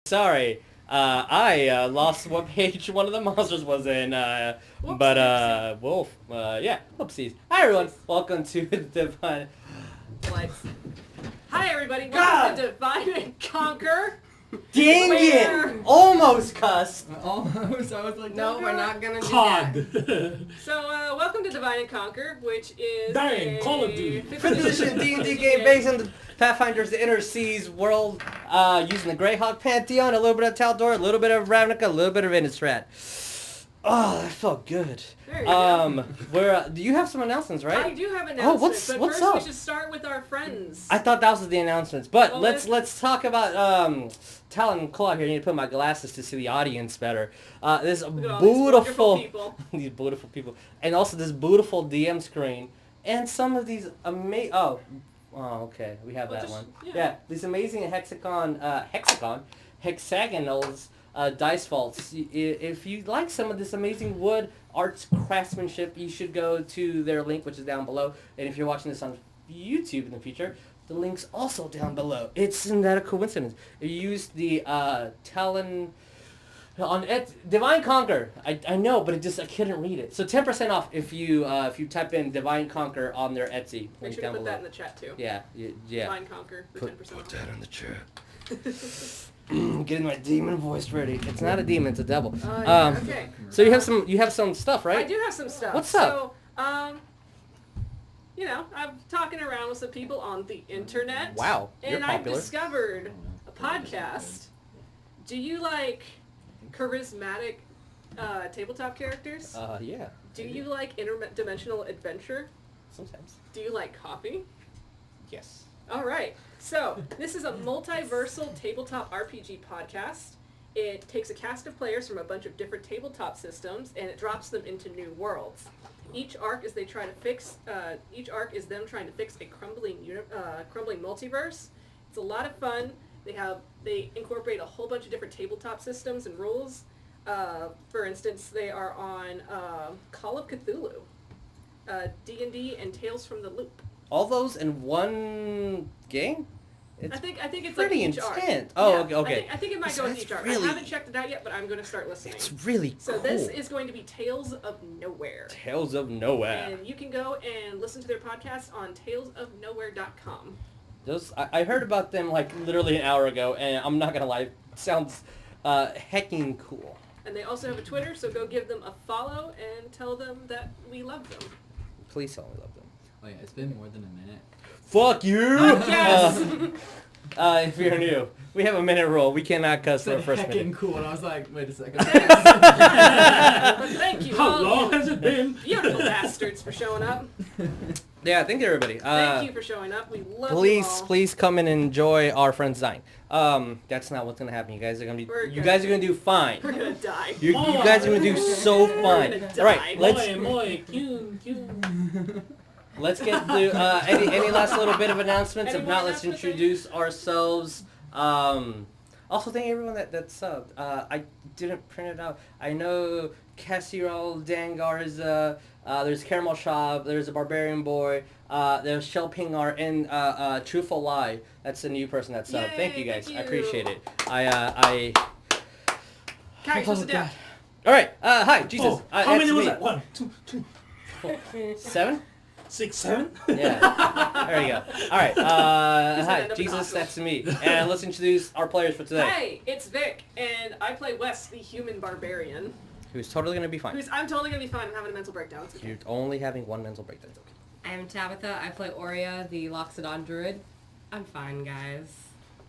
Sorry, I lost what page one of the monsters was in, but Wolf, yeah, whoopsies. Hi everyone, welcome to Divine... Lights. Hi everybody, welcome to Divine and Conquer. Dang it! Almost cussed! Almost, I was like, No, we're not gonna do COD. that. So, welcome to Divine and Conquer, which is Dang, a Call of Duty. 5th edition D&D game based on the Pathfinder's the Inner Seas world, using the Greyhawk Pantheon, a little bit of Taldor, a little bit of Ravnica, a little bit of Innistrad. Oh, that felt good. There you go. Do you have some announcements, right? I do have announcements, but what's first we up? should start with our friends. I thought that was the announcements, but Well, let's talk about Talon and Claw here. I need to put my glasses to see the audience better. This Look at all these beautiful wonderful people. these beautiful people, and also this beautiful DM screen, and some of these amazing. Oh, okay, we have Well, that just- one. yeah. Yeah, these amazing hexagonals. Dice vaults. If you like some of this amazing wood arts craftsmanship, you should go to their link, which is down below. And if you're watching this on YouTube in the future, the link's also down below. Isn't that a coincidence? You use the Talon on Divine Conquer. I know, but I couldn't read it. So 10% off if you type in Divine Conquer on their Etsy. Make Link sure to down put below. that in the chat too. Yeah. Divine Conquer for 10% Put off. that in the chat. Getting my demon voice ready. It's not a demon, it's a devil. Okay. So you have some stuff, right? I do have some stuff. What's up? So, I'm talking around with some people on the internet. Wow, you're And I've popular. discovered a podcast. Do you like charismatic tabletop characters? Yeah. Do you like interdimensional adventure? Sometimes. Do you like coffee? Yes. All right. So, this is a multiversal tabletop RPG podcast. It takes a cast of players from a bunch of different tabletop systems and it drops them into new worlds. Each arc is them trying to fix a crumbling multiverse. It's a lot of fun. They incorporate a whole bunch of different tabletop systems and rules. For instance, they are on Call of Cthulhu, D&D, and Tales from the Loop. All those in one game? It's I think it's pretty like each arc. intense. Oh, Yeah, okay. I think it might go with That's each arc. really- I haven't checked it out yet, but I'm going to start listening. It's really So cool. this is going to be Tales of Nowhere. Tales of Nowhere. And you can go and listen to their podcast on talesofnowhere.com. Those I heard about them like literally an hour ago, and I'm not gonna lie, it sounds hecking cool. And they also have a Twitter, so go give them a follow and tell them that we love them. Please tell me you love them. Oh yeah, it's been more than a minute. Fuck you! Yes! If you're new, we have a minute rule. We cannot cuss for Said the first heckin' minute. cool, and I was like, wait a second. But thank you How all, long you has it been? beautiful bastards, for showing up. Yeah, thank you everybody. Thank you for showing up. We love you all. Please come and enjoy our friend's dying. That's not what's gonna happen. You guys are gonna do fine. We're going to die. You guys are gonna do so fine. gonna All right, die. let's get to any last little bit of announcements. Any If more not, let's announcements? introduce ourselves. Also, thank everyone that subbed. I didn't print it out. I know Cassiral Dangarza. There's Caramel Shop. There's a Barbarian Boy. There's Shell Pingar and Truthful Lie. That's a new person that subbed. Yay, Thank you guys. thank I you. appreciate it. Kai, you're supposed to dab. All right. Hi, Jesus. Oh, how many that's was me. that? 1, 2, 3, 7? 6, 7? Yeah. There you go. All right. He's gonna Hi, end up in Jesus. hospital. That's me. And let's introduce our players for today. Hey, it's Vic, and I play Wes, the human barbarian. Who's totally gonna be fine. I'm totally gonna be fine. I'm having a mental breakdown. It's okay. You're only having one mental breakdown. It's okay. I'm Tabatha. I play Oria, the Loxodon Druid. I'm fine, guys.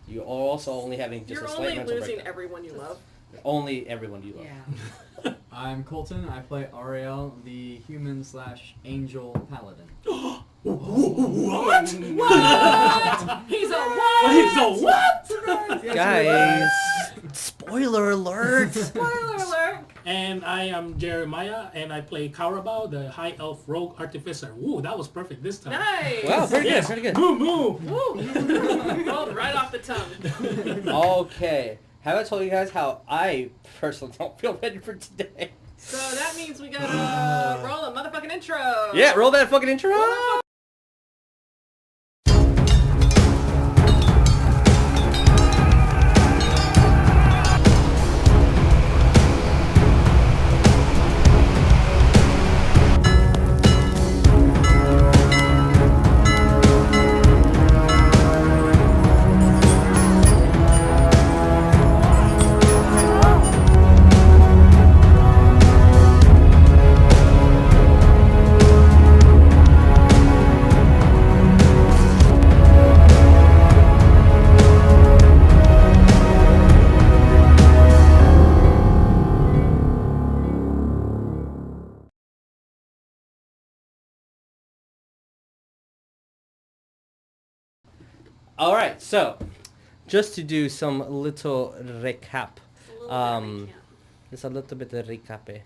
You're also only having just You're a slight only mental losing breakdown. everyone you love. Only everyone you love. Yeah. I'm Coleton. I play Ariell, the human/angel paladin. What? He's a what? He's a what? Guys, spoiler alert. Spoiler alert! And I am Jeremiah, and I play Cowrabao, the High Elf Rogue Artificer. Ooh, that was perfect this time. Nice! Wow, pretty Yes. good, pretty good. Moo moo. Woo! Rolled right off the tongue. Okay. Have I told you guys how I personally don't feel ready for today? So that means we gotta roll a motherfucking intro. Yeah, roll that fucking intro. All right, so just to do some little recap. It's a little bit of recap.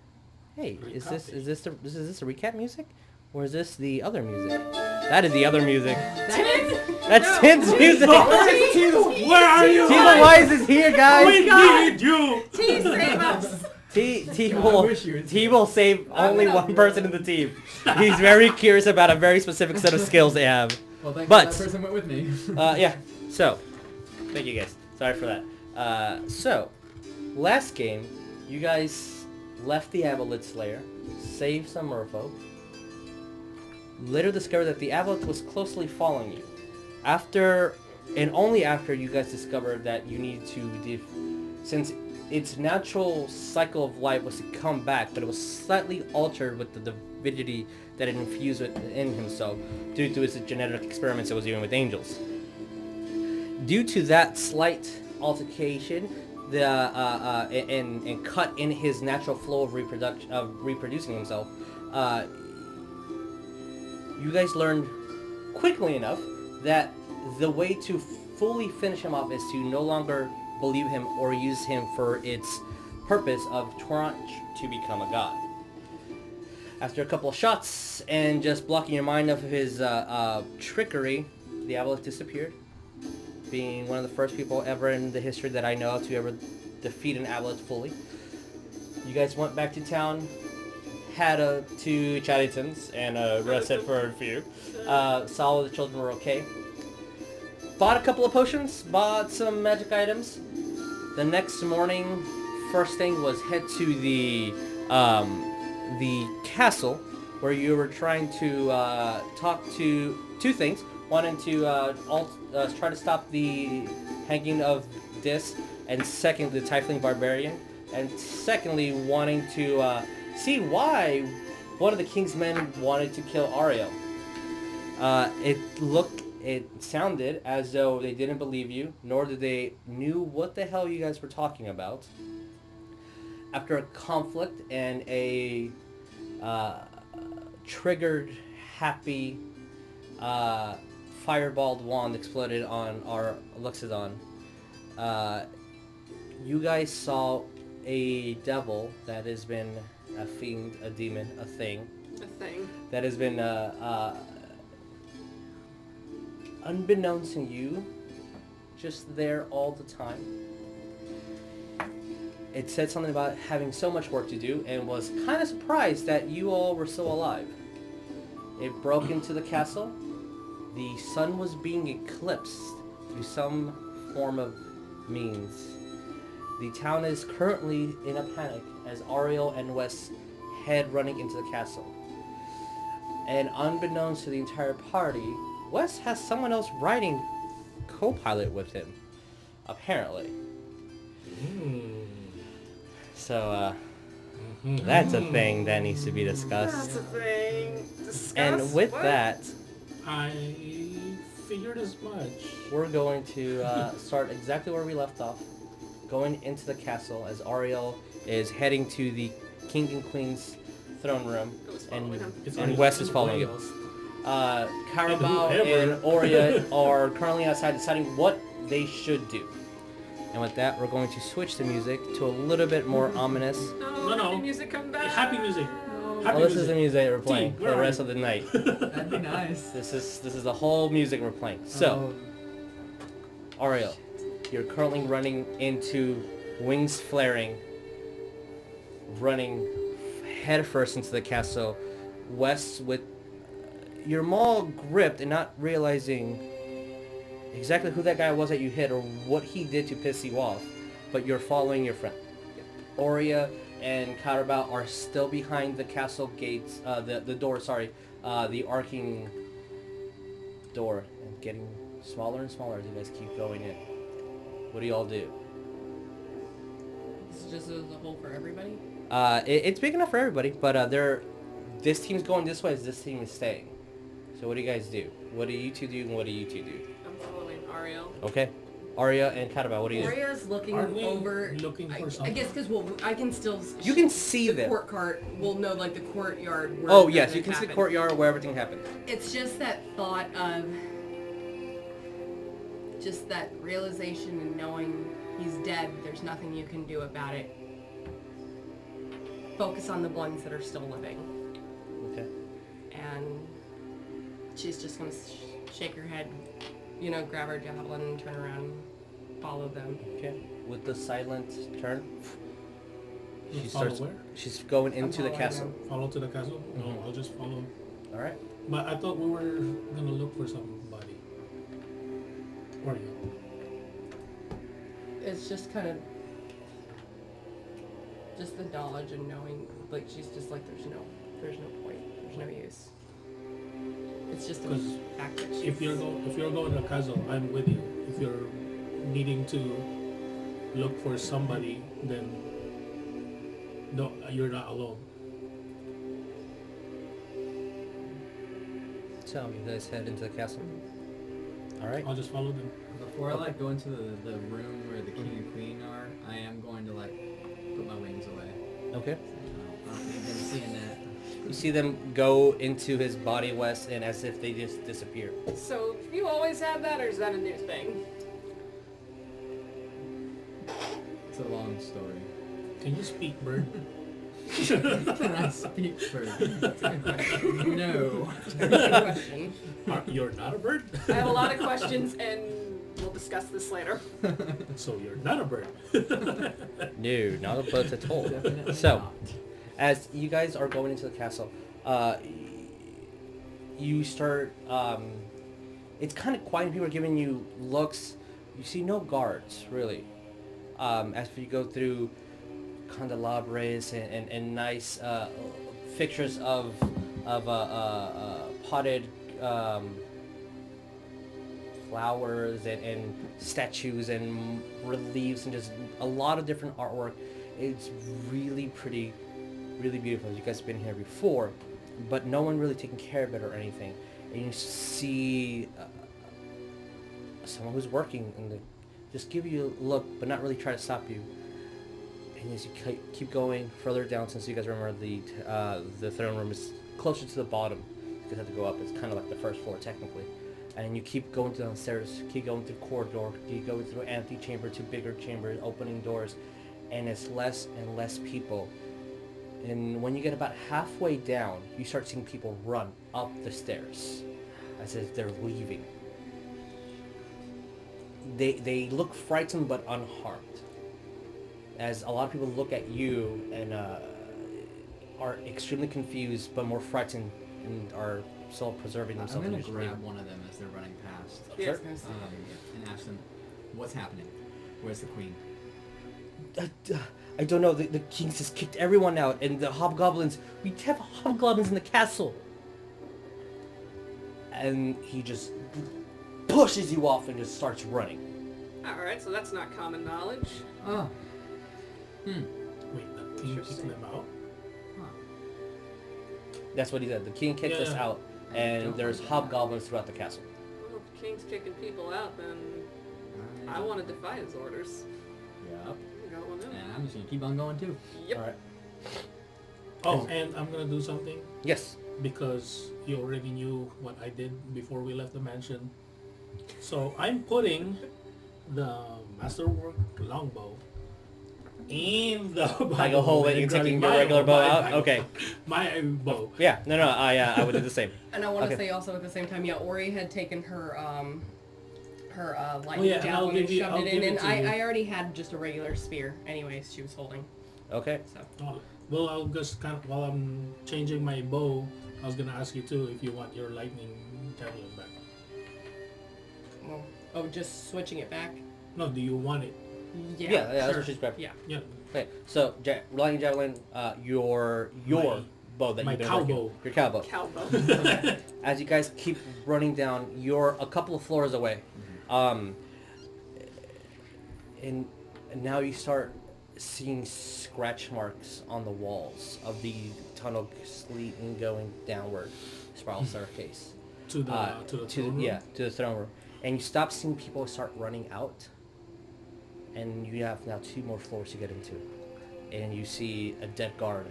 Hey, is this the recap music, or is this the other music? That is the other music. That's Tin's music. Where are you? T-Wise is here, guys. We need you. T, save us. T will save only one person in the team. He's very curious about a very specific set of skills they have. Well, thank But- God that person went with me. Yeah. So, thank you guys. Sorry for that. So, last game, you guys left the Aboleth Slayer, saved some merfolk. Later discovered that the Aboleth was closely following you. After, and only after, you guys discovered that you need to, since its natural cycle of life was to come back, but it was slightly altered with the divinity that it infused within himself due to his genetic experiments it was doing with angels. Due to that slight altercation, and cut in his natural flow of reproducing himself, you guys learned quickly enough that the way to fully finish him off is to no longer believe him or use him for its purpose of trying to become a god. After a couple of shots and just blocking your mind of his trickery, the Aboleth disappeared, being one of the first people ever in the history that I know of to ever defeat an Aboleth fully. You guys went back to town, had 2 Chariots and rested for a few. Saw the children were okay. Bought a couple of potions, bought some magic items. The next morning, first thing was head to the castle, where you were trying to talk to 2 things. Wanting to try to stop the hanging of Dis, and second, the Tiefling Barbarian, and secondly, wanting to see why one of the king's men wanted to kill Ariell. It sounded as though they didn't believe you, nor did they knew what the hell you guys were talking about. After a conflict and a triggered, happy, fireballed wand exploded on our Loxodon, you guys saw a devil that has been a fiend, a demon, a thing. That has been, unbeknownst to you, just there all the time. It said something about having so much work to do and was kind of surprised that you all were still alive. It broke into the castle. The sun was being eclipsed through some form of means. The town is currently in a panic as Ariell and Wes head running into the castle. And unbeknownst to the entire party, Wes has someone else riding co-pilot with him, apparently. So, that's a thing that needs to be discussed. That's a thing. And with that, I figured as much. we're going to start exactly where we left off, going into the castle as Ariell is heading to the king and queen's throne room, and Wes is following him. Cowrabao and Oria are currently outside deciding what they should do. And with that, we're going to switch the music to a little bit more ominous. No. Happy music, come back. Happy music. Well, this is the music we're playing for the rest of the night. That'd be nice. This is the whole music we're playing. So, Ariell, you're currently running into wings flaring, running headfirst into the castle. Wes with your maul gripped and not realizing exactly who that guy was that you hit or what he did to piss you off, but you're following your friend. Oria and Cowrabao are still behind the castle gates, the door, the arcing door, and getting smaller and smaller as you guys keep going in. What do y'all do? This is just as a whole for everybody? It's big enough for everybody, but this team's going this way as this team is staying. So what do you guys do? What do you 2 do and what do you 2 do? I'm following Ariell. Okay. Aria and Cowrabao, what do you do? Oria's looking Aren't we over. looking for I something? guess because I can still. You can see the them. court cart. We'll know like the courtyard. Where Oh yes, you everything can see the happened. courtyard where everything happened. It's just that thought of just that realization and knowing he's dead, there's nothing you can do about it. Focus on the ones that are still living. Okay. And she's just gonna shake her head, you know, grab her javelin and turn around and follow them. Okay. With the silent turn, You she follow starts. where? She's going into the following castle. them. Follow to the castle? No, I'll just follow. All right. But I thought we were gonna look for somebody. Where are you? It's just kind of just the knowledge and knowing, like she's just like there's no point, there's no use. It's just the 'Cause fact that she's If you're going to the castle, I'm with you. If you're needing to look for somebody, then no, you're not alone. So you guys head into the castle. All right. I'll just follow them. Before I go into the room where the king and queen are, I am going to put my wings away. Okay. I don't need them seeing that. You see them go into his body, Wes, and as if they just disappear. So, you always had that, or is that a new thing? It's a long story. Can you speak, bird? Can I speak first? No. question. You're not a bird? I have a lot of questions, and we'll discuss this later. So you're not a bird. No, not a boat at all. Definitely So, not. as you guys are going into the castle, you start. It's kind of quiet. People are giving you looks. You see no guards really. As you go through candelabras and nice fixtures of potted flowers and statues and reliefs and just a lot of different artwork. It's really pretty, really beautiful. You guys have been here before, but no one really taking care of it or anything. And you see someone who's working and they just give you a look, but not really try to stop you. And as you keep going further down, since you guys remember the throne room is closer to the bottom, you guys have to go up. It's kind of like the first floor technically. And you keep going downstairs, keep going through corridor, you go through antechamber to bigger chambers, opening doors, and it's less and less people. And when you get about halfway down, you start seeing people run up the stairs as if they're leaving. They look frightened but unharmed. As a lot of people look at you and are extremely confused but more frightened and are still preserving I'm themselves. gonna in your grab sleep. one of them as they're running past, Yes. and ask them, "What's happening? Where's the queen?" I don't know. The kings just kicked everyone out, and the hobgoblins. We have hobgoblins in the castle. And he just pushes you off and just starts running. Alright, so that's not common knowledge. Oh. Wait, the king kicked them out? Huh. That's what he said. The king kicked us Yeah. out, and Don't there's like that. hobgoblins throughout the castle. Well, if the king's kicking people out, then I want to defy his orders. Yep. I'm going in. And I'm just gonna keep on going too. Yep. All right. Oh, and I'm gonna do something Yes. because you already knew what I did before we left the mansion. So I'm putting the masterwork longbow in the Like a whole way, and you're taking grabbing your regular bow out? my Okay. My bow. Yeah. No. I would do the same. And I want to Okay. say also at the same time, yeah, Ori had taken her lightning yeah, and I'll javelin and give you- shoved I'll it in, give it and to you. I already had just a regular spear. Anyways, she was holding. Okay. So Oh, well, I'll just kind of, while I'm changing my bow, I was gonna ask you too if you want your lightning javelin back. well, just switching it back. No, do you want it? Yeah. That's sure. what she's grabbing. Yeah. Yeah, Okay. So, lightning javelin, your My- bow that my you've been cow working. bow. Your cow bow. Cowbow. As you guys keep running down, you're a couple of floors away. And now you start seeing scratch marks on the walls of the tunnel leading going downward, spiral staircase. to the throne room? Yeah, to the throne room. And you stop seeing people start running out. And you have now 2 more floors to get into. And you see a dead guard.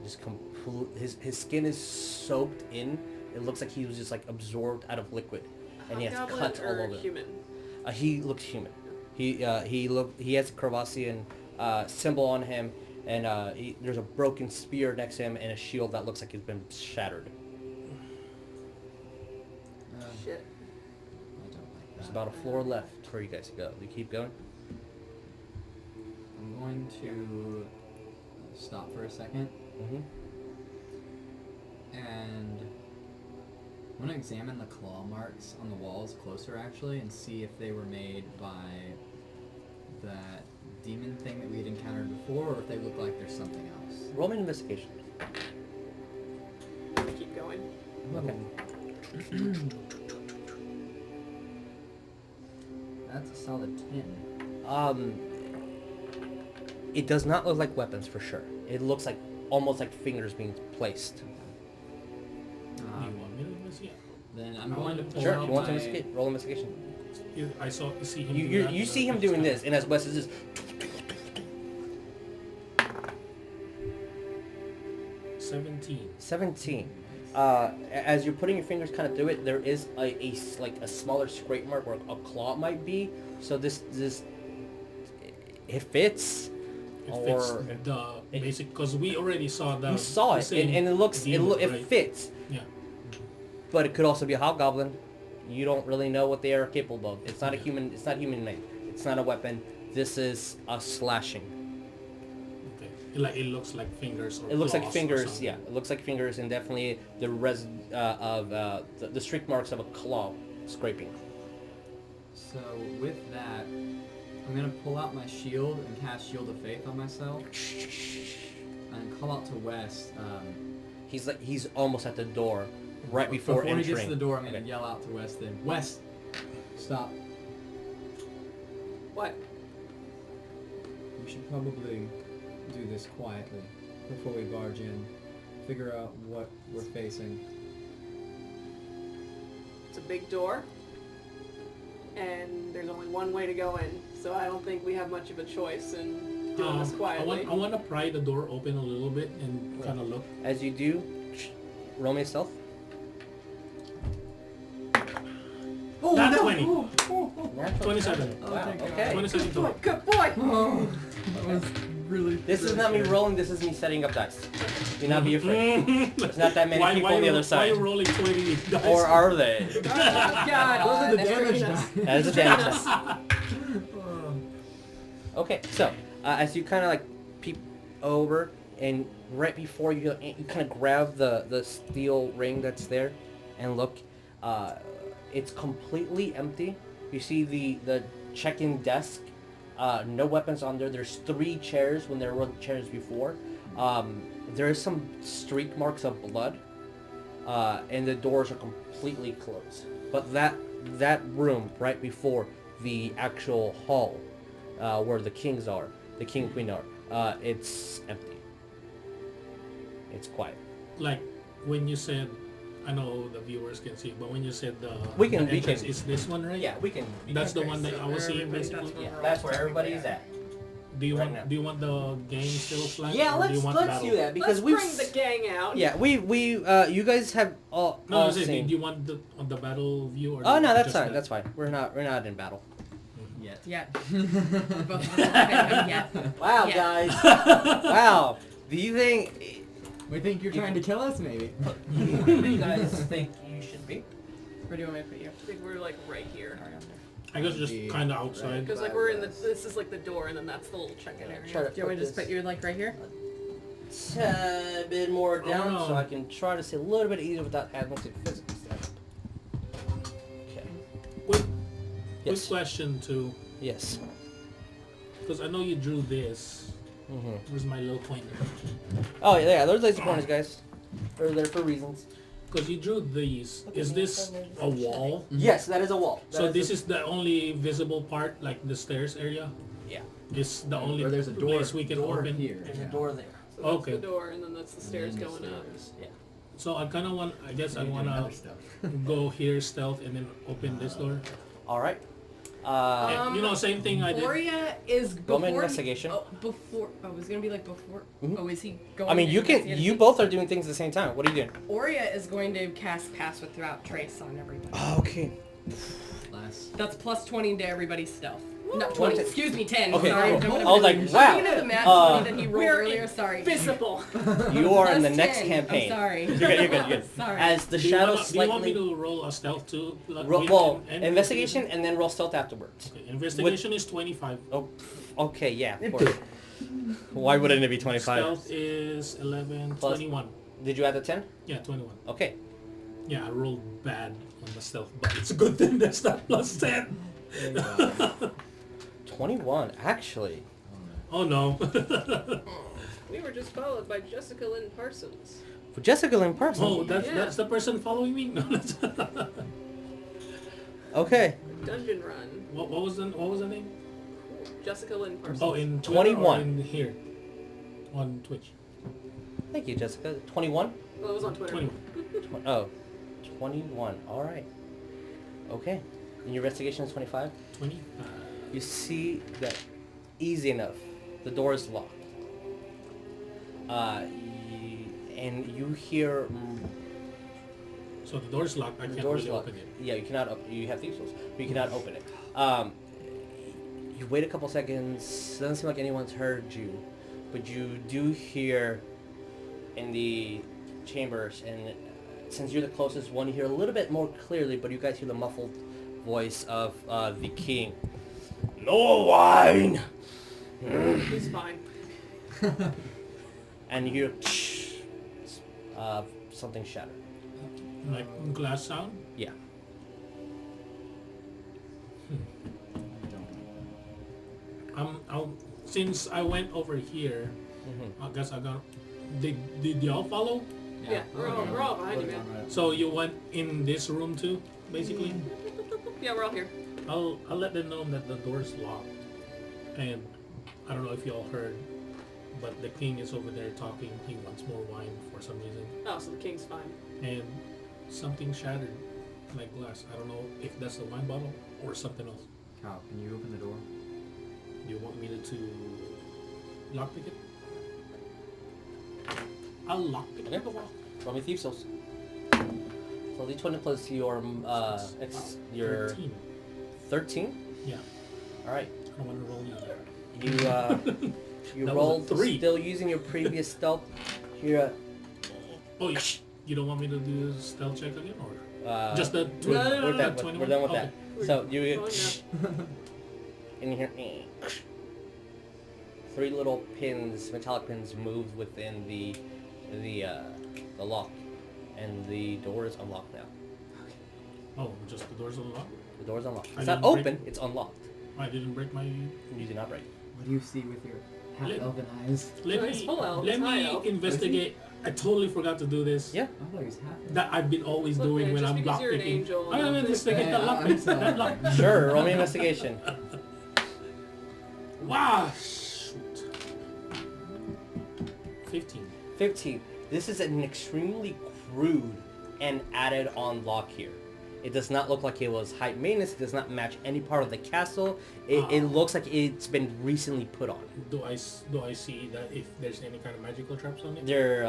Just his skin is soaked in. It looks like he was just like absorbed out of liquid. and he has Hobgoblin cuts all or over him. human? He looks human. He has a Korvosian symbol on him, and there's a broken spear next to him and a shield that looks like it's been shattered. Shit. I don't like that. There's about a floor left for you guys to go. You keep going. I'm going to stop for a second, Mm-hmm. and I'm going to examine the claw marks on the walls closer, actually, and see if they were made by that demon thing that we had encountered before, or if they look like there's something else. Roll me an investigation. Keep going. Okay. That's a solid 10. It does not look like weapons for sure. It looks like almost like fingers being placed. You want me to investigate? Then I'm going to pull Sure. out You want to my... investigate? Roll investigation. See him. You do that, you see him it's doing kinda- this, and as Wes is just 17. As you're putting your fingers kind of through it, there is a smaller scrape mark where a claw might be. So this it fits. It fits the basic, because we already saw the. You saw the it, same and it looks demon, it right? fits. Yeah. But it could also be a hobgoblin. You don't really know what they are capable of. It's not a human. It's not human made. It's not a weapon. This is a slashing. Okay. It looks like fingers. Or It looks like claws or fingers. something. Yeah, it looks like fingers, and definitely the the streak marks of a claw scraping. So with that, I'm going to pull out my shield and cast Shield of Faith on myself, and call out to Wes. He's almost at the door, right before entering. he gets to the door, I'm going to Okay. yell out to Wes then, Wes, stop. What? We should probably do this quietly before we barge in. Figure out what we're facing. It's a big door, and there's only one way to go in, so I don't think we have much of a choice in doing this quietly. I want to pry the door open a little bit and kind of look. As you do, roll me a stealth. Oh, Not no! 20. Oh, oh, oh. 27. Oh, Wow, thank God. okay. 27 Good total. boy, good boy! Oh, that was really... This is really not me scary. rolling. This is me setting up dice. Do not be afraid. There's not that many people on the other Why side. are you rolling 20 dice? Or are they? Oh, God. Those are the That's damage freaking us. dice. That is a damage dice. Oh. Okay, so as you kind of like peep over, and right before you kind of grab the steel ring that's there, and look, it's completely empty. You see the check-in desk, no weapons on there. There's 3 chairs when there weren't chairs before. There is some streak marks of blood, and the doors are completely closed. But that room right before the actual hall, where the kings are, the king and queen are, it's empty. It's quiet. Like when you said, I know the viewers can see, but when you said the We can- the we entrance can- is this one, right? Yeah, we can. That's the one that I was seeing basically. Yeah, that's where everybody's at. Do you Right want now. Do you want the game still flat? Yeah, or do you want let's battle? do that because Let's we've bring the gang out. yeah we you guys have all No, I was seen. saying, do you want the battle view or? Oh no, that's just fine. that? That's fine. We're not in battle. Yet. Yeah. Both of us are yeah. Wow, Yeah. guys. Wow. Do you think We think you're trying to kill us, maybe. you guys think you should be? Where do you want me to put you? I think we're like right here. I guess just Be kind of outside. Because like we're in the, this is like the door, and then that's the little check-in area. Try to Do you want me to just this put you like right here? a bit more down no. so I can try to see a little bit easier without having to physically stand up. Okay. Quick Yes. question too, Yes. because I know you drew this. Mm-hmm. Where's my little pointer? Oh yeah, those laser pointers, guys. They're there for reasons. Because you drew these. Is this a wall? Yes, that is a wall. So this is the only visible part, like the stairs area? Yeah. It's the only Or there's a door, place we can door open. here. There's Yeah. a door there. So that's Okay. the door, and then that's the stairs And then going the up. stairs. Yeah. So I kind of want, I guess I You're want doing other to stuff. go here stealth and then open this door. All right. And, you know, same thing I did. Oria is Roll me before. investigation. Oh, before. Oh, it was gonna be like before. Mhm. Oh, is he going? I mean, to you can. investigate You it? both are doing things at the same time. What are you doing? Oria is going to cast Pass Without Trace on everybody. Oh, okay. Last. That's plus 20 to everybody's stealth. Not 20. 20. Excuse me, 10. Okay, Sorry. cool. jumping I was like, ahead. wow. I'm thinking of the math 20 that he rolled We're earlier. Sorry. Visible. You are in the Plus next 10. campaign. I'm sorry. You're good. You're good. You're good. Sorry. As the Do you shadow wanna- Do you want me slightly to roll a stealth too? Like, well, and investigation and then roll stealth afterwards. Okay, investigation is 25. Oh, okay, yeah, of course. Why wouldn't it be 25? Stealth is 11, Plus- 21. Did you add the 10? Yeah, 21. Okay. Yeah, I rolled bad on the stealth, but it's a good thing that's not plus 10. There you go. 21, actually. Oh no. We were just followed by Jessica Lynn Parsons. For Jessica Lynn Parsons. Oh, that's Yeah. that's the person following me? No, that's Okay. Dungeon Run. what was the name? Jessica Lynn Parsons. Oh, in Twitter 21. or in here on Twitch. Thank you, Jessica. 21? Well, it was on Twitter. 21. Oh, 21. All right. Okay. And your investigation is 25? 25. You see that easy enough. The door is locked. And you hear So the door's locked. I the can't door's really locked. open it. Yeah, you cannot. You have thieves' tools, but you cannot open it. You wait a couple seconds. Doesn't seem like anyone's heard you, but you do hear in the chambers, and since you're the closest one, you hear a little bit more clearly. But you guys hear the muffled voice of the king. No wine. He's fine. And you hear something shatter. Like glass sound. Yeah. Since I went over here, Mm-hmm. I guess I got. Did y'all follow? Yeah, we're all behind you, man. So you went in this room too, basically. Yeah, we're all here. I'll let them know that the door's locked, and I don't know if y'all heard, but the king is over there talking. He wants more wine for some reason, Oh, so the king's fine. and something shattered, like glass. I don't know if that's the wine bottle or something else. Cow, can you open the door? Do you want me to lockpick it? I'll lockpick Okay. it. Roll me thieves' tools. So D20 plus your your 13. 13. Yeah, All right. I don't want to roll either. You you That was a rolled 3. still using your previous stealth. You're Oh yeah. You don't want me to do a stealth check again, or just the No, no, no, we're no, done with, 21? we're done with Okay. that. So you Rolling now. and you hear 3 little pins, metallic pins, move within the lock, and the door is unlocked now. Oh, just the door's unlocked? The door is unlocked. I It's not didn't break- open. It's unlocked. I didn't break my... You do not break. What do you see with your Let- half-elven eyes? Let No, he's me, full elf, let he's high me elf. investigate. I totally forgot to do this. Yeah. I thought he was half. That I've been always Look, doing man, when just I'm because you're an lockpicking. angel, I'm gonna investigate Yeah, that I'm lockpick. sorry. That lock. Sure. Roll me investigation. Wow, shoot. 15. 15. This is an extremely crude and added on lock here. It does not look like it was high maintenance. It does not match any part of the castle. It looks like it's been recently put on. Do I see that if there's any kind of magical traps on it? There,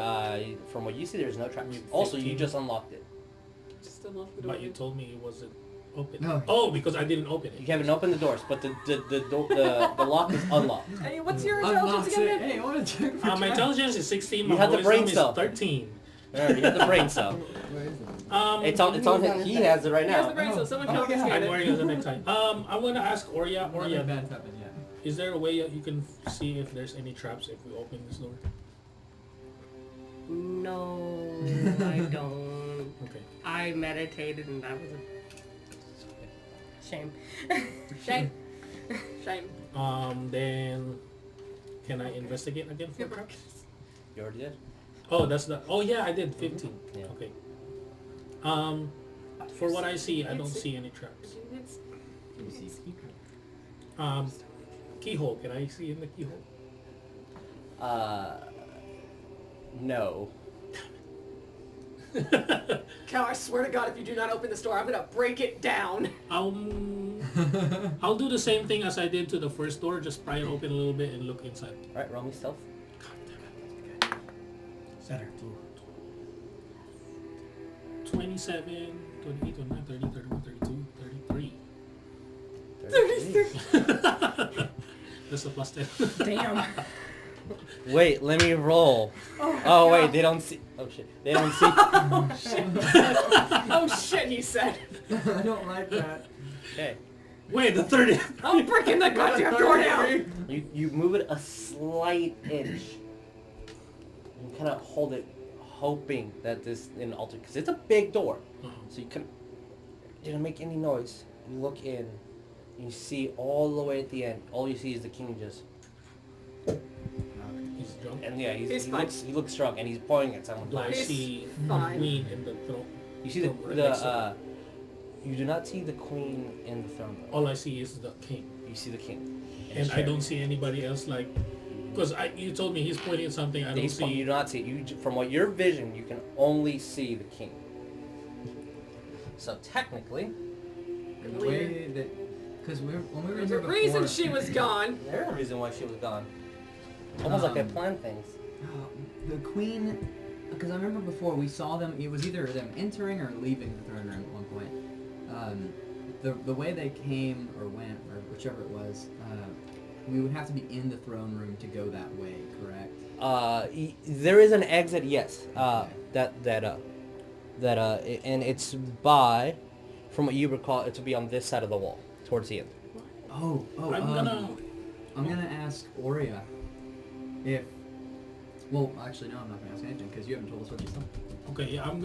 from what you see, there's no traps. With Also, you 15. just unlocked it. Just unlock the door. But you told me it wasn't open. No. Oh, because I didn't open You it. haven't opened the doors, but the lock is unlocked. Hey, what's your intelligence again, man? Hey, I want to check for My traps. intelligence is 16. You My have the brain wisdom cell. is 13. Alright, you have the brain cell. Where is it? It's on him. He has it right He has the now. brain, so someone Oh, yeah. confiscated I'm it. wearing it as a necktie. I'm gonna ask Oria. Nothing Oria, bad's happened yet. is there a way you can see if there's any traps if we open this door? No, I don't. Okay. I meditated and that was a shame. Shame. Shame. Then can I investigate again for traps? You already did. Oh, that's the. Oh yeah, I did 15. Yeah. Okay. For what I see, I don't see any traps. It's- Can you see ski Keyhole. Can I see in the keyhole? No. Cow, I swear to God, if you do not open this door, I'm gonna break it down. I'll do the same thing as I did to the first door. Just pry it open a little bit and look inside. Alright, roll me stealth. Center. 27, 28, 29, 30, 31, 32, 30. That's a plus 10. Damn. Wait, let me roll. Oh wait, they don't see. Oh shit, they don't see. Oh shit, he said. I don't like that. Okay, Wait, the 30. I'm breaking the goddamn door down. you move it a slight inch. You kind of hold it, hoping that this in alter, because it's a big door. So you didn't make any noise. You look in, you see all the way at the end. All you see is the king just. He's drunk. And yeah, He's he fine. he looks drunk and he's pointing at someone. Do I He's see fine. queen in the throne? You see you do not see the queen in the throne room. All I see is the king. You see the king. in And his I chair. don't see anybody else like... Because you told me he's pointing at something, I don't You see... do not see. From what your vision, you can only see the king. So technically, The way that... Because when we were There's here a before... reason she was gone. there's a reason why she was gone. Almost like they planned things. The queen... Because I remember before we saw them, it was either them entering or leaving the throne room at one point. The way they came or went, or whichever it was, we would have to be in the throne room to go that way, correct? There is an exit, yes. Okay. And it's by, from what you recall, it to be on this side of the wall, towards the end. I'm gonna ask Oria if... Well, actually, no, I'm not gonna ask anything because you haven't told us what you saw. Okay, yeah, I'm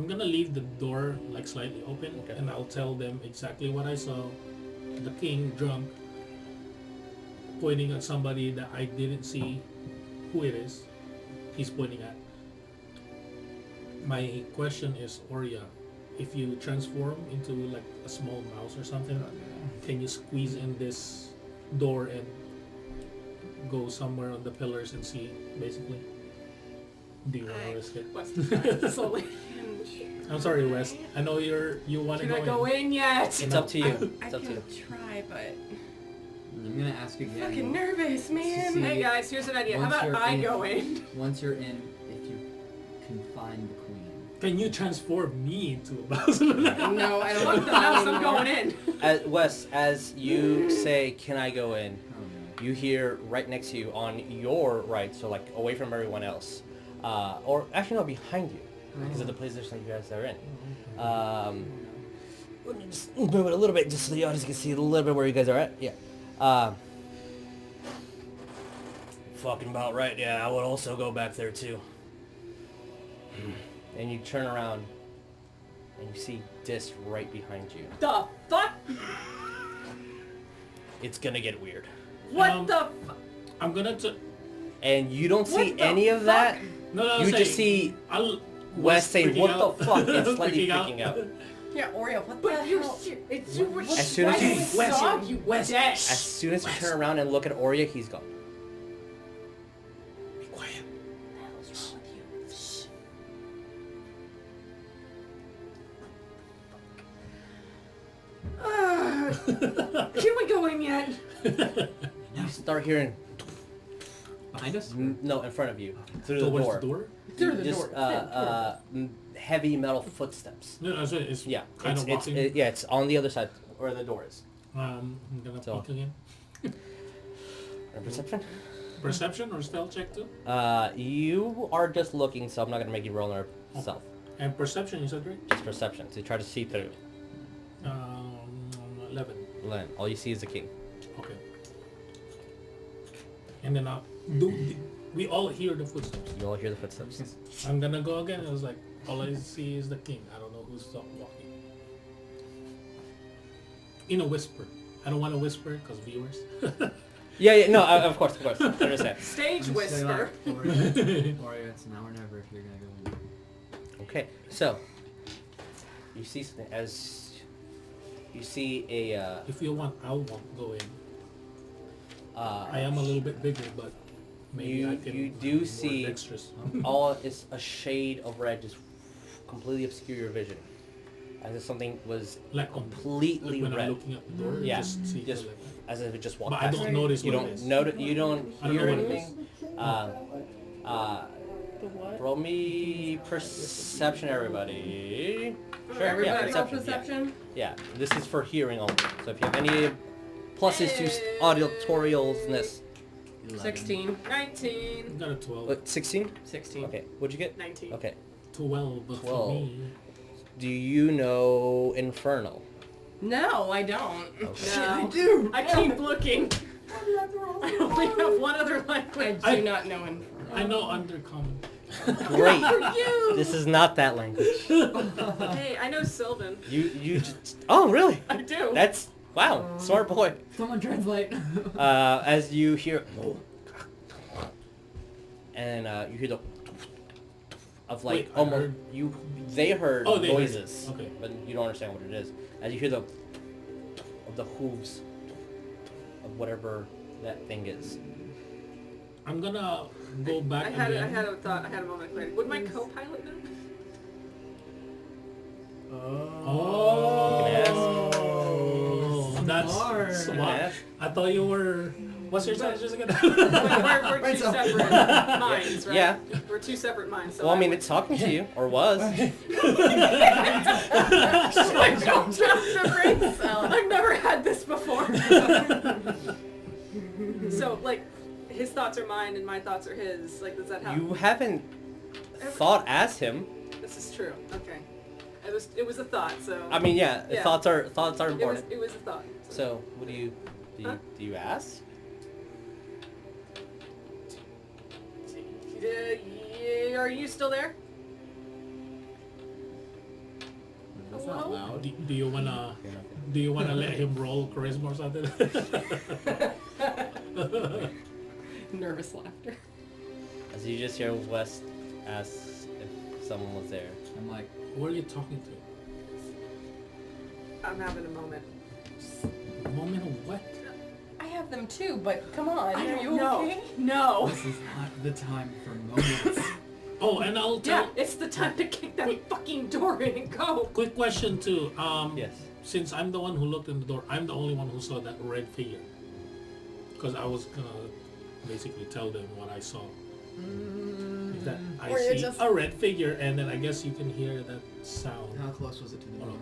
gonna leave the door like slightly open, Okay. and I'll tell them exactly what I saw. The king drunk, pointing at somebody that I didn't see who it is. He's pointing at. My question is, Oria, if you transform into like a small mouse or something, can you squeeze in this door and go somewhere on the pillars and see, basically? Do you want to risk it? What's the slowly? I'm sorry, Wes. I know you want to Can go I go in yet? It's up to you. I It's up to you. can try, but I'm gonna ask again. I'm fucking nervous, man. See- Hey guys, here's an idea. How Once about you're I in- go in? Once you're in, if you can find the queen. Can you transform me into a mouse? No, I don't Fuck want the that house, I'm anymore. going in. Wes, as you say, "Can I go in?" Oh no. You hear right next to you on your right, so like away from everyone else, or actually no, behind you, because of the position that you guys are in. Let me just move it a little bit, just so the audience can see a little bit where you guys are at. Yeah. Fucking about right. Yeah, I would also go back there too. And you turn around, and you see Dis right behind you. The fuck? It's gonna get weird. What the fuck? I'm gonna... And you don't see What the any of fuck? that. No, You just see Wes saying, freaking "What out. the fuck?" and slightly freaking out. Yeah, Oreo, what the But you, hell? it's you were As soon as you- saw you dead. As soon as you turn around and look at Oria, he's gone. Be quiet. Can we go in yet? You start hearing Behind us? no in front of you through the Towards door. the door? Through the Just door. heavy metal footsteps. No, it's Yeah, kind it's, of it's walking. it's on the other side where the door is. I'm gonna So- peek again. And perception. Perception or stealth check too? You are just looking, so I'm not gonna make you roll on yourself. And perception, you said right? Just perception to try to see through. 11. Len, all you see is the king. Okay. And then we all hear the footsteps. You all hear the footsteps. I'm gonna go again. It was like, all I see is the king. I don't know who's walking. In a whisper. I don't want to whisper because viewers. Yeah, no, of course, I understand. Stage whisper. Oria, it's now or never if you're gonna go in. Okay, so you see something as you see a. If you want, I'll go in. I I am a little bit bigger, but maybe I can. you be do more see dexterous. all is a shade of red just completely obscure your vision, as if something was like completely when I'm red, looking at the door. Yeah, Just see just- like that. as if it just walked But I past don't you. notice You what don't it is. you don't I don't hear know what it anything. The what? Roll me perception, everybody. Sure, Everybody yeah, roll perception. perception? Yeah, this is for hearing only. So if you have any pluses to auditorialness. 16. 19. Got a 12. What, 16? 16. Okay, what'd you get? 19. Okay. 12, but 12. for me. Do you know Infernal? No, I don't. Okay. No. I do. I keep looking. I only have one other I language. do not know him. I know Undercommon. Great. You. This is not that language. Hey, I know Sylvan. You just... Oh, really? I do. That's... Wow, smart boy. Someone translate. As you hear... And you hear the... Of like, Wait, I almost... heard- They heard Oh, they heard it. noises. Okay. But you don't understand what it is. As you hear the... Of the hooves. Of whatever that thing is. I'm gonna go back I had again. a thought. I had a moment of clarity. Would my co-pilot know? Oh, that's Smart. smart. Yeah. I thought you were. What's your status again? We're Right, two so- separate minds, right? Yeah. We're two separate minds. So Well, I mean, it's talking to you. Or was. I don't trust the brain cell. I've never had this before. So, like, his thoughts are mine and my thoughts are his. Like, does that happen? You haven't thought as him. This is true. Okay. It was a thought. So. I mean, yeah, Yeah. thoughts are important. It was a thought. So, what do you Huh? do you ask? Yeah, are you still there? That's not loud. Do you wanna let him roll charisma or something? Nervous laughter. As you just hear West ask if someone was there. I'm like, Who are you talking to? I'm having a moment. Moment of what? I have them too, but come on. I Are don't you know. okay? No. this is not the time for moments. Oh, and I'll tell. Yeah, it's the time to kick that fucking door in and go. Quick question too. Yes. Since I'm the one who looked in the door, I'm the only one who saw that red figure. Because I was gonna basically tell them what I saw. Is that I Or you're see just- a red figure, and then I guess you can hear that sound. How close was it to the door?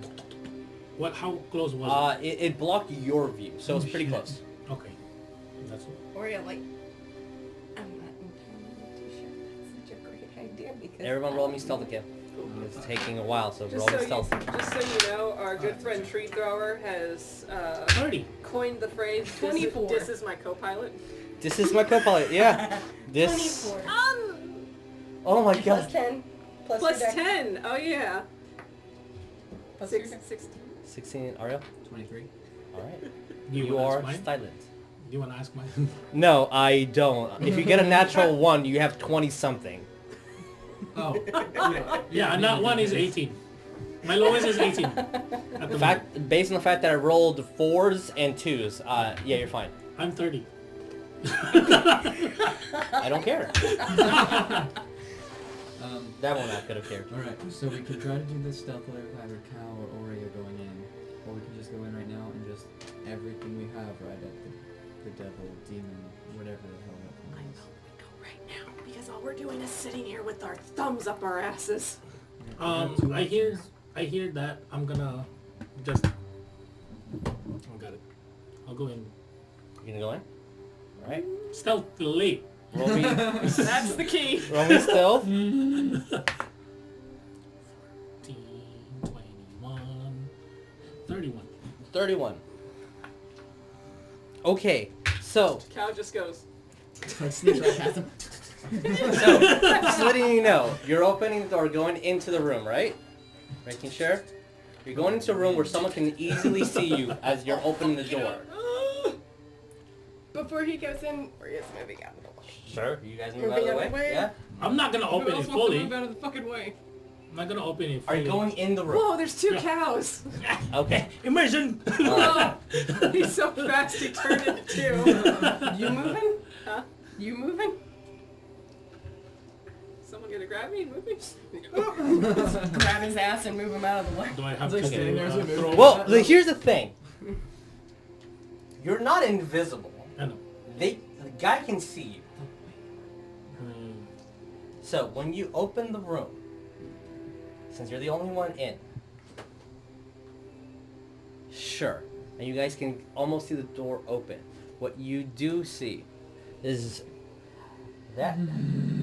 What? How close was It blocked your view, so it's Oh, pretty shit. close. it? Okay, that's it. Oria, like, I'm not entirely too sure that's such a great idea because... Everyone roll me stealth again. It's taking a while, so Just roll so, me stealth. just so you know, our good friend Tree Thrower has 30. coined the phrase, 24. This is my co-pilot. This is my co-pilot, yeah. This... 24. Oh my Plus god. 10. Plus Plus your dex. 10. Oh, yeah. Plus Six, your dex. 16. 16, Ariel? 23. Alright. Do You wanna are ask mine? silent. Do you want to ask mine? No, I don't. If you get a natural 1, you have 20-something. Oh. Yeah, and that one is 18. My lowest is 18. At the The fact, based on the fact that I rolled 4s and 2s, yeah, you're fine. moment. I'm 30. I don't care. That one I could have cared. Alright, so we could try to do this stealthily if either Cow or Oria going in. Or we can just go in right now and just everything we have right at the devil, demon, whatever the hell that I thing know we go right now because all we're doing is sitting here with our thumbs up our asses. is. I hear that. I'm gonna just. I got it. I'll go in You gonna go in? Alright. stealthily. Roll me, That's the key. roll me stealth. 15, 21, 31. 31. Okay, so, Cow just goes. Like sneak right past him. just letting you know, you're opening the door, going into the room, right? Making sure? You're going into a room where someone can easily see you as you're opening the door. Before he goes in, Oria's moving out of the way. Sure, you guys move out of the way? Yeah? I'm not gonna open it fully. Move out of the fucking way. I'm not gonna open it Are fully. you going in the room? Whoa, there's 2 Yeah. cows. Okay. Immersion! Alright. He's so fast he turned into 2. You moving? Huh? You moving? Someone gonna grab me and move me? Grab his ass and move him out of the way. Do I have It's like to standing there as we move. throw? Well, here's the thing. You're not invisible. I know. The guy can see you. Hmm. So when you open the room, since you're the only one in, Sure. And you guys can almost see the door open. What you do see is that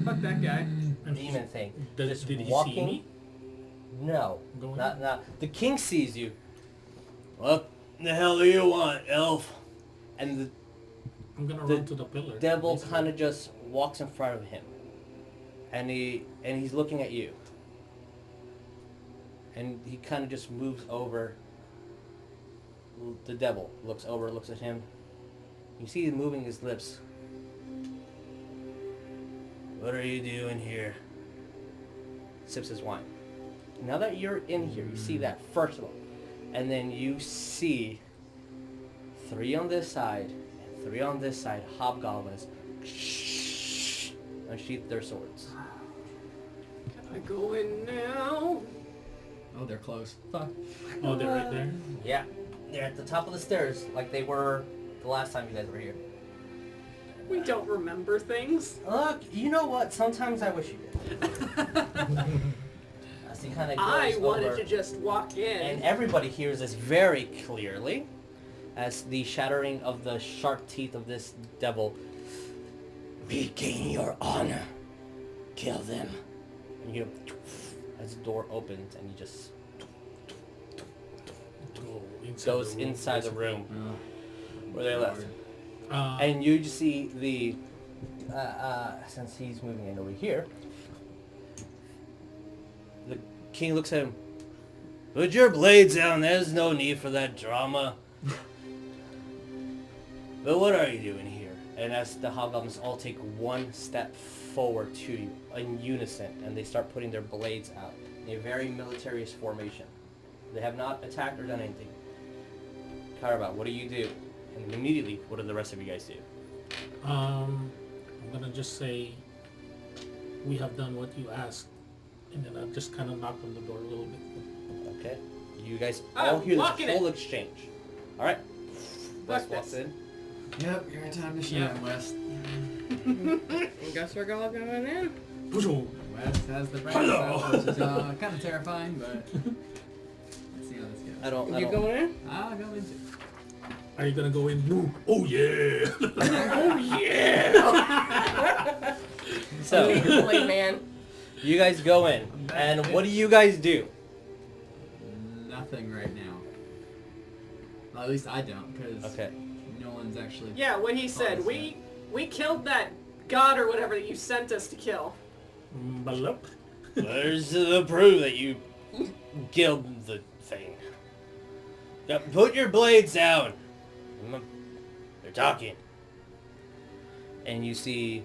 Fuck that guy. demon thing. Did just he walking. see me? No, Going not. The king sees you. What the hell do you want, elf? And I'm gonna the run to the pillar. devil basically. kind of just walks in front of him, and he's looking at you. And he kind of just moves over. The devil looks over, looks at him. You see him moving his lips. What are you doing here? Sips his wine. Now that you're in here, you see that first of all. And then you see 3 on this side and 3 on this side, hobgoblins, unsheath their swords. Can I go in now? Oh, they're close. Fuck. Oh, they're right there. Yeah, they're at the top of the stairs like they were the last time you guys were here. We don't remember things. Look, you know what? Sometimes I wish you did. As he kind of goes I wanted over, to just walk in. and everybody hears this very clearly as the shattering of the sharp teeth of this devil. Regain your honor. Kill them. And you as the door opens and he just goes inside the room where they left. And you just see the, since he's moving in over here, the king looks at him. Put your blades down, there's no need for that drama. But what are you doing here? And as the hobgoblins all take one step forward to you in unison, and they start putting their blades out in a very militarist formation. They have not attacked or done anything. Cowrabao, what do you do? And immediately, what do the rest of you guys do? I'm gonna just say, we have done what you asked, and then I'll just kind of knock on the door a little bit. Okay. You guys I'm all hear this locking it. full exchange. Alright. West Fuck walks this. in. Yep, you're in time to shine, West. I guess we're all going in. West has the brain Hello. cell, which is kind of terrifying, but let's see how this goes. I don't. You going in? I'll go into. Are you gonna go in? Woo. Oh yeah! Oh yeah! So, Blade man. you guys go in. And what do you guys do? Nothing right now. Well, at least I don't, because Okay. no one's actually... Yeah, what he said. We killed that god or whatever that you sent us to kill. Balup. Where's the proof that you killed the thing? Now, put your blades down. They're talking. And you see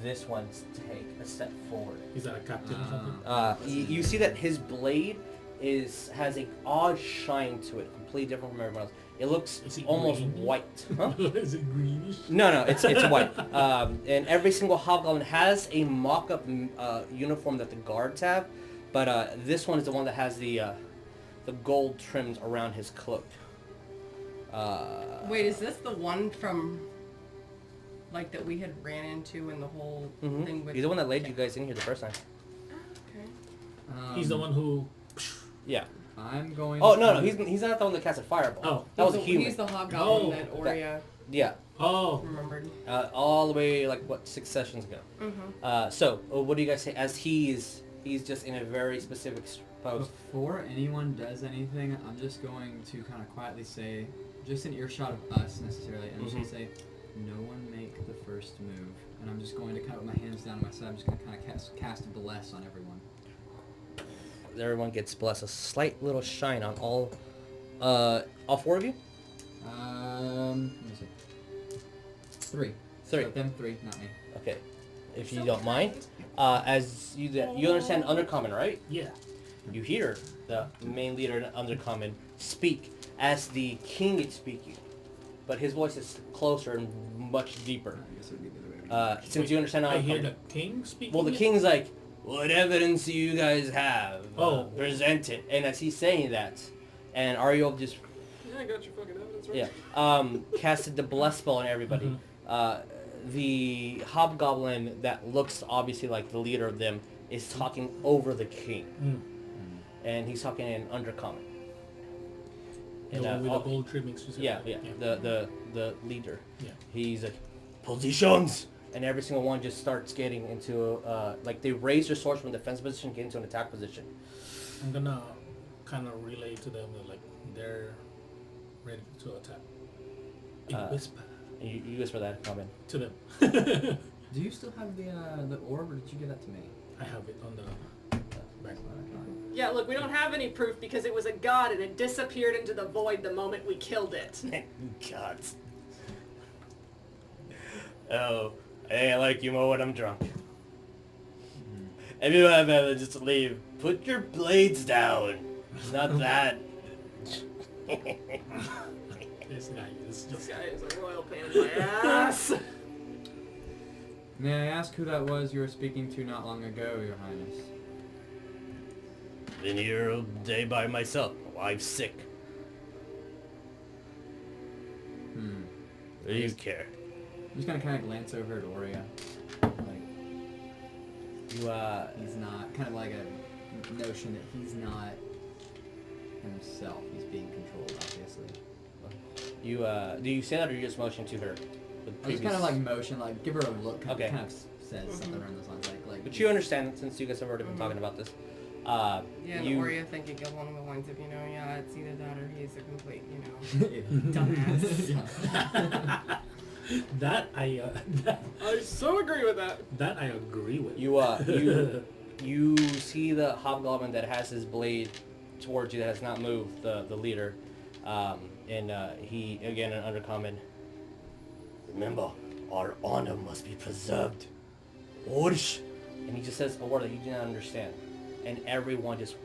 this one take a step forward. Is that a captain or something? You see that his blade has an odd shine to it, completely different from everyone else. It looks Is it almost green? white. Huh? Is it greenish? No, it's white. And every single hobgoblin has a mock-up uniform that the guards have, but this one is the one that has the gold trims around his cloak. Wait, is this the one from, like, that we had ran into in the whole thing with... He's the one that laid you guys in here the first time. Okay. He's the one who... Yeah. I'm going Oh, no, to- he's not the one that casted Fireball. Oh. That was a He's human. He's the hobgoblin Oh. that Oria Yeah. Oh. remembered. All the way, 6 sessions ago. Mm-hmm. So, what do you guys say? As he's just in a very specific pose. Before anyone does anything, I'm just going to kind of quietly say, just an earshot of us necessarily, and I'm just going to say, no one make the first move. And I'm just going to kind of put my hands down to my side. I'm just going to kind of cast bless on everyone. Everyone gets blessed. A slight little shine on all 4 of you? Let me see. 3. 3. So them 3, not me. Okay. If you don't mind. As you understand Undercommon, right? Yeah. You hear the main leader in Undercommon speak as the king is speaking. But his voice is closer and much deeper. I guess it would be the other way. Since you understand I hear Undercommon. the king speaking. Well, the it? king's like, what evidence do you guys have? Oh. Present it. And as he's saying that, and Ariell just, Yeah, I got your fucking evidence right. casted the bless spell on everybody. The hobgoblin that looks obviously like the leader of them is talking over the king. And he's talking in Undercommon. The And, one with the all- gold trimmings. You said, yeah, right? yeah, the leader. Yeah. He's like, positions! And every single one just starts getting into, like they raise their swords from defense position, get into an attack position. I'm gonna kind of relay to them that like they're ready to attack. In whisper And you whisper that comment. to them. Do you still have the orb, or did you give that to me? I have it on the back. Yeah, look, we don't have any proof because it was a god and it disappeared into the void the moment we killed it. God. Oh, I ain't like you more when I'm drunk. If you have ever just leave, put your blades down. It's not that. This guy is This just. guy is a royal pain in my ass. May I ask who that was you were speaking to not long ago, Your Highness? Been here all day by myself. My wife's sick. What do you care? I'm just gonna kind of glance over at Oria. Like, You, he's not, kind of like a notion that he's not himself. He's being controlled, obviously. do you say that or you just motion to her? I just kind of like motion, like give her a look. Okay. Kind of says something around those lines, like. But you understand, since you guys have already been talking about this. Yeah, and you, Oria thinking along the lines of, yeah, it's either that or he's a complete, dumbass. Yeah. That I I so agree with that. that I agree with. you see the hobgoblin that has his blade towards you that has not moved, the leader, and he again an undercommon. Remember, our honor must be preserved. Orsh. And he just says a word that you do not understand, and everyone just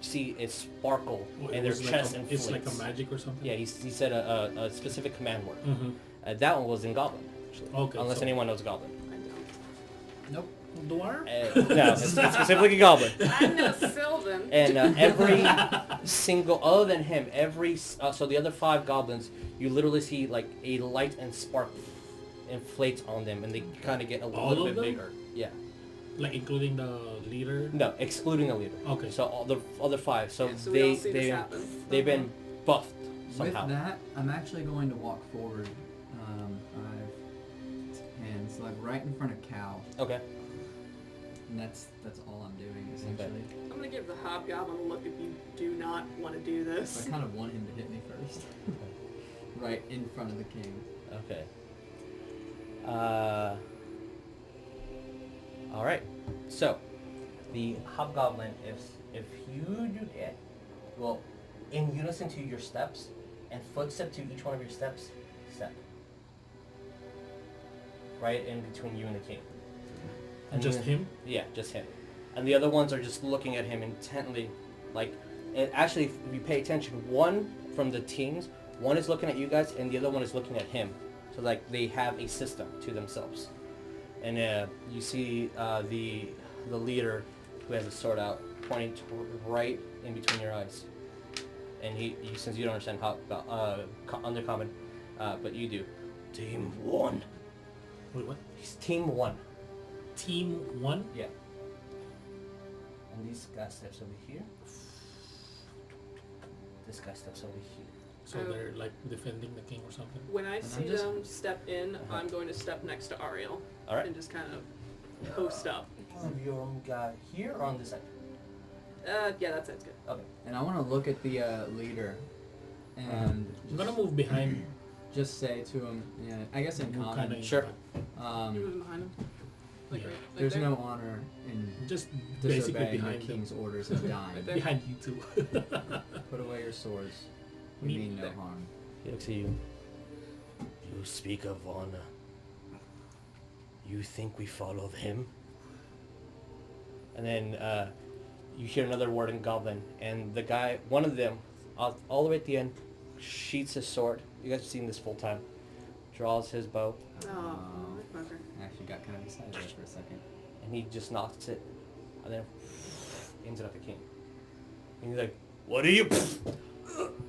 see it sparkle in their chest and it's like a magic or something. Yeah, he said a specific command word. Mm-hmm. That one was in Goblin, actually. Okay, Unless so- anyone knows Goblin. Nope. Dwarf? No, it's specifically Goblin. I know Sylvan. And every single, other than him, so the other 5 goblins, you literally see like a light and spark inflates on them, and they kind of get a All little of bit them? bigger. Yeah. Like including the leader? No, excluding the leader. Okay. So all the other 5. So, Yeah, so we all see this happen. they've been buffed somehow. With that, I'm actually going to walk forward 5, 10, so like right in front of Cal, Okay. and that's all I'm doing essentially. I'm gonna give the hobgoblin a look if you do not want to do So this. I kind of want him to hit me first, right in front of the king. Okay. All right. So, the hobgoblin, if you do it, well, in unison to your steps, and footstep to each one of your steps, step. Right in between you and the king. And Just then- him? Yeah, just him. And the other ones are just looking at him intently, like. And actually, if you pay attention, one from the teams, one is looking at you guys, and the other one is looking at him. So like they have a system to themselves. And you see the leader who has a sword out, pointing right in between your eyes. And he since you don't understand how undercommon, but you do. Team 1. Wait, what? He's Team 1. Team 1? Yeah. And this guy steps over here. This guy steps over here. So they're like defending the king or something? When I And see I'm just- them step in, I'm going to step next to Ariell All right. and just kind of post up. Your guy here or on this side? Yeah, that sounds good. Okay. And I want to look at the leader, and I'm gonna move behind. just say to him, yeah, I guess in move common, kinda in Sure. front. You moving behind him? Like Yeah. right there's there? no honor in Just basically disobeying the behind king's them. orders of dying. Right there. Behind you two. Put away your swords. We Me mean no there. harm. He looks at you. You speak of honor. You think we followed him? And then you hear another word in Goblin, and the guy, one of them, all the way at the end, sheaths his sword. You guys have seen this full time. Draws his bow, Oh, motherfucker. I actually got kind of excited there for a second. and he just knocks it, and then aims it at the king. And he's like, "What are you?"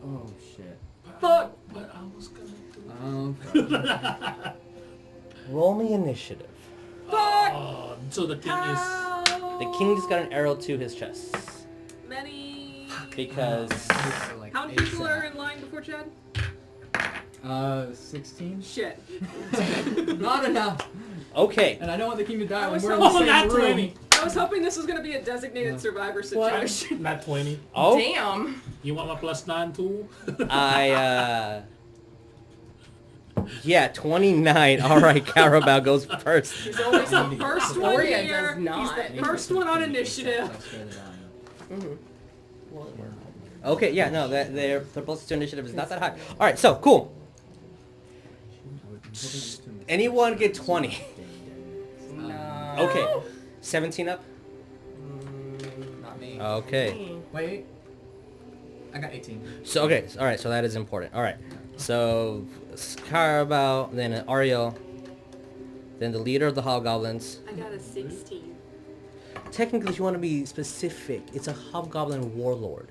Oh shit. Fuck! But I was gonna do Oh. Roll me initiative. Fuck! So the king is... The king just got an arrow to his chest Many. because So, like, How many people are in line before Chad? 16? Shit. Not enough. Okay. And I don't want the king to die I when was we're in the hoping same not room. 20. I was hoping this was going to be a designated survivor What? situation. Not 20. Oh, Damn. You want my +9 too? Yeah, 29. All right, Cowrabao goes first. He's always the first one Oria here. does not. He's the first one on initiative. Okay, yeah, no, their plus 2 initiative is not that high. All right, so cool. Anyone get 20? No. Okay, 17 up. Not me. Okay. Wait. I got 18. So okay, all right, so that is important. All right, so Scarab, then Ariell, then the leader of the Hobgoblins. I got a 16. Technically, if you want to be specific, it's a Hobgoblin warlord.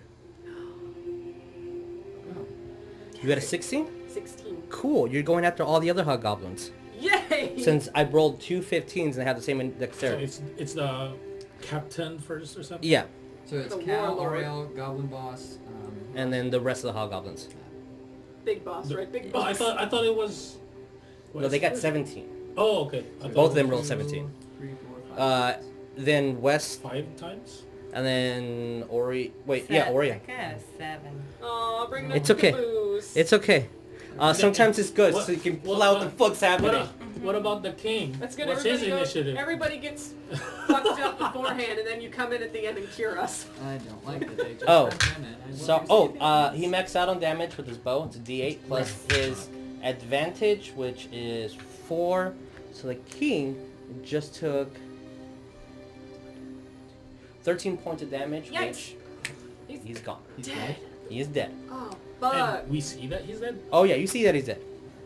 You got a 16? 16. Cool, you're going after all the other Hobgoblins. Yay! Since I rolled 2 15s and they have the same So dexterity. it's the captain first or something? Yeah, So it's The Cal, warlord. Ariel, Goblin Boss. and then the rest of the Hobgoblins. Big boss, right? Big Oh, boss. I thought it was... No, they got 17. Oh, okay. I thought Both of it them rolled was 17. 3, 4, 5. Then West, 5 times? and then Ori. Wait, yeah, Oria. I got a 7. Aw, bring up It's the okay. booze. It's okay. Sometimes it's good, What- so you can pull what- out the fuck's happening. What about the king? That's good. What's his initiative? Everybody gets fucked up beforehand, and then you come in at the end and cure us. I don't like that they just Oh. recommend it. So, he maxed out on damage with his bow. It's a D8 plus his advantage, which is 4. So the king just took 13 points of damage, Yikes. which he's gone. He's dead. He is dead. Oh, And fuck. we see that he's dead? Oh yeah, you see that he's dead.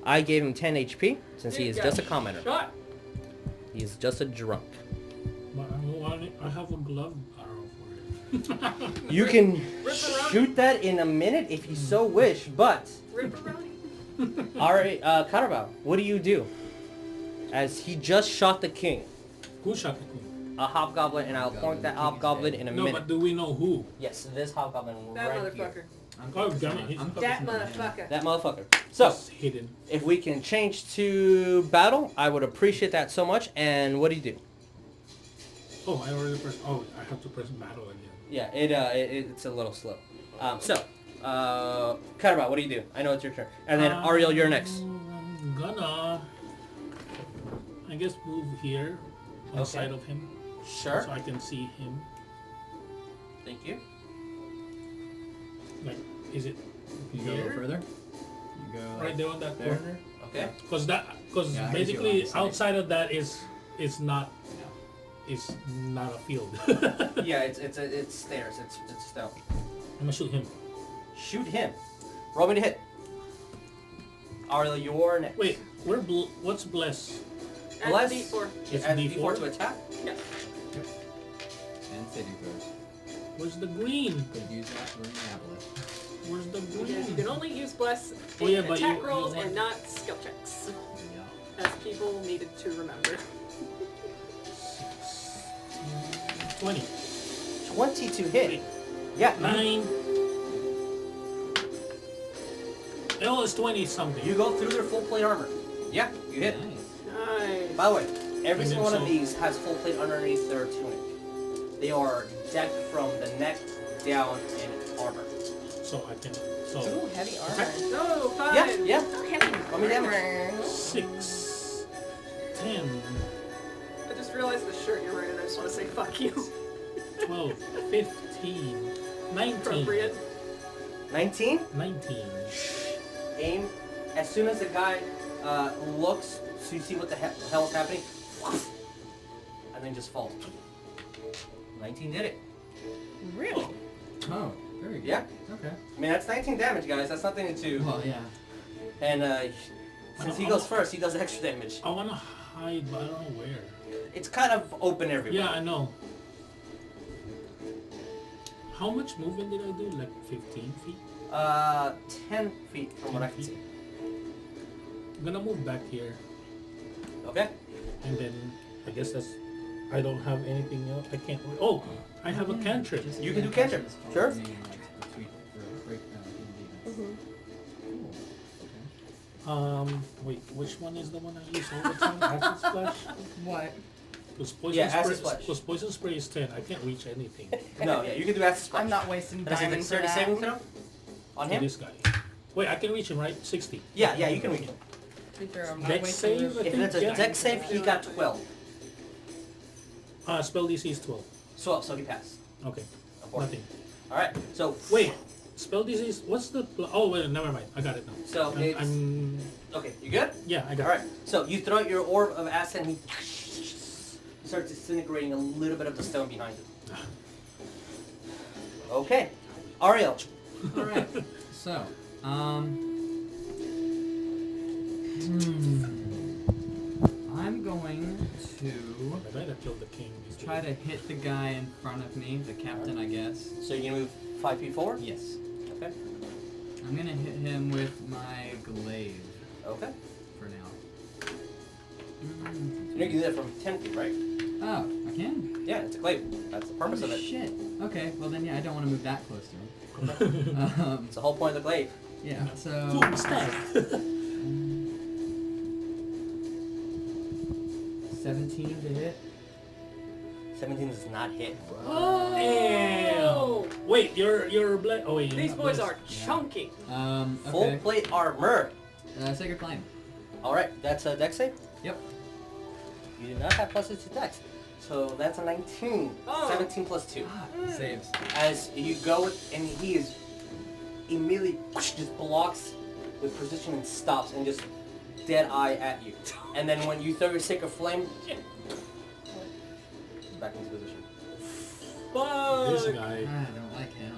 I gave him 10 HP since he Dude is got just a commoner. Shot. He's just a drunk. But I have a glove arrow for it. You can Rip-a-roni. shoot that in a minute if you so wish, but Ripperoni. Cowrabao, what do you do? As he just shot the king, Who shot the king? a hobgoblin, and I'll point that hobgoblin in a No, minute. but do we know who? Yes, this hobgoblin That right motherfucker. here. Oh, damn it. I'm That focusing on him. motherfucker. That motherfucker. So, It's hidden. if we can change to battle, I would appreciate that so much. And what do you do? Oh, I already pressed. Oh, I have to press battle again. Yeah, it's a little slow. Cowrabao, what do you do? I know it's your turn. And then Ariel, you're next. I'm gonna, I guess, move here on the Okay. side of him Sure. so I can see him. Thank you. Like, is it You go a little here? further. You go Right there on that there. corner? Okay. Because Yeah, I guess you're on basically the side. outside of that is not a field. Yeah, it's stairs. It's stone. I'm gonna shoot him. Shoot him. Roll me to hit. Ariel, you're next. Wait, what's bless? Add Bless. D4. It's Add D4? D4 to attack. Yeah. And saving throws. Where's the green? Could use that for an aboleth. Where's the green? Because you can only use bless Oh, in yeah, but attack you rolls want- and not skill checks. Yeah. As people needed to remember. 20. 20 to hit. Yeah. 9. Oh, it's 20 something. You go through their full plate armor. Yeah, you hit. Nice. Nice. By the way, every And single one then of so- these has full plate underneath their tunic. They are decked from the neck down in armor. So I can. So Ooh, heavy armor. No, 5. Yeah, yeah. Oh, heavy Roll me damage. armor. 6, 10, I just realized the shirt you're wearing and I just want to say fuck you. 12, 15, 19. Appropriate. 19. 19. Aim. As soon as the guy looks, so you see what the hell is happening, and then just falls. 19 did it. Really? Oh, very good. Yeah. Okay. I mean, that's 19 damage, guys. That's nothing to... Well, yeah. And since he goes first, he does extra damage. I wanna hide, but I don't know where. It's kind of open everywhere. Yeah, I know. How much movement did I do? Like 15 feet? 10 feet from what I can see. I'm gonna move back here, Okay. and then I guess that's. I don't have anything else. I can't. Oh, I have a cantrip. Just You can do cantrip. cantrip. Sure. Wait, which one is the one I use all the time? Acid Splash? What? Because poison, Yeah, Acid spray, Splash. because poison spray is 10. I can't reach anything. No, yeah, you can do acid splash. I'm not wasting Does it diamonds for dexterity that. saving throw on To him? this guy. Wait, I can reach him, right? 60. Yeah, you can reach him. To be fair, I'm not Dex wasting save? this. If it's a Yeah. dex save, he got 12. Spell DC is 12. 12, so he passed. Okay. Of course. Nothing. Alright, so Wait, spell DC is... What's the... Oh, wait, never mind. I got it now. So it's... Okay, you good? Yeah, I got Alright, so you throw out your orb of acid and he starts disintegrating a little bit of the stone behind it. Okay. Ariell. Alright. So, I'm going to I better kill the king. try to hit the guy in front of me, the captain, I guess. So you're gonna move 5 feet forward? Yes. Okay. I'm gonna hit him with my glaive Okay. for now. So you can do that from 10 feet, right? Oh, I can? Yeah, it's a glaive. That's the purpose of it. Shit. Okay, well then, yeah, I don't want to move that close to him. It's the whole point of the glaive. Yeah, so... Boom, stab. 17 to hit. 17 does not hit. Oh! Damn. Wait, you're black. Oh wait, you're These not boys blessed. are chunky. Full Okay. plate armor. Sacred Flame. Alright, that's a dex save? Yep. You do not have pluses to dex. So that's a 19. Oh. 17 plus 2. Saves. As you go, and he is immediately just blocks with precision and stops and just dead eye at you. And then when you throw your Sacred Flame, back into position. This Fuck. guy. I don't like him.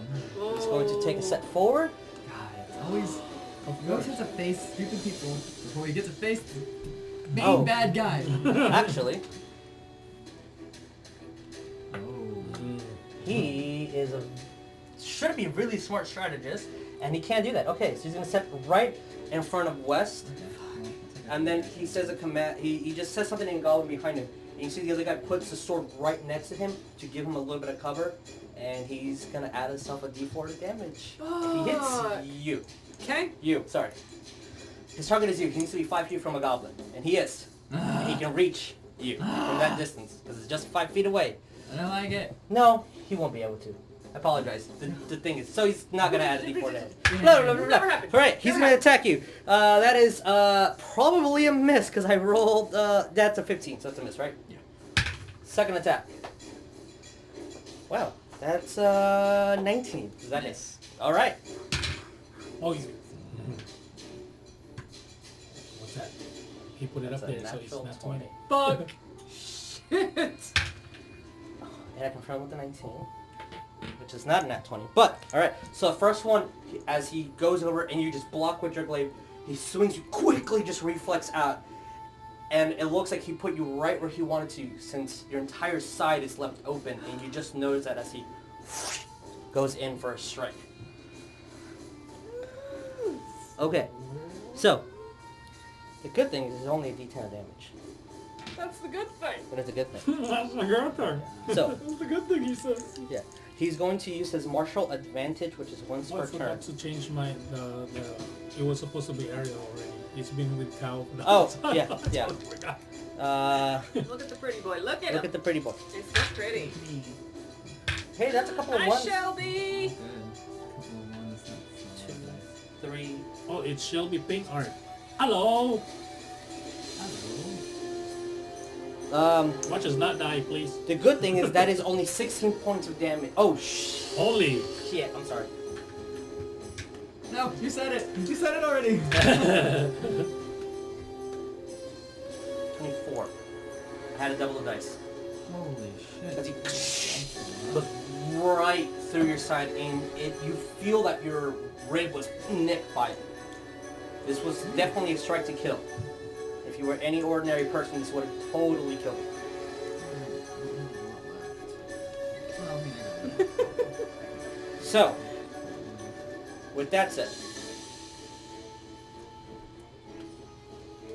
He's going to take a step forward. God, it's always... He always has to face stupid people before he gets to face the main Oh. bad guy. Actually, Oh. he is a should be a really smart strategist, and he can't do that. Okay, so he's gonna step right in front of West, and then he says a command. He just says something in Goblin behind him, and you see the other guy puts the sword right next to him to give him a little bit of cover, and he's gonna add himself a D4 to damage. If he Fuck. hits you, Okay. sorry. His target is you. He needs to be 5 feet from a goblin, and he is. And he can reach you from that distance because it's just 5 feet away. I don't like it. No, he won't be able to. I apologize. The thing is, so he's not gonna add a D4 to it. Yeah. No. Never happened. Alright, he's Never gonna attack you. That is probably a miss because I rolled. That's a 15, so that's a miss, right? Yeah. Second attack. Wow, that's 19. Is that Nice. it? All right. Oh, you. What's that? He put it That's up a there, so it's natural not 20. 20. Fuck. Shit. And I confirm with the 19, which is not a nat 20. But, alright, so the first one, as he goes over and you just block with your glaive, he swings you quickly, just reflex out. And it looks like he put you right where he wanted to, since your entire side is left open, and you just notice that as he goes in for a strike. Okay, so, the good thing is it's only a d10 of damage. That's the good thing. But it's a good thing. That's a good thing. So, That's the good thing he says. yeah, he's going to use his martial advantage, which is once I per turn. forgot to change my the it was supposed to be Ariell already. It's been with Cow. for the Oh, whole time. yeah, I yeah. totally forgot. Look at the pretty boy. Look at Look him. at the pretty boy. It's so pretty. Hey, that's a couple of Hi, ones. Shelby. Good. Couple of ones, that's Two, nice. 3. Oh, it's Shelby Pink Art. Hello. Hello. Watch us not die, please. The good thing is that is only 16 points of damage. Oh, Only. shit. I'm sorry. No, you said it. You said it already. 24. I had to double the dice. Holy As shit. he look right through your side, and you feel that your rib was nicked by it. This was definitely a strike to kill. If you were any ordinary person, this would have totally killed you. Well, I mean, I got it. So, with that said,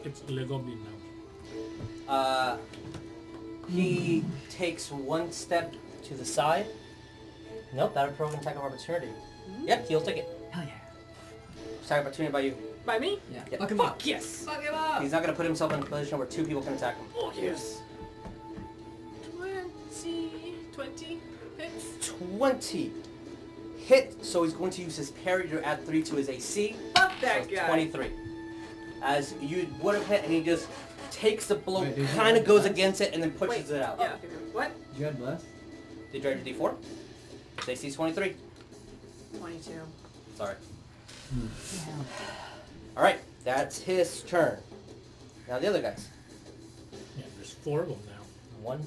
It's Lego Bean now. he takes one step to the side. Nope, that would provoke an attack of opportunity. Yep, he'll take it. Hell yeah. Attack of opportunity by you. By me? Yeah. Yeah. Fuck him up. Fuck yes. Fuck him up. He's not going to put himself in a position where 2 people can attack him. Oh yes. 20 hits. 20 hit, so he's going to use his parry to add 3 to his AC. Fuck that So guy. 23. As you would have hit, and he just takes the blow, Wait, did you kind of add goes bless? against it, and then pushes Wait, it out. Yeah. Okay. What? Did you add bless? Did you add your D4? His AC is 23. 22. Sorry. Alright, that's his turn. Now the other guys. Yeah, there's 4 of them now. 1,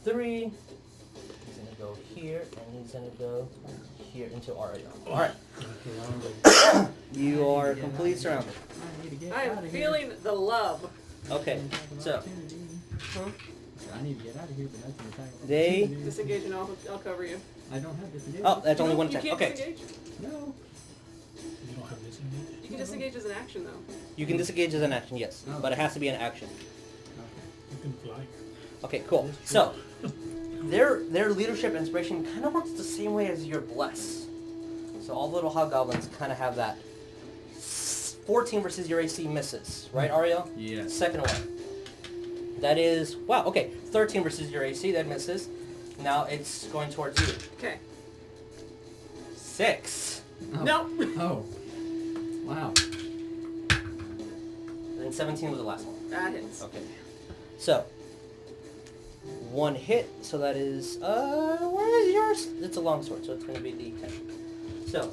2, 3. He's gonna go here, and he's gonna go here into Aria. Alright, you are completely surrounded. I need to get I out am of feeling the love. Okay, so I need to get out of here, but that's an attack. They- Disengage and I'll cover you. I don't have disengage. oh, that's only one You attack. can't Okay, disengage? No. You don't have disengage? You can disengage as an action though. you can disengage as an action, yes, Oh. but it has to be an action. You can fly. Okay, cool. So their leadership and inspiration kind of works the same way as your bless. So all the little hobgoblins kind of have that. 14 versus your AC misses, right, Ariell? Yes. Second one. That is, wow, okay. 13 versus your AC, that misses. Now it's going towards you. Okay. 6. Oh. No. Oh. Wow. And then 17 was the last one. That hits. Okay. So, 1 hit, so that is, where is yours? It's a long sword, so it's going to be the 10. So,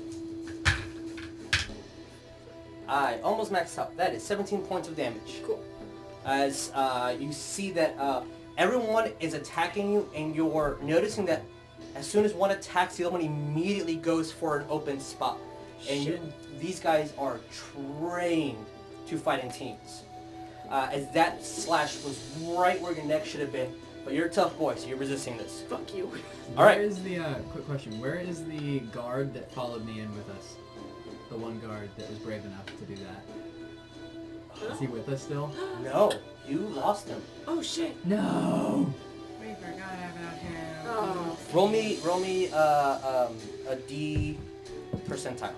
I almost maxed out. That is 17 points of damage. Cool. As you see that everyone is attacking you, and you're noticing that as soon as one attacks, the other one immediately goes for an open spot. And these guys are trained to fight in teams. As that slash was right where your neck should have been, but you're a tough boy, so you're resisting this. Fuck you. All right. Where is the, quick question, where is the guard that followed me in with us? The one guard that was brave enough to do that. Is he with us still? No, you lost him. Oh shit. No! We forgot about him. Oh. Roll me a D percentile.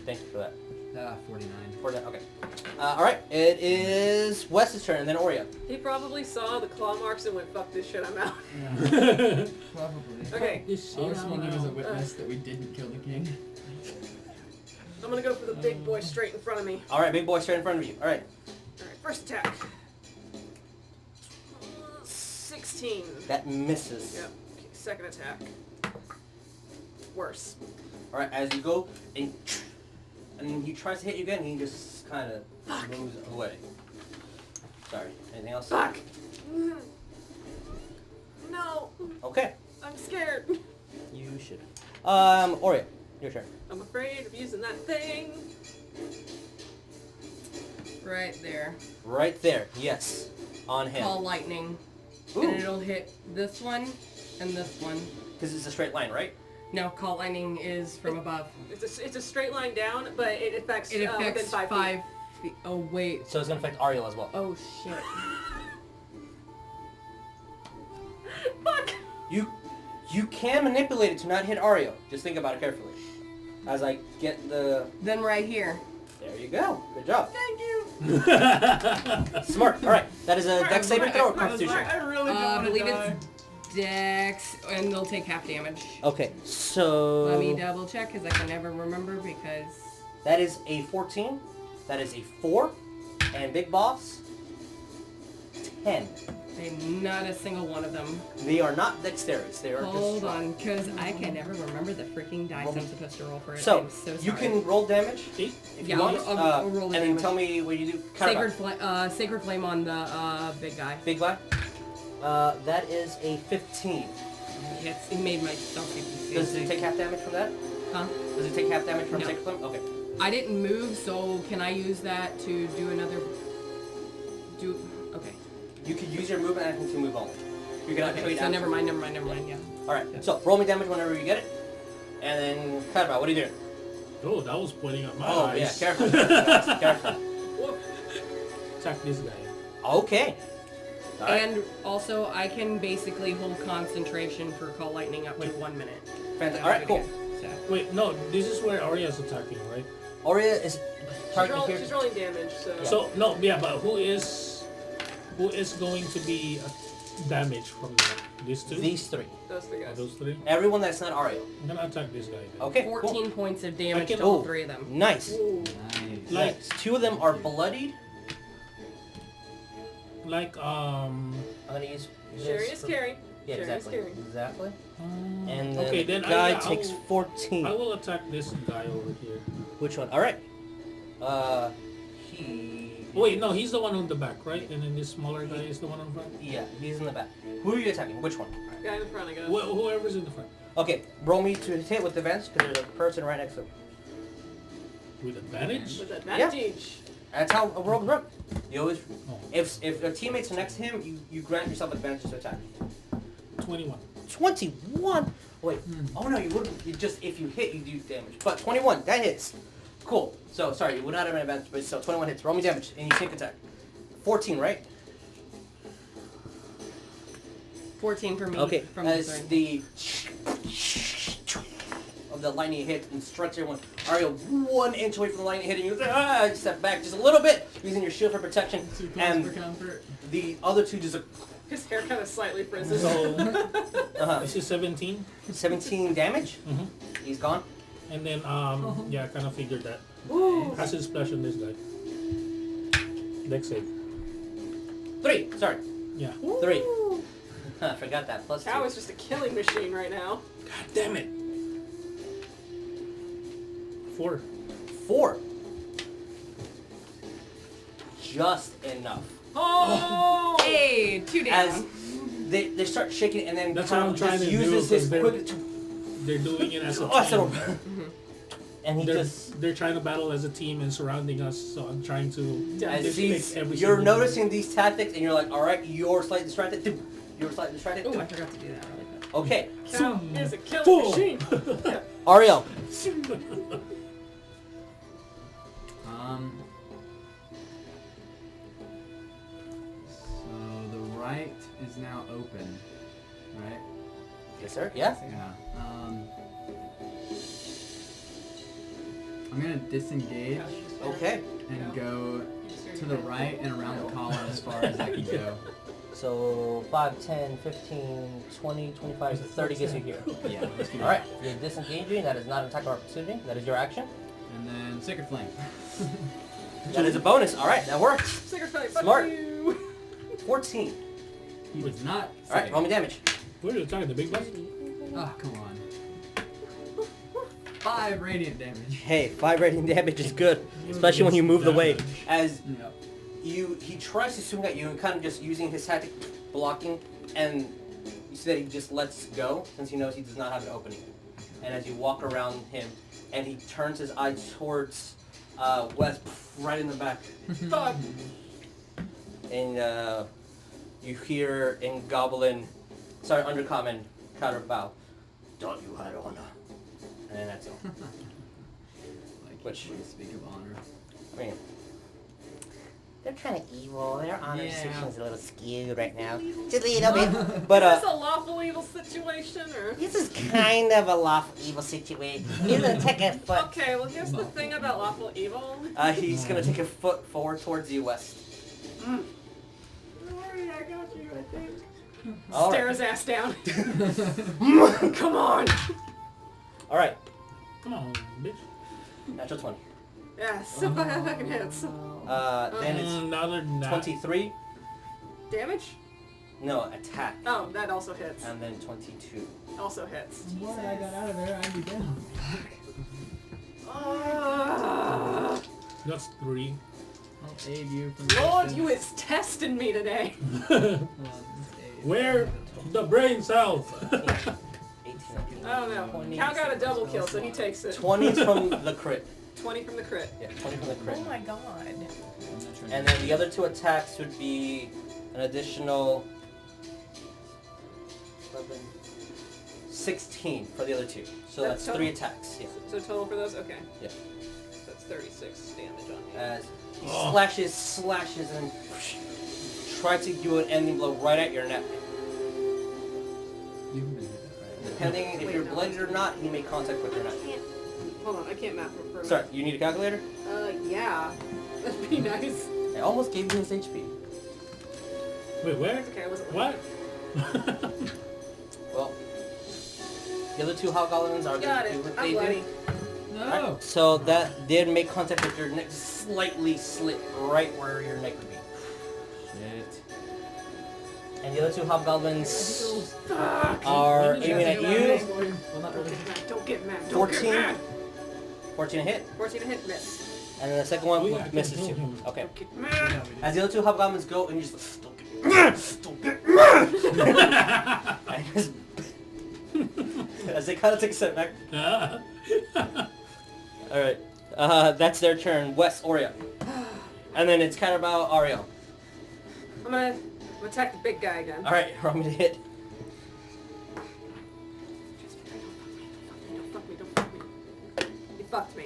Thank you for that. 49. For that, okay. All right, it is Wes's turn, and then Oria. He probably saw the claw marks and went, fuck this shit, I'm out. Yeah. Probably. Okay. This I just shit want you as a out. witness that we didn't kill the king. I'm gonna go for the big boy straight in front of me. All right, big boy straight in front of you. All right, Alright, first attack. 16. that misses. Yep. Okay, second attack. Worse. All right, as you go, and he tries to hit you again, and he just kind of moves away. Sorry, anything else? Fuck! No! Okay, I'm scared. you should. Oria, your turn. I'm afraid of using that thing. Right there. Right there, yes, on him. Call lightning. Ooh, And it'll hit this one and this one. because it's a straight line, right? No, call lightning is from above. It's a straight line down, but it affects, It affects within 5 5 feet. feet. Oh, wait. So it's gonna affect Ariel as well. Oh, shit. Fuck! You can manipulate it to not hit Ariel. Just think about it carefully. As I get the... Then right here. There you go. Good job. Thank you. Smart. All right. That is a dex saving throw or constitution. I really I believe it's Dex, and they'll take half damage. Okay, so... Let me double check, because I can never remember, because... That is a 14. That is a 4. And Big Boss, 10. Not a single one of them. They are not dexterous. They are Hold just... on, because I can never remember the freaking dice I'm supposed to roll for it. So, I'm so sorry. you can roll damage See? if Yeah, you want. I'll roll the and then damage. tell me what you do. Sacred Flame on the big guy. Big guy. That is a 15. It made my stealth DC. Does it take half damage from that? Huh? Does it take half damage from No. Sacred Flame? Okay. I didn't move, so can I use that to do another... Okay. You could use your movement action to move only. You can Okay, activate so action. never mind, yeah. Alright, so roll me damage whenever you get it. And then, Cowrabao, what are you doing? Oh, that was pointing at my Oh, eyes. yeah, careful. Careful. Attack this guy. Okay. Alright. And also, I can basically hold concentration for Call Lightning up to 1 minute. Fantastic. Alright, cool. So, Wait, no, this is where Oria's attacking, right? Oria is targeting here. She's rolling damage, so... So, no, yeah, but who is going to be damaged from that? These two? These three. Those three guys. Those three? Everyone that's not Ariel. I'm gonna attack this guy. Then. Okay, 14 cool. points of damage can- to all oh. 3 of them. Nice. Ooh. Nice. Like- Nice. 2 of them are bloodied. Like, I'm gonna use Sharing this is for- caring. Yeah, Sharing is exactly. caring. Exactly. And then okay, the then guy I takes will, 14. I will attack this guy over here. Which one? All right. He. Wait, no, he's the one on the back, right? And then this smaller guy is the one on front? Yeah, he's in the back. Who are you attacking? Which one? Guy in the front, I guess. Whoever's in the front. Okay, roll me to hit with advantage because there's a person right next to him. With advantage? With advantage. That's how a rogue works. You always, Oh, if your teammates are next to him, you grant yourself advantage to attack. 21. 21. Wait. Oh no, you wouldn't. You just if you hit, you do damage. But 21, that hits. Cool. So sorry, you would not have an advantage, but so 21 hits. Roll me damage, and you take attack. 14, right? 14 for me. Okay. From the As 3. of the lightning hit and strikes everyone. Ariel 1 inch away from the lightning hitting you. Step back just a little bit, using your shield for protection, and for comfort. the other two just His hair kind of slightly frizzes. So, uh, this is 17. 17 damage. Mm-hmm. He's gone. And then, yeah, I kind of figured that. Ooh. Acid splash on this guy. Dex save. 3. Sorry. Yeah. 3. I forgot that. Plus 2. Cow is just a killing machine right now. God damn it. 4. 4. Just enough. Oh! Hey, 2 down. As they start shaking and then That's kind what of I'm trying just to do, uses his 'cause they're- quick to They're doing it as a oh, so, team. and he just They're trying to battle as a team and surrounding us, so I'm trying to as displace he's, every you're single noticing these tactics and you're like, all right, you're slightly distracted. You're slightly distracted. Oh, I forgot to do that. I like that. Okay, Cow is a killing Boom. machine. Ariel. So the right is now open, right? Yes, sir. Yeah. Yeah. I'm gonna disengage Okay. and go to the right and around the column as far as I can go. So 5, 10, 15, 20, 25, 30 gets you here. Yeah. Let's do All right. that. You're disengaging. That is not an attack or opportunity. That is your action. And then Sacred Flame. That is a bonus. All right, that works. Secret fight, fuck Smart. you. 14. He was not. All right, roll me damage. Where are you attacking? The big boss? Oh, come on. 5 radiant damage. Hey, 5 radiant damage is good, especially when you move the way. As Yep. he tries to swing at you and kind of just using his tactic, blocking, and you see that he just lets go since he knows he does not have an opening. And as you walk around him, and he turns his eye towards West, right in the back, Fuck. and you hear in Undercommon, Cowrabao, don't you had honor? And that's all. Like, Which- we speak of honor. I mean, they're kind of evil. Their honor Yeah. section's a little skewed right now. Just a little bit. But Is this a lawful evil situation, or? this is kind of a lawful evil situation. He's gonna take a foot. Okay, well here's the thing about lawful evil. He's gonna take a foot forward towards you, West. Don't worry, I got you, I think. All Stare right. his ass down. Come on! All right. Come on, bitch. Natural 20. Yes, so five fucking hits. Then it's Another 23. Damage? No, attack. Oh, that also hits. And then 22. Also hits. The more I got out of there, I'd be down. That's 3. I'll aid you from Lord, distance. you is testing me today. Well, just aid. Where the brain cells? 18. I don't know. Cal got a double kill, so he takes it. 20 from the crit. 20 from the crit. Yeah, 20 from the crit. Oh my god. And then the other 2 attacks would be an additional 11, 16 for the other 2. So That's that's 3 total? attacks. Yeah. So total for those? Okay. Yeah. So that's 36 damage on you. As he Oh. slashes, and tries to do an ending blow right at your neck. You've been hit, depending if you're bloodied or not, he may contact with your knife. Hold on, I can't map for Sorry, you need a calculator? Yeah. That'd be nice. I almost gave you his HP. Wait, where? It's okay, I wasn't. What? Well, the other two hobgoblins are Got going to it. do what I'm they bloody. do. No. Right, so that did make contact with your neck, slightly slit right where your neck would be. Shit. And the other two hobgoblins are aiming at you. Well, not really. Don't get mad. 14. 14 a hit. 14 to hit, miss. And then the second one Oh, yeah, I misses can too. kill him. Okay. Don't get mad. As the other two hobgoblins go, and you just don't get mad, don't get mad. And just, as they kind of take a step back. All right, that's their turn. West Oria, and then it's Cowrabao, Ariell. I'm gonna attack the big guy again. All right, roll me to hit. Don't fuck me. You fucked me.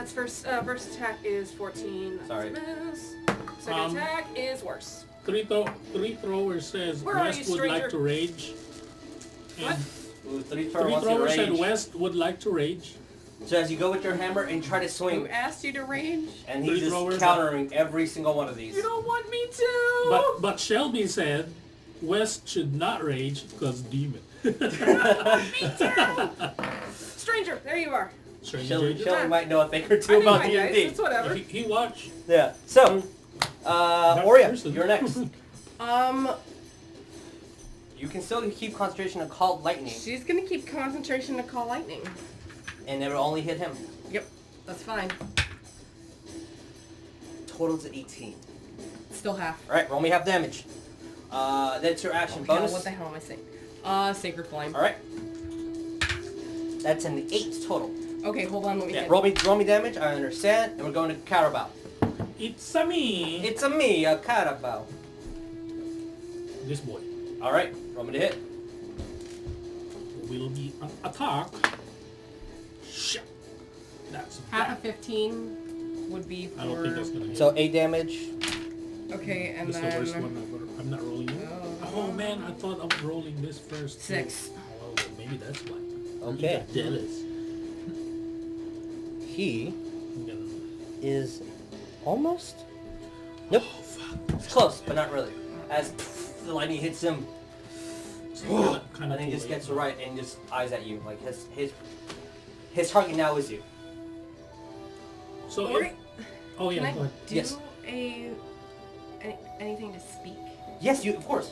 Its first attack is 14. That's Sorry. a miss. Second attack is worse. Three thrower says Where are West you, would like stranger? to rage. What? And Ooh, three three thrower wants to thrower said rage. West would like to rage. So as you go with your hammer and try to Who swing, asked you to rage? and Three he's throwers just countering every single one of these. You don't want me to. But Shelby said West should not rage because demon. Stranger, there you are. Shelby might know a thing or I two need about my D&D. dice. It's whatever. He watched. Yeah. So, Oria, person. you're next. Um, You can still keep concentration and call lightning, she's gonna keep concentration to call lightning. and it will only hit him. Yep, that's fine. Totals at 18. Still half. All right, roll me half damage. That's your action Oh, hell, bonus. what the hell am I saying? Sacred Flame. All right. That's an 8 total. Okay, hold on, let me Yeah, think. roll me damage. I understand. And we're going to Cowrabao. It's a me. It's a me, a Cowrabao. This boy All right, roll me to hit. will be an attack. Shit. That's Half bad. of 15 would be for... I don't think that's gonna hit. So 8 damage. Okay, and That's then... the worst one I'm not rolling it. Oh man, I thought of rolling this first. too. 6. Well, maybe that's why. Okay. You got jealous. He I'm gonna- is almost... Nope. Oh fuck. It's close, but not really. As the lightning hits him, Kinda and then he too just late. gets right and just eyes at you. Like his target now is you. So Ori, if, oh yeah, can I go ahead. do Yes. anything to speak? Yes, you. Of course.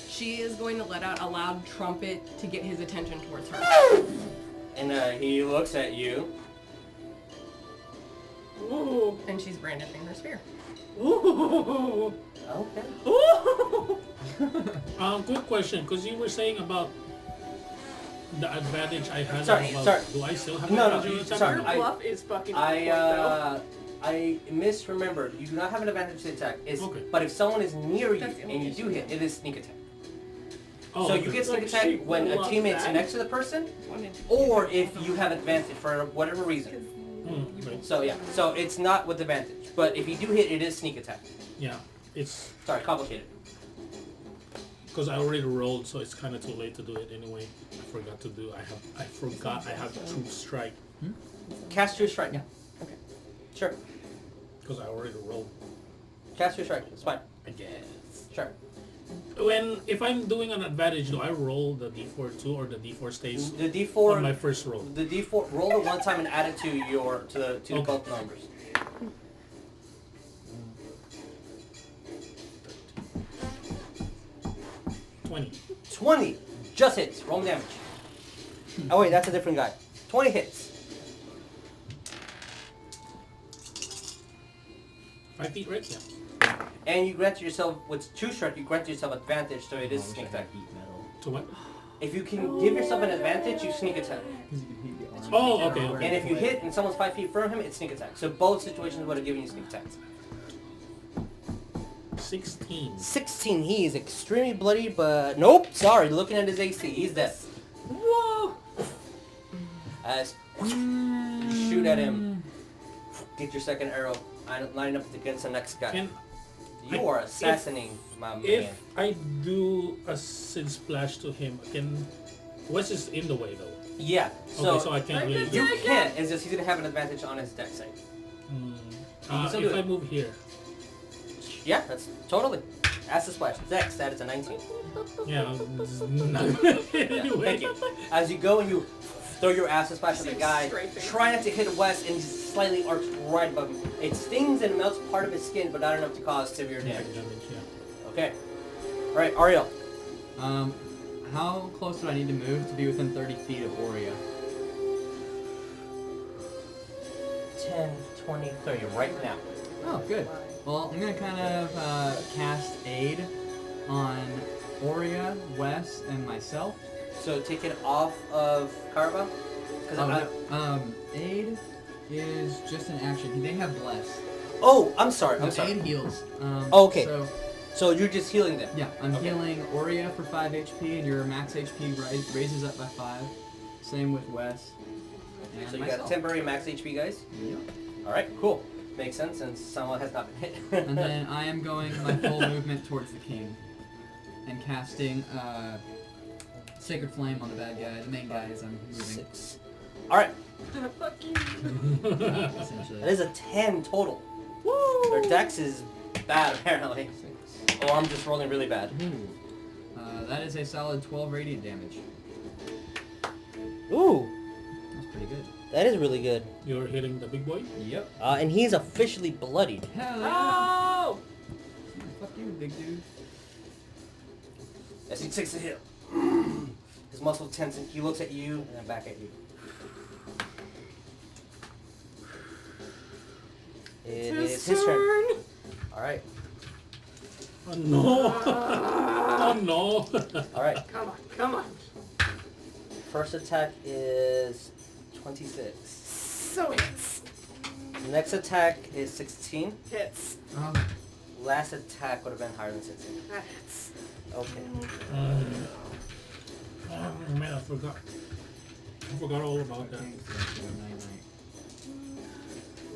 She is going to let out a loud trumpet to get his attention towards her. And he looks at you. Ooh. And she's brandishing her spear. Ooh. Okay. Ooh. Quick question, because you were saying about the advantage I had. Sorry, about, sorry. Do I still have No, advantage no, on attack? sorry, Your I- bluff is fucking on point, though. I misremembered. You do not have an advantage to the attack. Okay. But if someone is near you That's the and you do hit, it is sneak attack. Oh, So okay. you get sneak Like, attack she when a loves teammate's that. next to the person, or if you have advantage for whatever reason. Right. So yeah, so it's not with advantage. But if you do hit, it is sneak attack. Yeah, it's Sorry, complicated. because I already rolled, so it's kind of too late to do it anyway. I forgot I have True Strike Cast your strike. Yeah. Okay. Sure. because I already rolled. Cast your strike. It's fine. I guess. Sure. If I'm doing an advantage, do I roll the d4 too, or the d4 stays The on my D4. first roll? The D4. Roll it one time and add it to the Okay. both numbers. $20. 20 just hits. Roll me damage. Oh wait, that's a different guy. 20 hits. 5 feet, right? Yeah. And you grant yourself, with true strike, you grant yourself advantage, so it is I wish sneak I had attack. heat metal. To what? If you can give yourself an advantage, you sneak attack. Because you can heat the arm. Oh, okay, okay. And if you hit and someone's 5 feet from him, it's sneak attack. So both situations would have given you sneak attacks. 16. 16, he is extremely bloody, but nope, sorry, looking at his AC, he's dead. Whoa. As you shoot at him, get your second arrow, line up against the next guy. And You are assassinating my man. if I do a sin splash to him, West is in the way though. Yeah. So, Okay, so I can't really. you can't. It's just he's gonna have an advantage on his deck save. If I move here. Yeah, that's totally. Acid Splash. Dex, that is a 19. Yeah. Anyway. Thank you. As you go and you throw your Acid Splash at the guy, Strafing. try not to hit West, and he slightly arcs right above you. It stings and melts part of his skin, but not enough to cause severe damage. Yeah. Okay. Alright, Ariell. How close do I need to move to be within 30 feet of Oria? 10, 20, 30, right now. Oh, good. Well, I'm gonna kind of cast Aid on Oria, Wes, and myself. So take it off of Cowrabao? Aid is just an action. They have Bless. Oh, I'm sorry. Aid heals. Okay. So you're just healing them? yeah, I'm healing Oria for 5 HP, and your max HP raises up by 5. Same with Wes. And So you myself. got temporary max HP, guys? Yep. Alright, cool. Makes sense since someone has not been hit. And then I am going my full movement towards the king. And casting Sacred Flame on the bad guy, the main guy as I'm moving. 6. Alright, Fuck you. Essentially. that is a 10 total. Woo! Their dex is bad, apparently. 6. Oh, I'm just rolling really bad. Ooh. That is a solid 12 radiant damage. Ooh, That's pretty good. that is really good. You're hitting the big boy? Yep. And he's officially bloodied. Hell yeah. Oh! Fuck you, big dude. As he takes a hit, his muscles tense and he looks at you and then back at you. It is his turn. Alright. Oh no! Oh no! Alright. Come on. First attack is 26. So hits. Next attack is 16. Hits. Last attack would have been higher than 16. That hits. Okay. Oh man, I forgot. I forgot all about that. I'm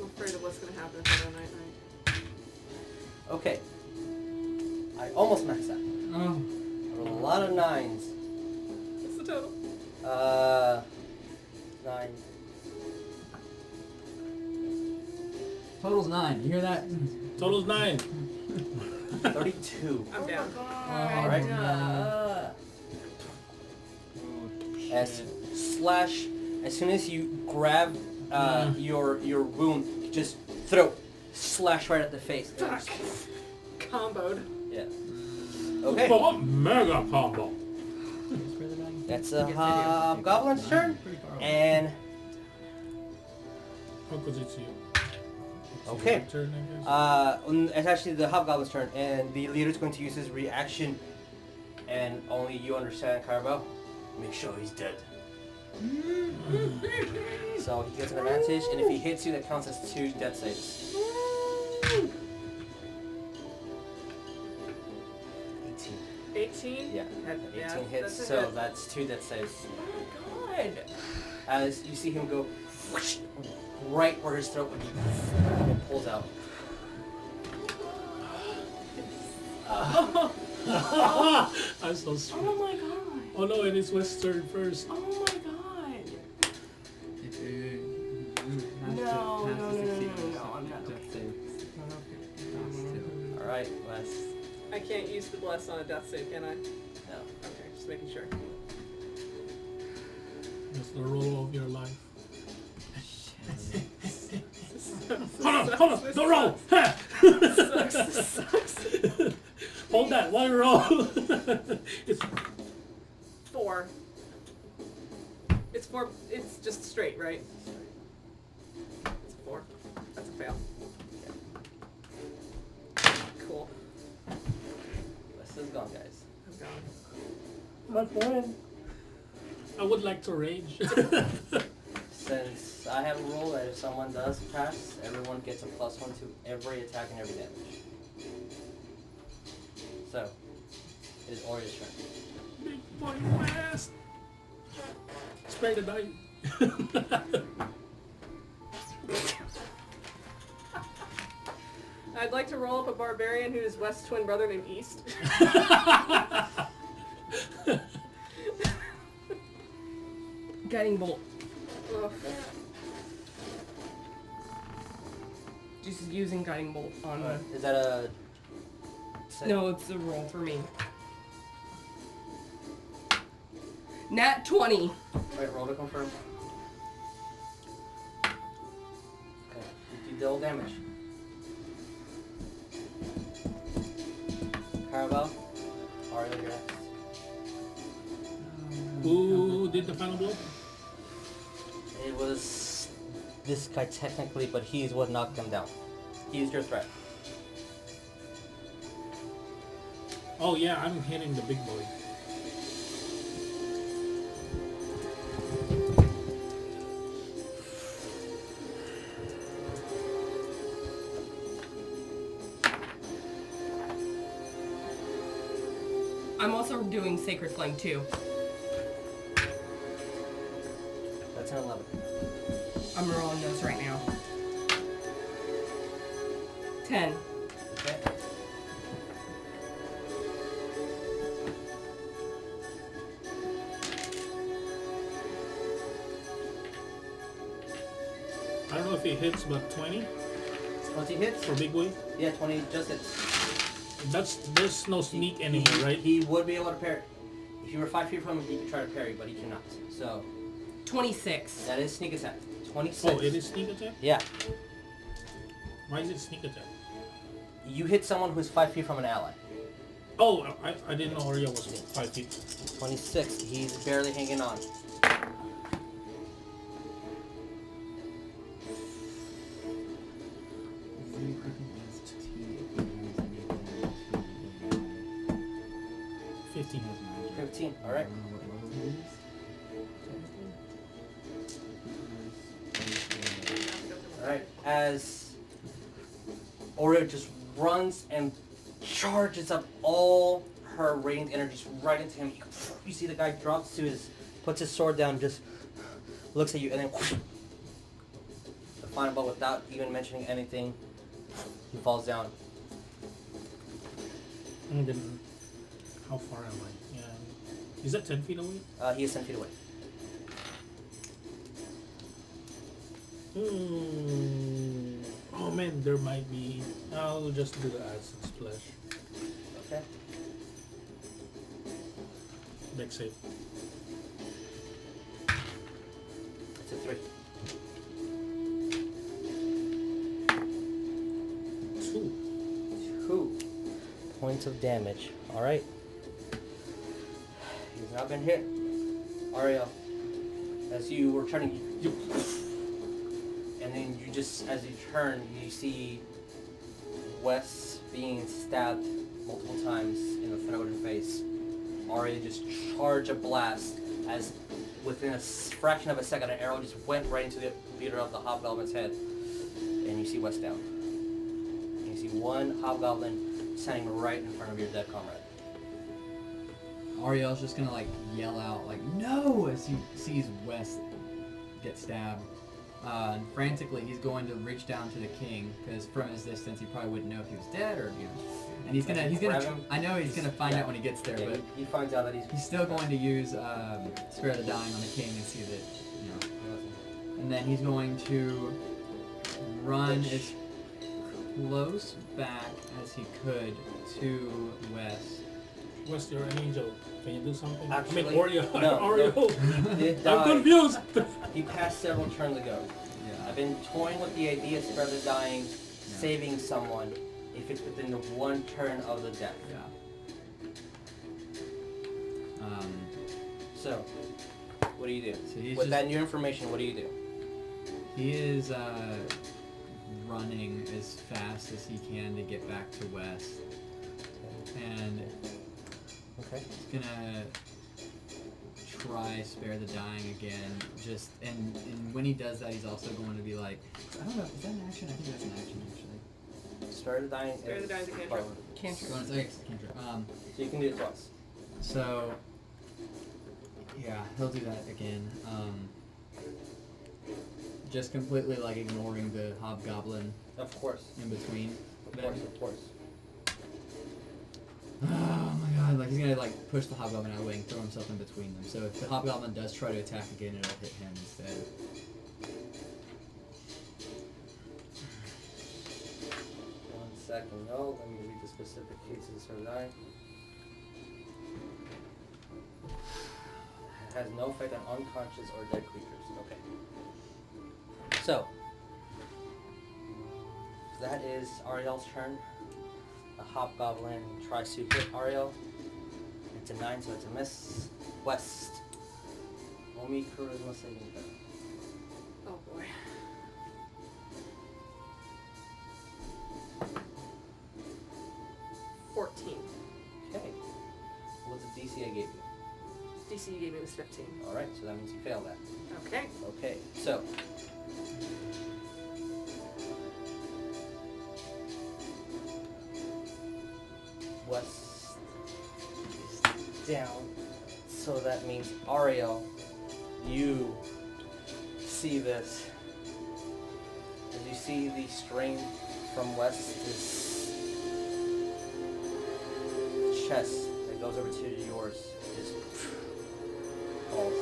afraid of what's going to happen for the night. Okay. I almost maxed out. Oh. I rolled a lot of 9s. What's the total? 9. Total's 9. You hear that? Total's 9. 32. I'm down. Alright. As slash, as soon as you grab your wound, you just slash right at the face. Fuck. Comboed. Yeah. Okay. Oh, mega combo. That's a Hobgoblin's turn. And Because it's you. okay. Turn, I guess. It's actually the Hobgoblin's turn, and the leader's going to use his reaction, and only you understand, Cowrabao. Make sure he's dead. So he gets an advantage, and if he hits you, that counts as 2 death saves. 18? Yeah, Yeah, 18 hits, that's a so hit. that's 2 death saves. Oh my god. As you see him go whoosh, right where his throat would be, and it pulls out. I'm so sorry. Oh my god. Oh no, it is West's turn first. Oh my god. No, I'm not okay. Alright, Wes. I can't use the bless on a death save, can I? No. Okay, just making sure. That's the roll of your life. Hold Hold on, no roll! This sucks. Hold that, one roll! It's 4. It's 4. It's just straight, right? It's 4. That's a fail. Cool. Wes is gone, guys. I'm gone. my friend. I would like to rage. Since I have a rule that if someone does pass, everyone gets a +1 to every attack and every damage. So, it is Oria's turn. Big boy West. Spare the die. I'd like to roll up a barbarian whose West twin brother named East. Guiding bolt. Ugh. Just using guiding bolt on the. Is that a... No, it's a roll for me. Nat 20. Wait, roll to confirm. Okay, you do double damage. Cowrabao, Ariell, you're next. Who did the final blow? It was this guy technically, but he's what knocked him down. He used your threat. Oh yeah, I'm hitting the big boy. I'm also doing Sacred Flame too. That's an 11. I'm rolling those right now. 10. Okay. I don't know if it hits, but 20 20 hits? for big boy. Yeah, 20 just hits. There's no sneak anymore, right? He would be able to parry. If you were 5 feet from him, he could try to parry, but he cannot. So 26. that is sneak attack. 26. Oh, it is sneak attack? Yeah. Why is it sneak attack? You hit someone who's 5 feet from an ally. Oh, I didn't know Oria was 5 feet. 26. He's barely hanging on. Fifteen. 15. All right. All right. As Oria just runs and charges up all her radiant energies right into him, you see the guy drops to his, puts his sword down, just looks at you, and then the final blow without even mentioning anything, he falls down. And then, how far am I? Yeah. Is that 10 feet away? He is 10 feet away. Oh man, there might be. I'll just do the acid splash. Okay. Deck save. It's a 3. 2 points of damage. All right. He's not been hit. Ariell, as you were turning, and then you just, as you turn, you see Wes being stabbed multiple times in the throat and face. Ariell just charge a blast as within a fraction of a second, an arrow just went right into the leader of the hobgoblin's head, and you see Wes down. And you see one hobgoblin standing right in front of your dead comrade. Ariel's just gonna like yell out like no as he sees Wes get stabbed. And frantically, he's going to reach down to the king because from his distance, he probably wouldn't know if he was dead or you know. And he's gonna. I know he's gonna find out when he gets there, but he finds out that he's still going to use Spare the Dying on the king and see that you know. And then he's going to run as close back as he could to Wes. Wes, you're an angel. Can you do something? Actually, I mean, Oria. no, Oria. I'm confused. He passed several turns ago. Yeah. I've been toying with the idea of Spare the Dying, saving someone if it's within the one turn of the death. Yeah. So, what do you do? So he's With just- that new information, what do you do? He is running as fast as he can to get back to Wes. And Okay. he's gonna try Spare the Dying again. Just and when he does that, he's also going to be like, I don't know, is that an action? I think that's an action actually. Spare the Dying. Spare the Dying is a cantrip. Cantrip. So it's cantrip. So you can do it twice. So yeah, he'll do that again. Just completely like ignoring the hobgoblin Of course. in between. Of course. Oh my god, like he's gonna like push the hobgoblin out of the way and throw himself in between them. So if the hobgoblin does try to attack again, it'll hit him instead. One second, no. Let me read the specific cases for dying. It has no effect on unconscious or dead creatures. Okay. So that is Ariell's turn. The hobgoblin tries to hit Ariell. It's a 9, so it's a miss. West. Roll me charisma saving throw. Oh boy. Okay. What's the DC I gave you? DC you gave me was 15. Alright, so that means you fail that. Okay. Okay, so. West is down. So that means Ariell, you see this. As you see the string from West, this chest that goes over to yours just falls.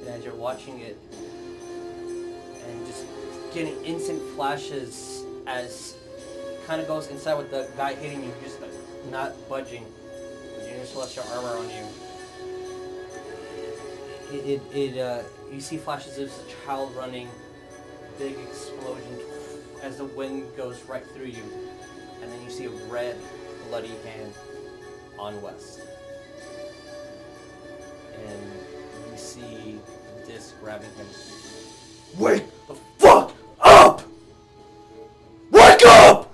And as you're watching it, and just getting instant flashes as kind of goes inside with the guy hitting you, just like not budging. With your celestial armor on you. You see flashes of a child running, big explosion as the wind goes right through you, and then you see a red, bloody hand on West. And you see Disc grabbing him. Wake the fuck up! Wake up!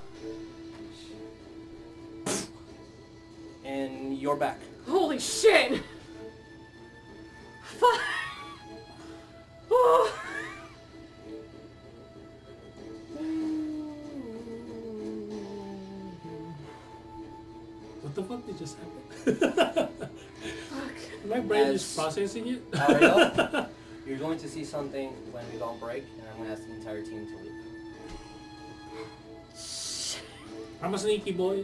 And you're back. Holy shit! Fuck! Oh. What the fuck did just happen? Fuck. My brain As- is processing it. Ariell, you're going to see something when we go on break, and I'm going to ask the entire team to leave. I'm a sneaky boy. I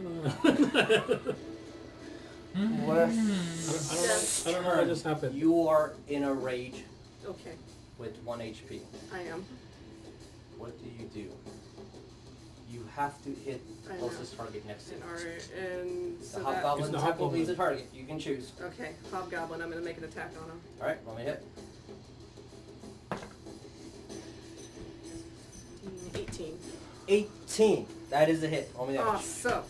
don't know what just happened. You are in a rage Okay, with 1 HP. I am. What do you do? You have to hit the I know. closest target next to And, you. and The so that... hobgoblin It's the technically is a hobgoblin. target. You can choose. Okay, hobgoblin, I'm gonna make an attack on him. Alright, roll me a hit. 18. 18. That is a hit. Roll me that. Awesome.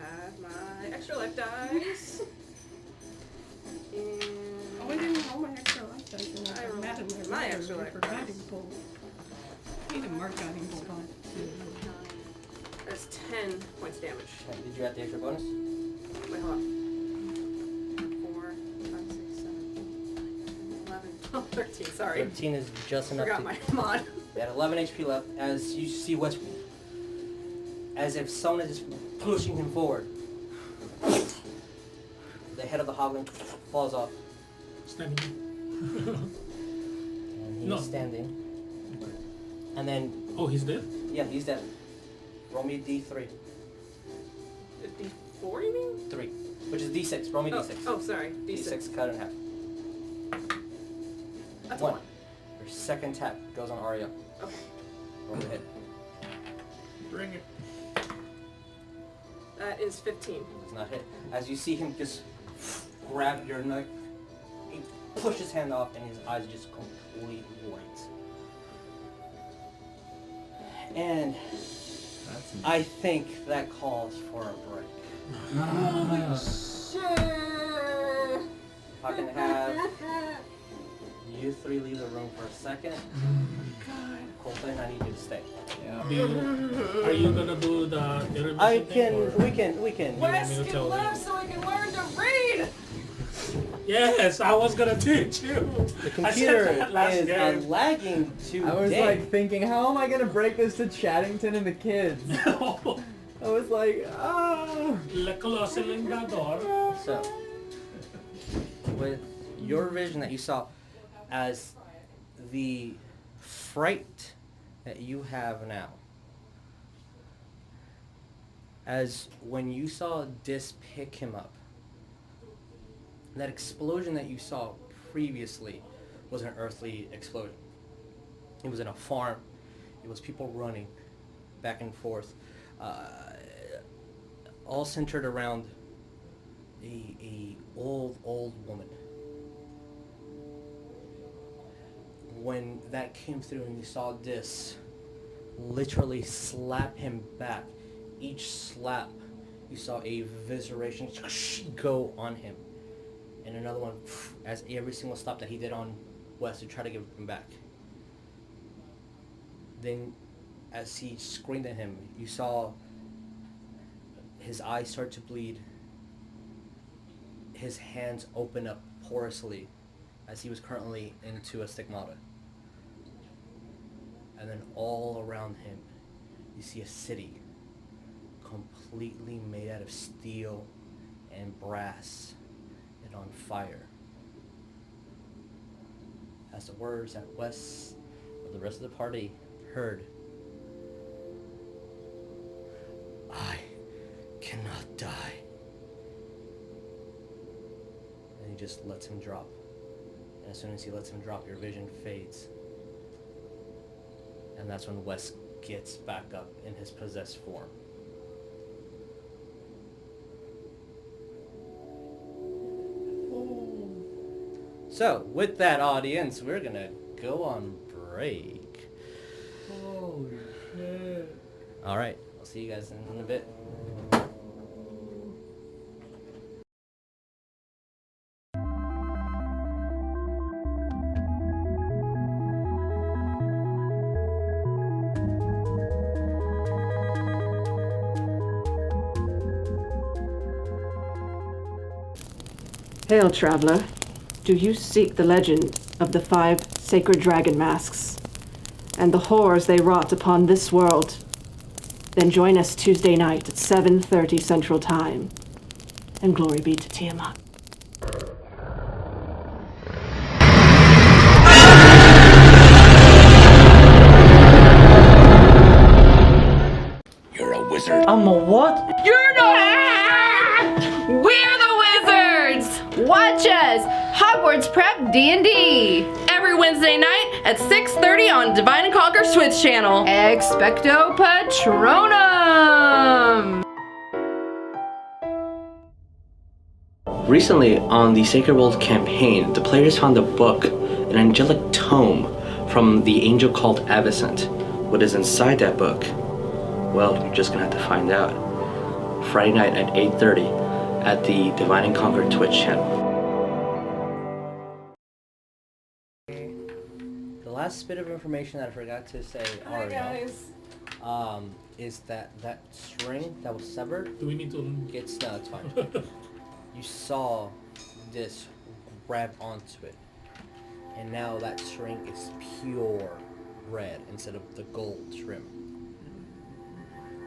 Add my extra life dice. And Oh, I didn't roll my extra life dice, and I I rolled mad at my my extra roller life for dice. guiding bolt. I need to mark guiding bolt on. that's 10 points damage. Okay, did you add the extra bonus? Wait, hold on. 4, 5, 6, 7, 8, 9, 10, 11, 12, 13. Sorry. 13 is just enough Forgot to... my mod. You had 11 HP left as you see West, as if someone is just pushing him forward. The head of the hobgoblin falls off, Standing. and he's No. standing. And then, Oh, he's dead? yeah, he's dead. Roll me a D3. A D4, you mean? 3. Which is D6. Roll me Oh, D6. oh, sorry. D6. D6 cut in half. That's 1. one. Your second tap goes on Aria. Okay. Roll the hit. Bring it. That is 15. Does not hit. As you see him just grab your neck, he pushes his hand off and his eyes just completely white. And That's I think that calls for a break. Holy shit! If I can have you 3 leave the room for a second. Coleton, I need you to stay. Yeah. Are you gonna do the intermission I thing, or- can, we can. What? Wes me to can tell laugh them? so I can learn to read! Yes, I was gonna teach you. The I said computer that last is game. lagging today. I was like thinking, how am I gonna break this to Chattington and the kids? I was like, oh. La Colossal Ingador. So, with your vision that you saw as the fright that you have now, as when you saw Dis pick him up, that explosion that you saw previously was an earthly explosion. It was in a farm. It was people running back and forth, all centered around a old woman. When that came through and you saw Dis literally slap him back, each slap you saw a visceration go on him, and another one as every single slap that he did on Wes to try to give him back. Then as he screamed at him, you saw his eyes start to bleed, his hands open up porously as he was currently into a stigmata. And then all around him, you see a city completely made out of steel and brass and on fire. As the words that Wes or the rest of the party heard, "I cannot die." And he just lets him drop. And as soon as he lets him drop, your vision fades. And that's when Wes gets back up in his possessed form. So, with that, audience, we're gonna go on break. Holy shit. Alright, I'll see you guys in a bit. Hail, traveler. Do you seek the legend of the 5 sacred dragon masks and the horrors they wrought upon this world? Then join us Tuesday night at 7:30 Central Time. And glory be to Tiamat. You're a wizard. I'm a what? You're not! We're the wizards! Watch us! Hogwarts Prep D&D! Every Wednesday night at 6:30 on Divine and Conquer's Twitch channel. Expecto Patronum! Recently, on the Sacred World campaign, the players found a book, an angelic tome from the angel called Avicent. What is inside that book? Well, you're just gonna have to find out. Friday night at 8:30 at the Divine and Conquer Twitch channel. The last bit of information that I forgot to say, Hi Ariell, guys. is that string that was severed Do we need to... gets, no, it's fine. You saw this grab onto it, and now that string is pure red instead of the gold trim.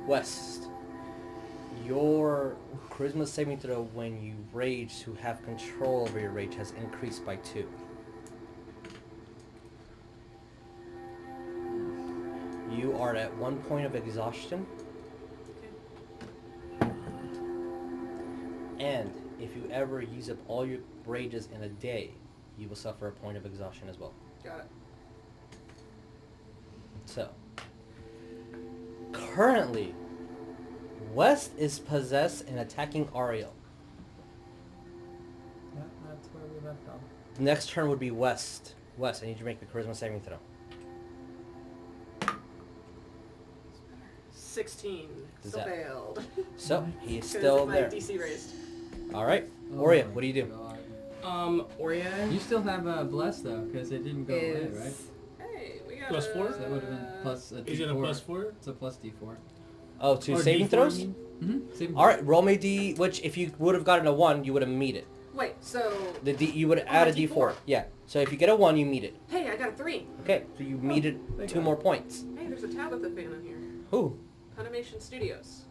West, your charisma saving throw when you rage to have control over your rage has increased by 2. You are at 1 point of exhaustion. And if you ever use up all your rages in a day, you will suffer a point of exhaustion as well. Got it. So, currently, West is possessed and attacking Ariell. Yeah, that's where we left off. Next turn would be West. West, I need you to make the charisma saving throw. 16. Does Still that- failed. So, he is 'Cause still my there. DC raised. Alright, Oh Oria, my what do you do? God. Oria You still have Bless though, because it didn't go away, is... right? Hey, we got Plus 4? So that would have been plus a D4. Is it a plus 4? It's a plus D4. Oh, to Or saving D4, throws? I mean? Mm-hmm. Alright, roll me D, which if you would have gotten a 1, you would have meet it. Wait, so... The D, you would add a D4. D4. Yeah, so if you get a 1, you meet it. Hey, I got a 3. Okay, so you meet it thank 2 God. more points. Hey, there's a Tabatha fan in here. Who? Funimation Studios.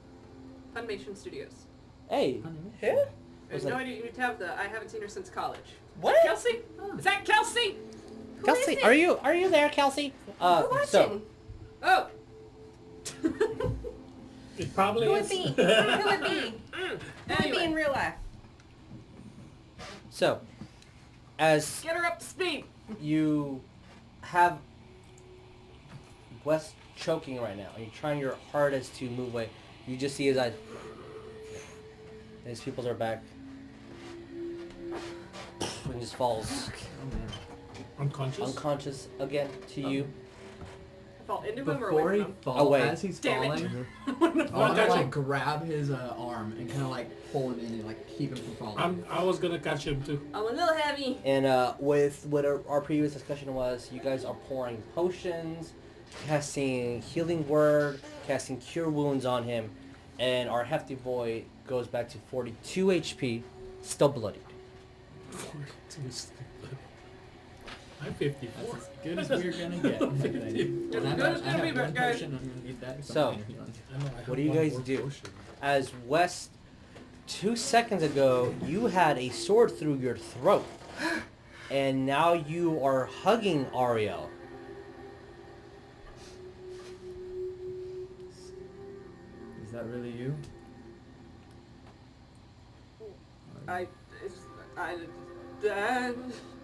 Funimation Studios. Hey. Funimation. Who? I have Was no that- idea you knew Tabatha. I haven't seen her since college. What? Kelsey? Is that Kelsey? Who Kelsey, is it? are you there, Kelsey? Who watching? So, Oh. It probably Who is. would be? Who would be? Who would be Anyway. in real life? So, as Get her up to speed. you have Wes choking right now, and you're trying your hardest to move away, you just see his eyes. And his pupils are back. And he just falls unconscious again to you. Fall into him or Before away he from him? falls, Away. as he's Damn it. falling, I want to like grab his arm and kind of like pull him in and like keep him from falling. I was gonna catch him too. I'm a little heavy. And with what our previous discussion was, you guys are pouring potions, casting healing word, casting cure wounds on him, and our hefty boy goes back to 42 HP, still bloodied. I'm 54. That's as good as we're gonna get. As good as gonna be, but guys. I'm gonna need that. So, I know, I have what do you one guys more do? potion. As West, 2 seconds ago, you had a sword through your throat, and now you are hugging Ariell. Is that really you?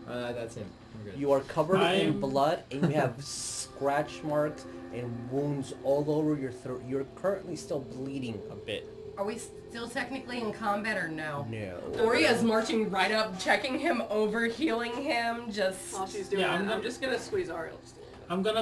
That's him. I'm good. You are covered in I'm- blood, and you have scratch marks and wounds all over your throat. You're currently still bleeding a bit. Are we still technically in combat or no? No. Oria's marching right up, checking him over, healing him, just... While she's doing Yeah, that, I'm I'm not- just gonna squeeze Ariel just a little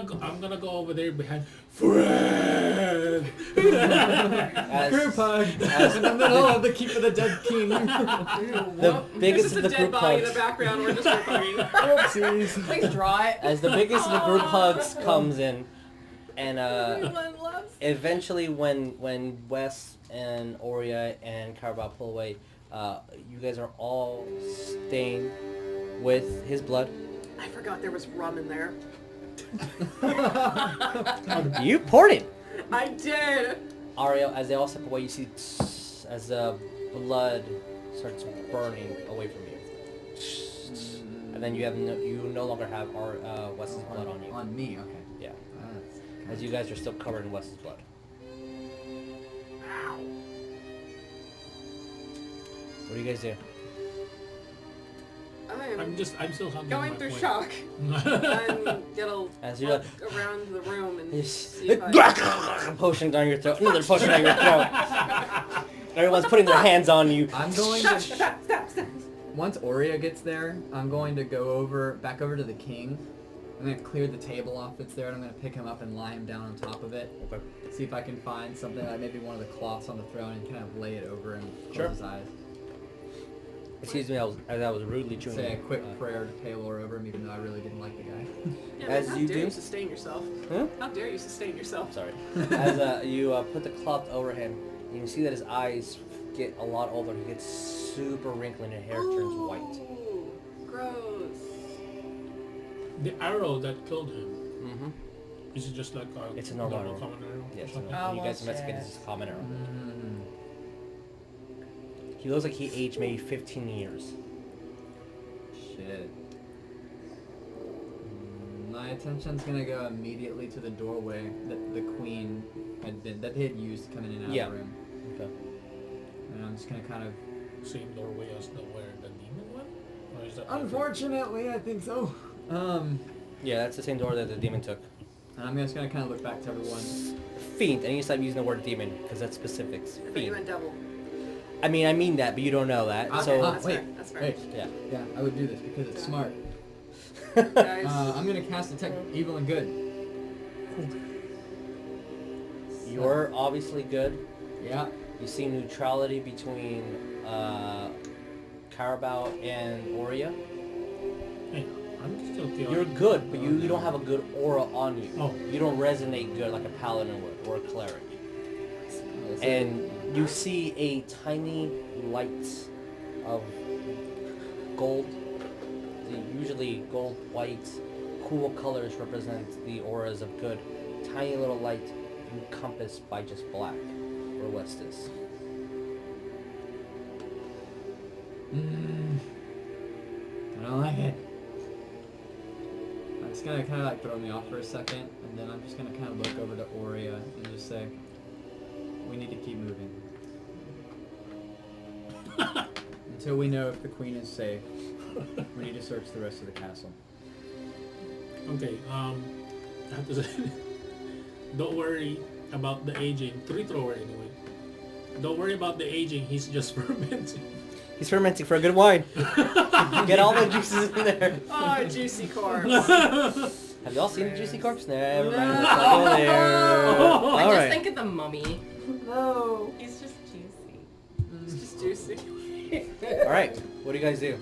bit. I'm gonna go over there behind Fred. As, Group hug as in the middle of the Keep of the Dead King. the This biggest is of a the dead group body in the hugs, background. We're just recording. Oopsies. Please draw it. as the biggest of the group hugs comes in, and Everyone loves. eventually when Wes and Oria and Cowrabao pull away, you guys are all stained with his blood. I forgot there was rum in there. You poured it. I did. Ariel, as they all step away, you see as the blood starts burning away from you, and then you no longer have Wes's blood on you. On me, okay. Yeah, That's as you guys are still covered in Wes's blood. What do you guys do? I'm I'm still hugging going my through point. shock. I'm gonna As you're look around the room and Yes. see if I... Potion down your throat. Another potion down your throat. Everyone's putting their hands on you. I'm going Stop, to... stop, stop, stop. Once Oria gets there, I'm going to go back over to the king. I'm going to clear the table off that's there, and I'm going to pick him up and lie him down on top of it. Okay. See if I can find something, like maybe one of the cloths on the throne, and kind of lay it over him, close Sure. his eyes. Excuse me, as I was rudely chewing. Say a quick prayer to Paylor over him, even though I really didn't like the guy. Yeah, As man, how you dare do- you sustain yourself? Huh? How dare you sustain yourself? Sorry. As you put the cloth over him, you can see that his eyes get a lot older. He gets super wrinkly and his hair turns white. Ooh, gross. The arrow that killed him. Mm-hmm. Is it just like It's a normal arrow. common arrow? or Yes, something? Oh, you guys well, investigated shit. this common arrow. Mm. He looks like he aged maybe 15 years. Shit. My attention's gonna go immediately to the doorway that the queen that they had used coming in and out Yeah. of the room. Okay. And I'm just gonna kind of... Same doorway as the where the demon went? Or is that Unfortunately, I think so. Yeah, that's the same door that the demon took. And I'm just gonna kind of look back to everyone. Fiend, and you stop using the word demon because that's specifics. I thought you Fiend. meant devil. I mean that, but you don't know that. Okay. So That's wait, fair. That's fair. Wait, yeah. yeah, I would do this because it's smart. Guys, I'm gonna cast Detect Evil and Good. You're obviously good. Yeah. You see neutrality between Cowrabao and Oria. Hey, I'm still feeling. You're good, but you don't have a good aura on you. Oh. You don't resonate good like a paladin would or a cleric. And you see a tiny light of gold. Usually gold, white, cool colors represent the auras of good. Tiny little light encompassed by just black, where West is. I don't like it. It's gonna kind of like throw me off for a second, and then I'm just gonna kind of look over to Oria and just say, we we need to keep moving. Until we know if the queen is safe, we need to search the rest of the castle. Okay, I have to say, don't worry about the aging. 3-thrower anyway. Don't worry about the aging, he's just fermenting. He's fermenting for a good wine. Get all the juices in there. Oh, juicy corpse. Have y'all seen the juicy corpse? Never mind. Let's not go there. I All just right. think of the mummy. No. He's just juicy. It's just juicy. All right. What do you guys do?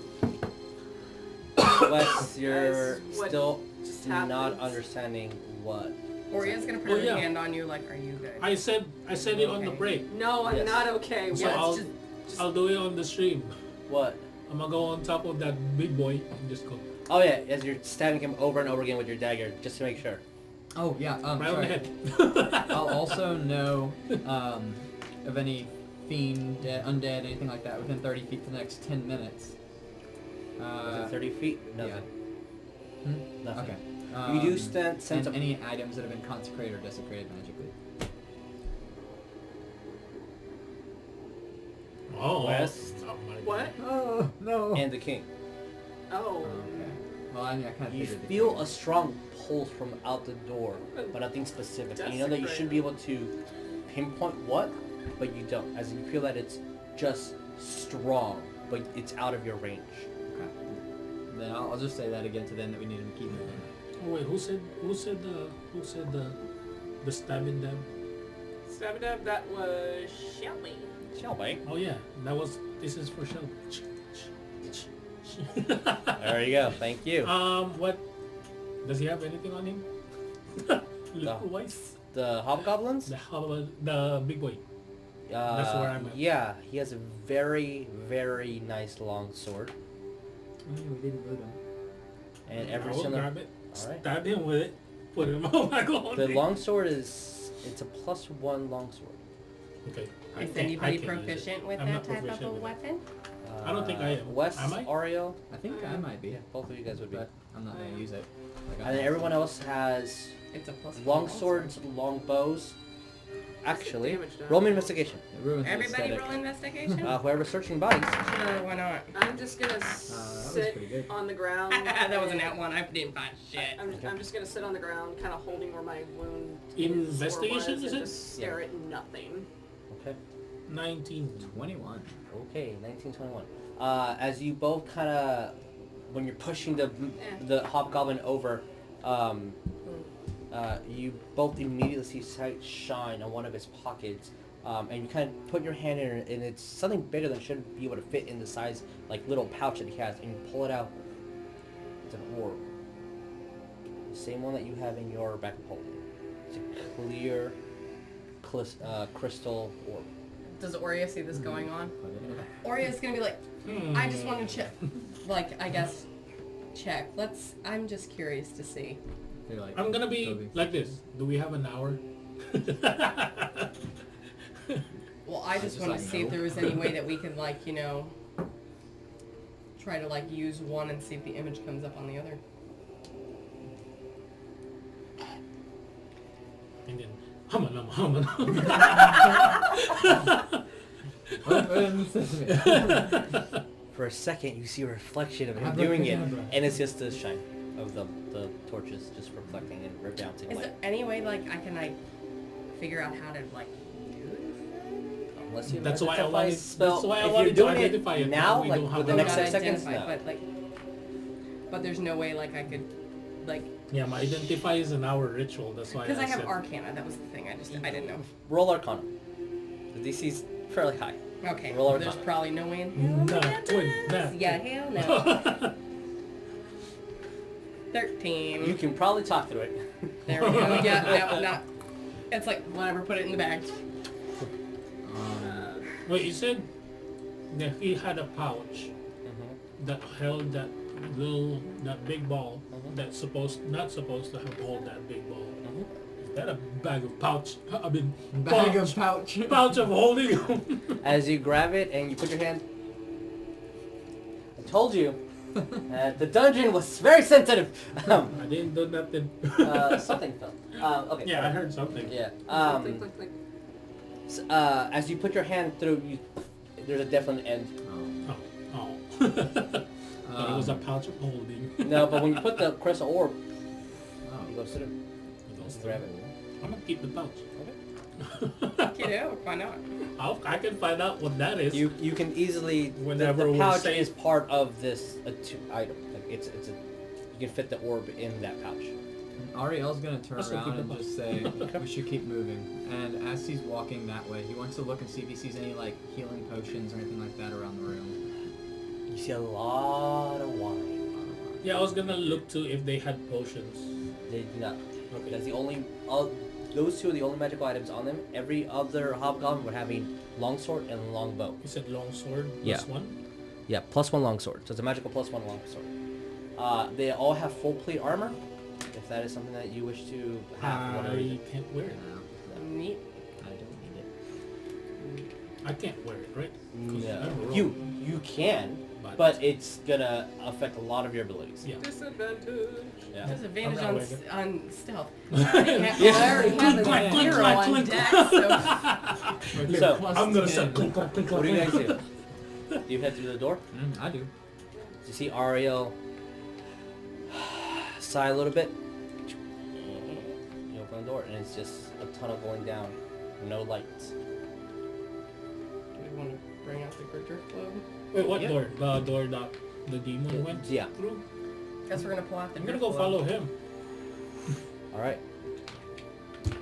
Wes, you're Guys, what still just not happened? understanding what. Oria's gonna put Oh, her yeah. hand on you like, are you good? I said it on the Okay. break. No, I'm Yes. not okay. So What's I'll, just- I'll do it on the stream. What? I'm gonna go on top of that big boy and just go Oh yeah, as you're stabbing him over and over again with your dagger, just to make sure. Oh yeah. right on the Sorry. head. I'll also know of any fiend, undead, anything like that within 30 feet for the next 10 minutes. Was it 30 feet? Nothing. Nothing. Okay. You do sense and a any items that have been consecrated or desecrated magically. Oh. West. Oh my What? God. Oh no. and the king. Oh. Okay. Well, I mean, I kind of You figured the feel king. a strong pull from out the door, but nothing specific. And you know that you should be able to pinpoint what, but you don't. As you feel that it's just strong, but it's out of your range. Okay. Then I'll just say that again to them that we need them to keep moving. Oh, wait, who said the stabbing them? Stab dab, that was Shelby. Shelby. Oh yeah, this is for Shelby. There you go. Thank you. What does he have anything on him? Little wise. The hobgoblins? The big boy. That's where I'm at. Yeah, he has a very, very nice long sword. Oh yeah, we didn't loot them. And I every will single... grab it, Alright. stab him with it, put him on my god. The longsword is... It's a +1 longsword. Okay. Is anybody proficient with I'm that not type of proficient a with it. weapon? I don't think I am. Wes, Am I? Ariell, I think I might be, yeah, both of you guys would be. but I'm not gonna use it. I got And then it. everyone else has It's a plus long one swords, long bows. Actually, damage done? roll me investigation. It ruins the Everybody aesthetic. roll investigation? Whoever's searching bodies. Sure, why not? I'm just gonna was sit pretty good. on the ground. That was an at one. I didn't find shit. I'm just gonna sit on the ground, kind of holding where my wound Investigation, was, is and it? just stare at nothing. Okay. 19. 21. Okay, 1921. As you both kind of, when you're pushing the hobgoblin over, you both immediately see sight shine on one of his pockets, and you kind of put your hand in it, and it's something bigger than should be able to fit in the size, like little pouch that he has, and you pull it out. It's an orb. The same one that you have in your back pocket. It's a clear crystal orb. Does Oria see this going on? Put it in the back. Oria's gonna be like, I just want to check. Like, I guess, check. I'm just curious to see. They're like, I'm gonna be Toby. like this. Do we have an hour? Well, I just want to like, see if no. there was any way that we could, like, try to, like, use one and see if the image comes up on the other. And then hum. Open sesame. For a second, you see a reflection of him Abracadabra. doing it, and it's just the shine of the torches just reflecting and bouncing Is light. there any way, like, I can, like, figure out how to, like, use it? Unless you have That's an why I identify wanted- spell. that's why I if wanted you're to doing identify it, now, but we like don't have with the that. next Not 6 seconds, identify, no. But, like, but there's no way, like, I could, like, Yeah, my identify is an hour ritual. That's why. because I have said- Arcana. That was the thing. I didn't know. Roll Arcana. The DC's fairly high. Okay. Roll There's Arcana. probably no way in hell. Nah, I got twin, this. nah. Yeah, hell no. 13. You can probably talk through it. There we go. Yeah, no, not. It's like, whatever, put it in the bag. Wait, you said that he had a pouch that held that big ball that's not supposed to have hold that big ball. Is that a bag of pouch? I mean, Bag of pouch. pouch of holding. As you grab it and you put your hand, I told you the dungeon was very sensitive. I didn't do nothing. Something fell. Okay. Yeah, I heard something. Yeah. Click, click, click. as you put your hand through, there's a definite end. Oh. Thought it was a pouch of holding. No, but when you put the crystal orb, Oh. you go sit it. Just grab it. I'm gonna keep the pouch. Get out, why not? I can find out what that is. You can easily. Whenever the we're pouch safe. is part of this item. Like you can fit the orb in that pouch. Ariel's gonna turn Also keep around the and box. just say, we should keep moving. And as he's walking that way, he wants to look and see if he sees any like healing potions or anything like that around the room. You see a lot of wine. Yeah, I was gonna look to if they had potions. They do not. Okay. That's the only. Those two are the only magical items on them. Every other hobgoblin would have a longsword and longbow. You said long sword Yeah. plus one? Yeah, +1 longsword. So it's a magical +1 longsword. They all have full plate armor. If that is something that you wish to have, whatever. I can't wear it. No, Neat. I don't need it. I can't wear it, right? 'Cause I'm a You rogue. can, but it's gonna affect a lot of your abilities. Yeah. Disadvantage. Yeah. I'm Disadvantage not on, wearing on stealth. I already have Clink, a clink, 0 clink, on clink. deck, so So, I'm gonna say clink, clink, clink, what do you clink. guys do? Do you head through the door? I do. You see Ariell sigh a little bit. You open the door, and it's just a tunnel going down. No lights. do we want to bring out the drift globe? Wait, what Yeah. door? The door that the demon went Yeah. through? Guess we're gonna pull out the I'm gonna drift go globe. follow him. Alright.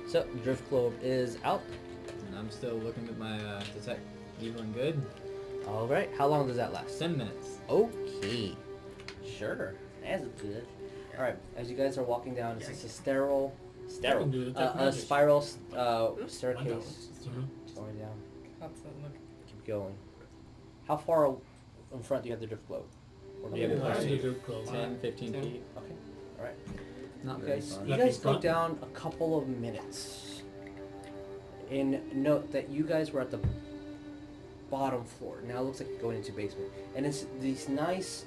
So, Drift Globe is out. And I'm still looking at my detect evil and good. Alright, how long does that last? 10 minutes. Okay. Sure. That's good. Alright, as you guys are walking down, it's just a sterile, I can do the a technology. spiral Why not? staircase Mhm. going down. That's a look. Keep going. How far in front do you have the Drift Globe? Or do you have it I close have to the you? drift globe. 10, 15 10. feet. Okay. Alright. Not You very guys, far. you Like guys in go front? down a couple of minutes. And note that you guys were at the bottom floor. Now it looks like you're going into basement. And it's these nice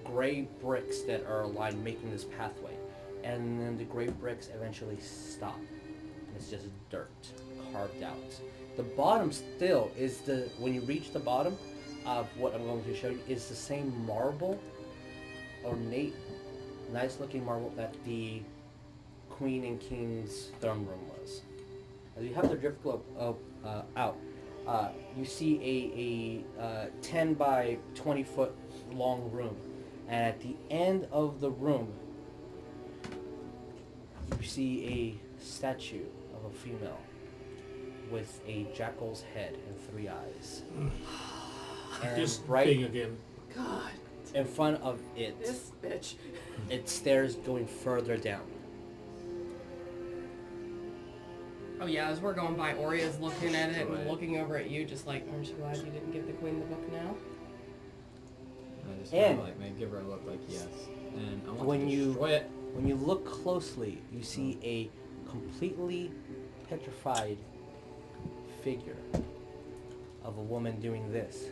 gray bricks that are aligned making this pathway. And then the gray bricks eventually stop. It's just dirt carved out. The bottom still is when you reach the bottom of what I'm going to show you, is the same marble, ornate, nice looking marble that the Queen and King's throne room was. As you have the drift globe out, you see a 10 by 20 foot long room, and at the end of the room you see a statue of a female with a jackal's head and 3 eyes. And This right thing again. God, in front of it, this bitch. it stairs going further down. Oh yeah, as we're going by, Oria's looking at it and looking over at you, just like, aren't you glad you didn't give the queen the book now? I just And- like maybe give her a look like yes. And I want When to you- destroy it. When you look closely, you see a completely petrified figure of a woman doing this.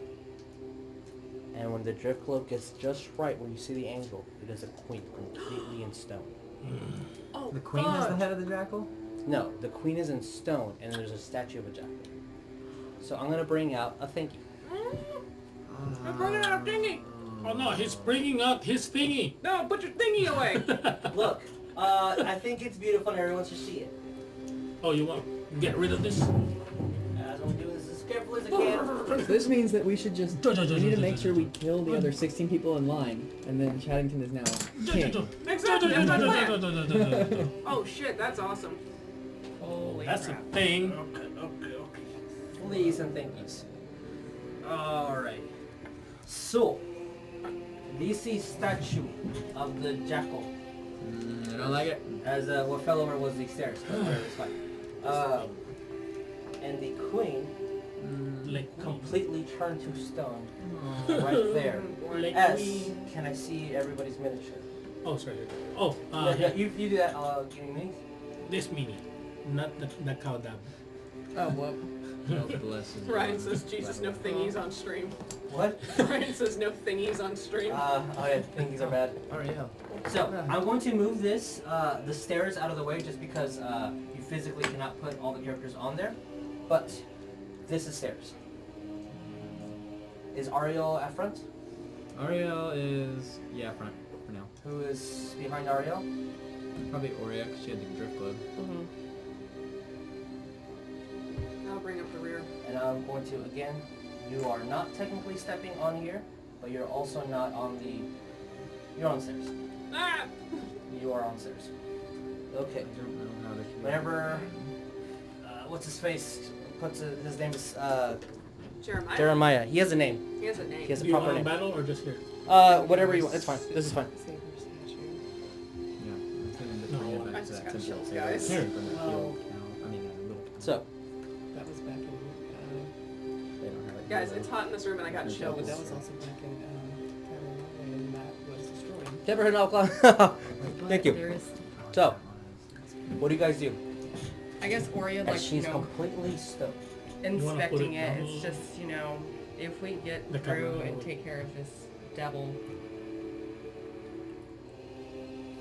And when the drift globe gets just right, when you see the angle, it is a queen completely in stone. Oh, The queen is the head of the jackal? No, the queen is in stone, and there's a statue of a jackal. So I'm gonna bring out a thank you. I'm running out of thingy. Oh no, he's bringing out his thingy. No, put your thingy away. Look, I think it's beautiful and everyone should see it. Oh, you want to get rid of this? As I'm doing this as carefully as I can. This means that we should just, we need to make sure we kill the other 16 people in line, and then Chaddington is now king. Exactly, that's my plan. Oh shit, that's awesome. Holy That's a crap. thing. Okay. Please and thank yous. Alright. So, this is statue of the jackal. I don't like it. As what fell over was the stairs. It's fine. And the queen Like completely turned to stone right there. Like S, me. can I see everybody's miniature? Oh, sorry. Oh, Yeah, you do that. Give me minis. this mini, not the Cowrabao. Oh, whoop. Ryan says, Jesus, no thingies on stream. What? Ryan says, no thingies on stream. Oh yeah, thingies are bad. Ariell. So I'm going to move the stairs out of the way just because you physically cannot put all the characters on there, but this is stairs. Is Ariell at front? Ariell is, front for now. Who is behind Ariell? Probably Oria, because she had the drift globe. Mm-hmm. I'll bring up the rear. And I'm going to, again, you are not technically stepping on here, but you're also not on the, you're on the stairs. Ah! You are on the stairs. Okay. I don't know how to Whenever, what's his face, his name is, Jeremiah. Jeremiah. He has a name. He has a name. He has a You proper want name. battle or just here? Whatever you want, it's fine. This is fine. Save her statue. Yeah, I'm feeling No, between I effects just that got simple chills, save guys. it Here. from the Wow. field count. I mean, little count. So, That was back in. They don't have it. Guys, it's hot in this room and I got No, but chills. that was also back in Cowrabao when that was destroyed. never heard of Outlaw. But Thank you. There is, So, what do you guys do? I guess Oria, As like, she's completely stoked. wanna put inspecting it it. down? It's just, if we get The through camera. and take care of this devil,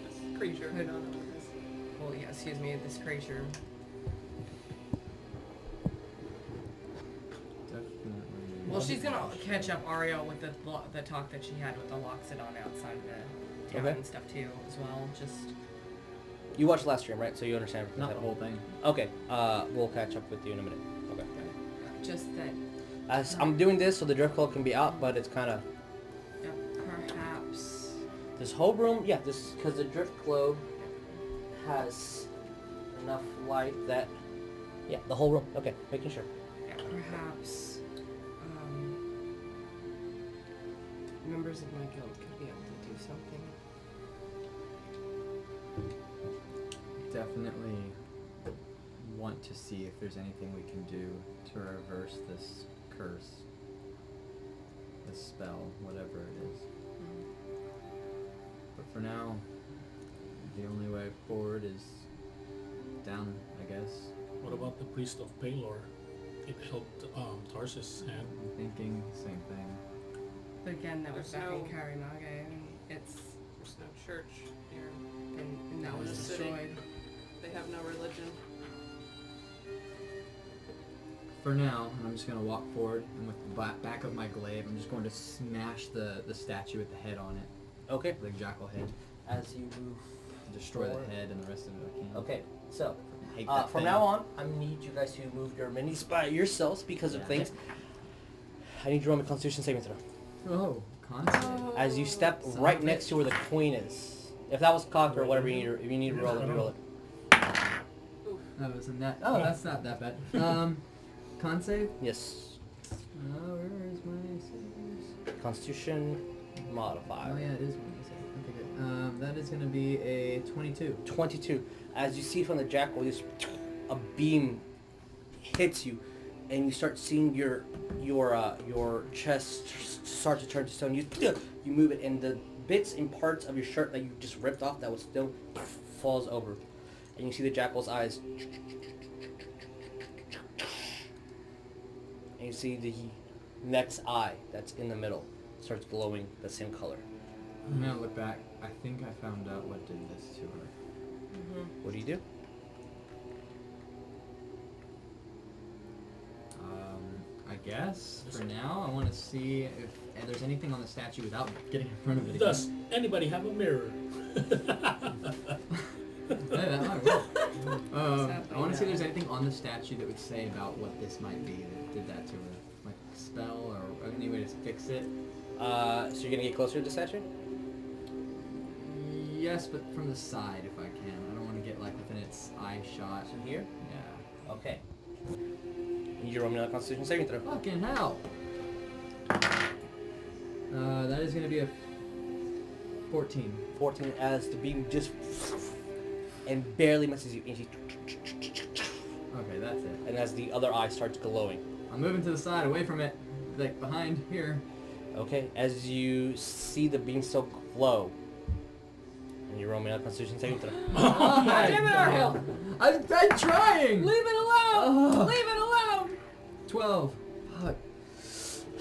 This creature. I don't know what it is. well, yeah, excuse me, this creature. Definitely. Well, she's gonna catch up Ariel with the talk that she had with the Loxodon outside of the town Okay. and stuff too, as well. Just You watched the last stream, right? So you understand everything. Not the whole thing. Okay, we'll catch up with you in a minute. Okay. just that As I'm doing this so the drift cloak can be out, but it's kind of perhaps this whole room. Yeah, this because the drift globe has enough light that the whole room. Okay, making sure. perhaps members of my guild could be able to do something. Definitely want to see if there's anything we can do to reverse this curse, this spell, whatever it is. But for now, the only way forward is down, I guess. What about the priest of Palor? It helped Tarsus and I'm thinking same thing. But again, that was There's back in no- Cowrabao, and it's There's no church here. and that No, was the city. destroyed. They have no religion. For now, I'm just going to walk forward, and with the back of my glaive, I'm just going to smash the statue with the head on it, Okay. the jackal head. As you move. Destroy Forward. the head and the rest of it I can. Okay. So I hate that from thing. now on, I need you guys to move your minis by yourselves because of Yeah. things. I need you to roll me Constitution saving throw. Oh, constant. As you step Son right of a next bitch. to where the queen is. If that was cocked or whatever, if you need to roll it, you roll it. That was a net. Oh, that's not that bad. Con save? Yes. Where is my saves? Constitution Oh modifier. yeah, it is one save. Okay, good. That is gonna be a 22. 22. As you see from the jackal, a beam hits you, and you start seeing your chest start to turn to stone. You move it, and the bits and parts of your shirt that you just ripped off that was still falls over, and you see the jackal's eyes, and you see the next eye that's in the middle starts glowing the same color. I'm gonna look back. I think I found out what did this to her. What do you do? I guess for now I want to see if there's anything on the statue without getting in front of it. does anybody have a mirror? Hey, that might work. I want to see if there's anything on the statue that would say about what this might be that did that to her, like a spell or any way to fix it. So you're gonna get closer to the statue? Yes, but from the side if I can. I don't want to get like within its eye shot. So here? Yeah. Okay. You roll me another Constitution saving throw. Fucking hell. That is gonna be a 14. 14 as the beam just and barely misses you. And, Okay, that's it. and as the other eye starts glowing. I'm moving to the side, away from it, like behind here. Okay, as you see the beam still glow, and you roll me another Constitution saving throw. Oh my Damn it, Ariell! I've been trying! Leave it alone! Leave it alone! 12. Fuck.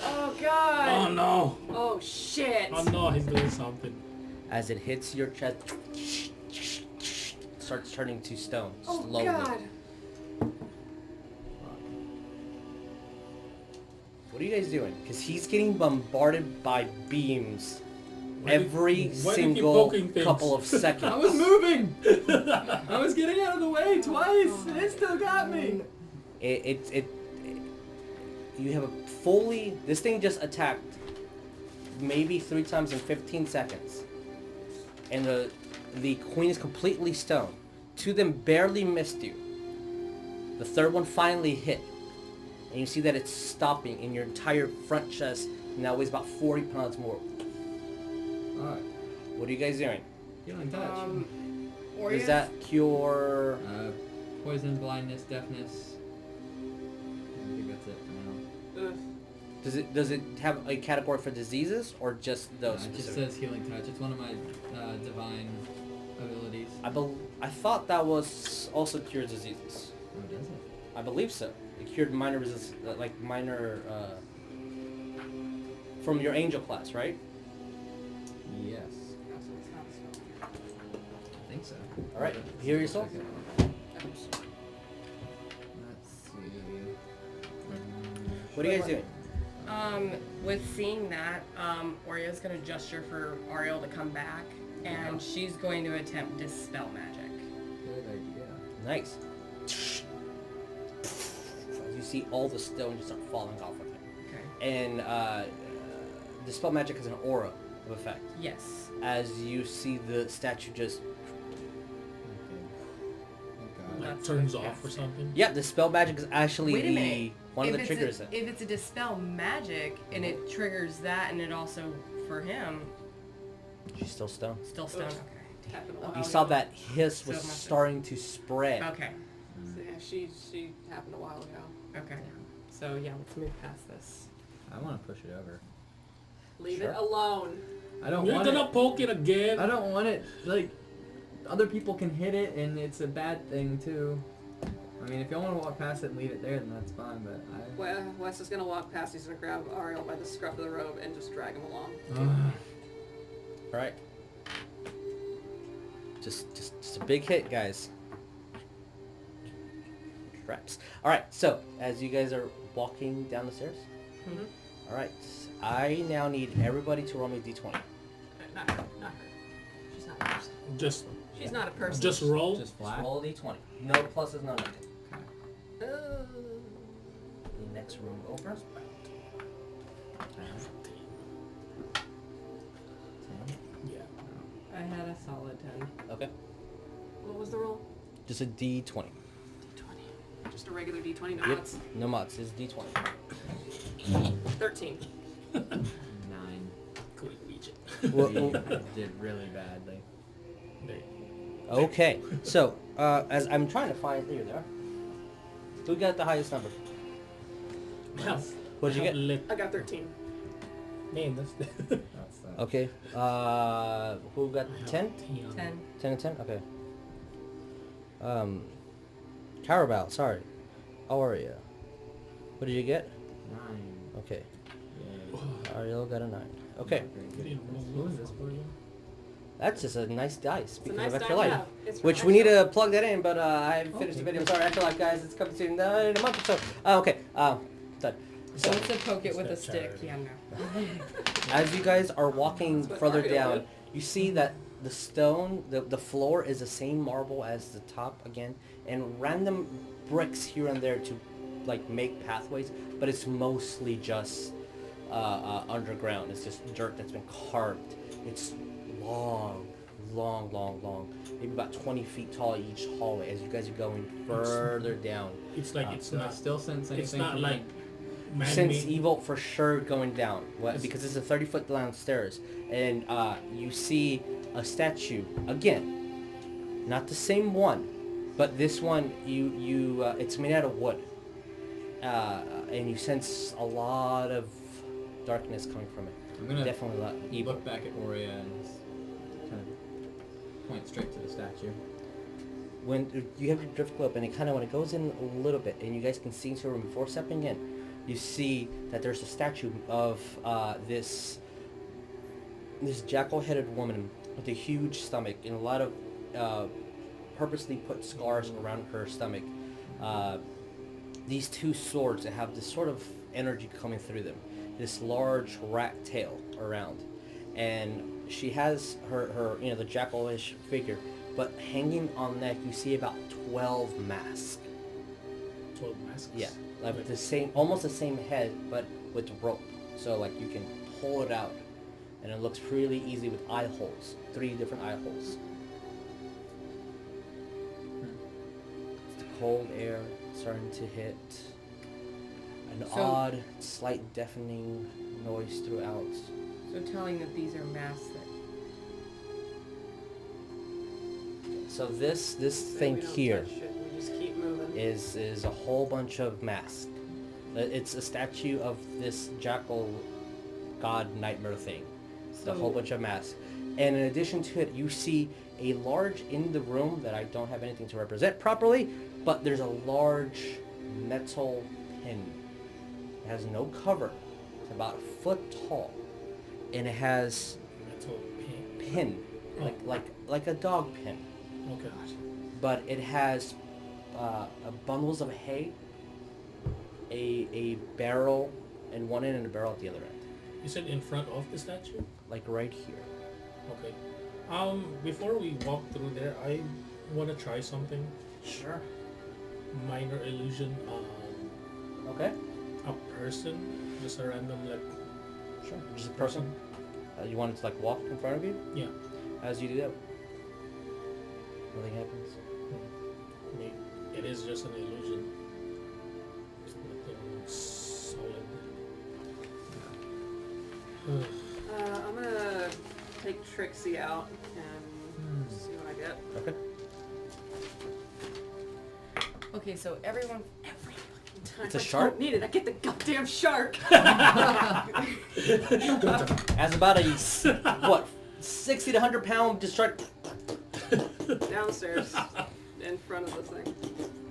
Oh god! Oh no! Oh shit! Oh no, he's doing something. As it hits your chest, starts turning to stone Oh slowly. god! you guys doing? Because he's getting bombarded by beams Why do you keep single poking things? couple of seconds. I was moving! I was getting out of the way twice! And it still got me! You have a fully... This thing just attacked maybe 3 times in 15 seconds. And the queen is completely stoned. 2 of them barely missed you. The third one finally hit. And you see that it's stopping in your entire front chest. Now weighs about 40 pounds more. Alright. What are you guys doing? Healing touch. Oria? Does that cure... Poison, blindness, deafness. I think that's it for now. Ugh. Does it have a category for diseases or just those? It just specific? says healing touch. It's one of my divine abilities. I thought that was also cure diseases. Oh, does it? I believe so. It cured minor resist, like minor, from your angel class, right? Yes. I think so. All right. Heal yourself. Let's see. What are you guys doing? With seeing that, Oria's gonna gesture for Ariell to come back, and she's going to attempt Dispel Magic. Good idea. Nice. As you see all the stones just start falling off of it. Okay. And Dispel Magic has an aura of effect. Yes. As you see the statue just... Oh god. Like turns off or something. Yeah, Dispel Magic is actually Wait a minute. one of If the it's triggers. If it's a Dispel Magic, and it triggers that, and it also, for him, She's still stoned. still stone. Ugh. Okay. Happened a while You saw ago. that hiss was So much- starting to spread. Okay. So, yeah, she happened a while ago. Okay. So yeah, let's move past this. I want to push it over. Leave Sure. it alone. I don't You're want gonna it. poke it again. I don't want it. Like, other people can hit it, and it's a bad thing too. I mean, if y'all want to walk past it and leave it there, then that's fine. But I. Wes is gonna walk past. He's gonna grab Ariell by the scruff of the robe and just drag him along. All right. Just a big hit, guys. Traps. All right. So as you guys are walking down the stairs, Mm-hmm. all right. I now need everybody to roll me a d20. Not her. Not her. She's not a person. Just She's not a person. just roll. Just Just flat. roll a d20. No pluses, no nothing. Uh, The next room over. 10. Yeah. I had a solid 10. Okay. what was the roll? Just a d20. D20. Just a regular D20. No Yep. odds. No mods. It's d20. 13. 9. Couldn't reach it. Well, We did really badly. okay. So as I'm trying to find here, there. Who got the highest number? What did you get? I got 13. Man, that's the That's Okay. Who got 10? 10. 10 and 10? Okay. Cowrabao, sorry. Oria. What did you get? 9. Okay. Yay. Ariell got a 9. Okay. What was this for you? That's just a nice dice. It's a Speaking nice of die Afterlife. to have. It's for Which we need Afterlife. to plug that in, but I haven't finished the video. Sorry, Afterlife, guys. It's coming soon in a month or so. Okay. Done. So it's a poke it with a Step stick. charity. Yeah, no. As you guys are walking That's what further Ariell down, did. you see that the stone, the floor is the same marble as the top again, and random bricks here and there to like make pathways, but it's mostly just underground. It's just dirt that's been carved. It's long, maybe about 20 feet tall each hallway as you guys are going further down. It's like it's So I not. still sense anything. It's not from like Sense man-made. evil for sure going down because it's a 30-foot downstairs, and you see a statue again, not the same one, but this one you it's made out of wood, and you sense a lot of darkness coming from it. I'm gonna Definitely a lot evil. look back at Oria and just kind of point straight to the statue. When you have your drift globe, and it kind of when it goes in a little bit, and you guys can see into the room before stepping in, you see that there's a statue of this jackal-headed woman with a huge stomach and a lot of purposely put scars around her stomach. These two swords that have this sort of energy coming through them. This large rat tail around. And she has her the jackal-ish figure, but hanging on neck you see about 12 masks. 12 masks? Yeah, like with the same, almost the same head, but with rope. So like you can pull it out, and it looks really easy with eye holes, 3 different eye holes. It's the cold air starting to hit. An odd, slight deafening noise throughout. So telling that these are masks that... So this So thing we don't here touch it, we just keep moving. is a whole bunch of masks. It's a statue of this jackal god nightmare thing. It's a whole bunch of masks. And in addition to it, you see a large in the room that I don't have anything to represent properly, but there's a large metal pin. It has no cover. It's about a foot tall. And it has Metal pin. pin, like a dog pin. Okay. But it has bundles of hay, a barrel in one end and a barrel at the other end, You said in front of the statue? like right here. Okay. Before we walk through there, I want to try something. Sure. Minor illusion on Okay. a person, just a random Sure. Just a person. You want it to like walk in front of you? Yeah. As you do that, nothing happens. I mean, it is just an illusion. It's nothing solid. I'm gonna take Trixie out and see what I get. Okay. Okay, so everyone... Time It's a I shark? don't need it. I get the goddamn shark. As about a 60 to 100 pound destruct, Downstairs, in front of the thing.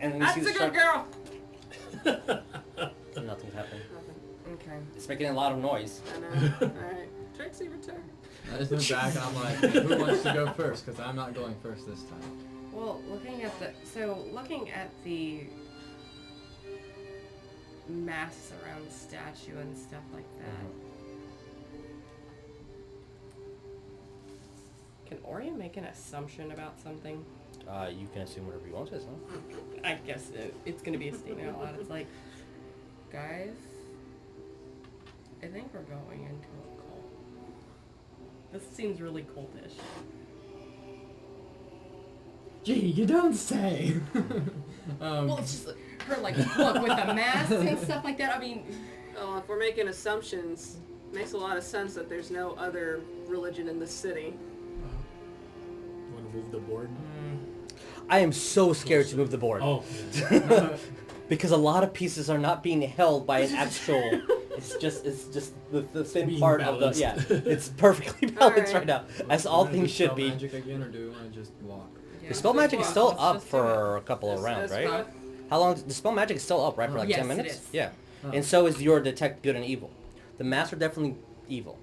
and then you That's see a the good shark. girl. Nothing's happening. Nothing. Okay. It's making a lot of noise. I know. All right, Trixie, return. I just went back and I'm like, who wants to go first? Because I'm not going first this time. Well, looking at the masks around the statue and stuff like that. Can Oria make an assumption about something? You can assume whatever you want to, huh? I guess it's gonna be a statement out loud. It's like, guys, I think we're going into a cult. This seems really cultish. Gee, you don't say. Well, it's just her like look with the masks and stuff like that. I mean, Oh, if we're making assumptions, it makes a lot of sense that there's no other religion in the city. You want to move the board? I am so scared to move the board. Oh. Because a lot of pieces are not being held by an actual. It's just the thin Being part balanced. of the it's perfectly balanced right now, as all Do we things should dispel be. magic again, or do we want to just walk? The spell magic is still Let's up just do for a couple of rounds, That's right? fine. How long? The spell magic is still up, right? For like Yes, 10 it minutes. is. Yeah, Oh. and so is your detect good and evil. The masks are definitely evil,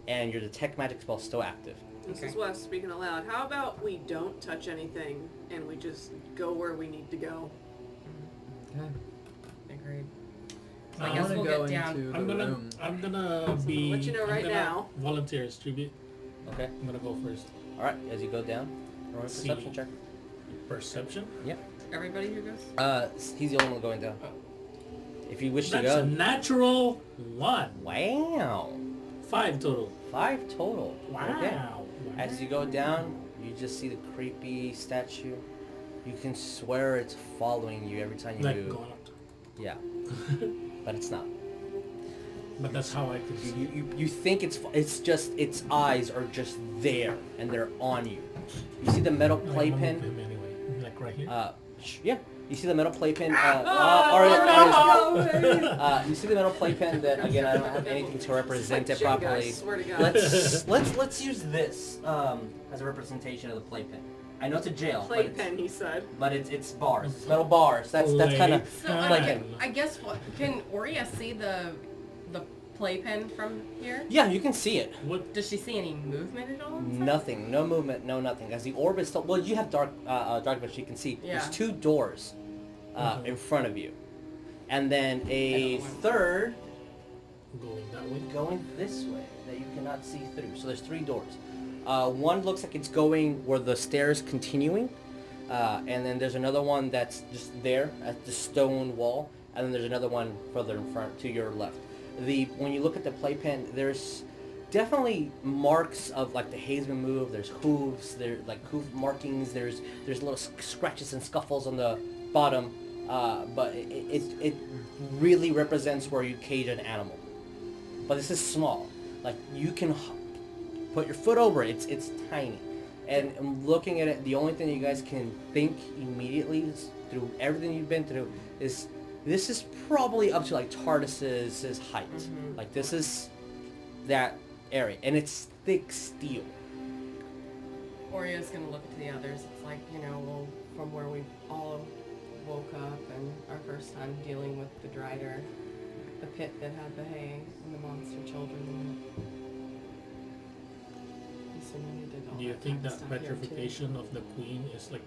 and your detect magic spell is still active. This Okay. is Wes speaking aloud. How about we don't touch anything and we just go where we need to go? Okay. agreed. So I I guess wanna we'll go get down. into I'm the gonna room. be- let you know right now. Volunteer tribute. Okay. I'm gonna go first. All right. As you go down, roll a perception check. Perception. Everybody who goes. He's the only one going down. If you wish to That's a go. natural 1. Wow. 5 total. 5 total. Wow. Okay. As you go down, you just see the creepy statue. You can swear it's following you every time you Like move. going up. Yeah. But it's not. But that's how I could see. You think it's just its eyes are just there and they're on you. You see the metal I'm playpen? gonna move him anyway. Like right here. Yeah. You see the metal playpen? You see the metal playpen that again I don't have anything to represent it Jenga, I properly. swear to God. Let's use this as a representation of the playpen. I know it's a jail, Playpen, he said. but it's bars. It's metal bars. That's kind of So like I guess what can Oria see the playpen from here? yeah, you can see it. What? Does she see any movement at all? inside? Nothing, no movement, no nothing. As the orb is still well, you have dark vision. You can see Yeah. there's 2 doors in front of you, and then a third Going that way. going this way that you cannot see through. So there's 3 doors. One looks like it's going where the stairs continuing, and then there's another one that's just there at the stone wall, and then there's another one further in front to your left. When you look at the playpen, there's definitely marks of like the hay's been moved. There's hooves. There's like hoof markings. There's little scratches and scuffles on the bottom, but it really represents where you cage an animal. But this is small. Like you can put your foot over it. It's tiny. And looking at it, the only thing you guys can think immediately is, through everything you've been through, is this is probably up to like Tardis's height. Mm-hmm. Like this is that area, and it's thick steel. Oria's gonna look at the others. It's like, well, from where we all woke up and our first time dealing with the Drider, the pit that had the hay and the monster children in it. Assuming you did all Do you that think kind of that stuff here, too. petrification of the queen is like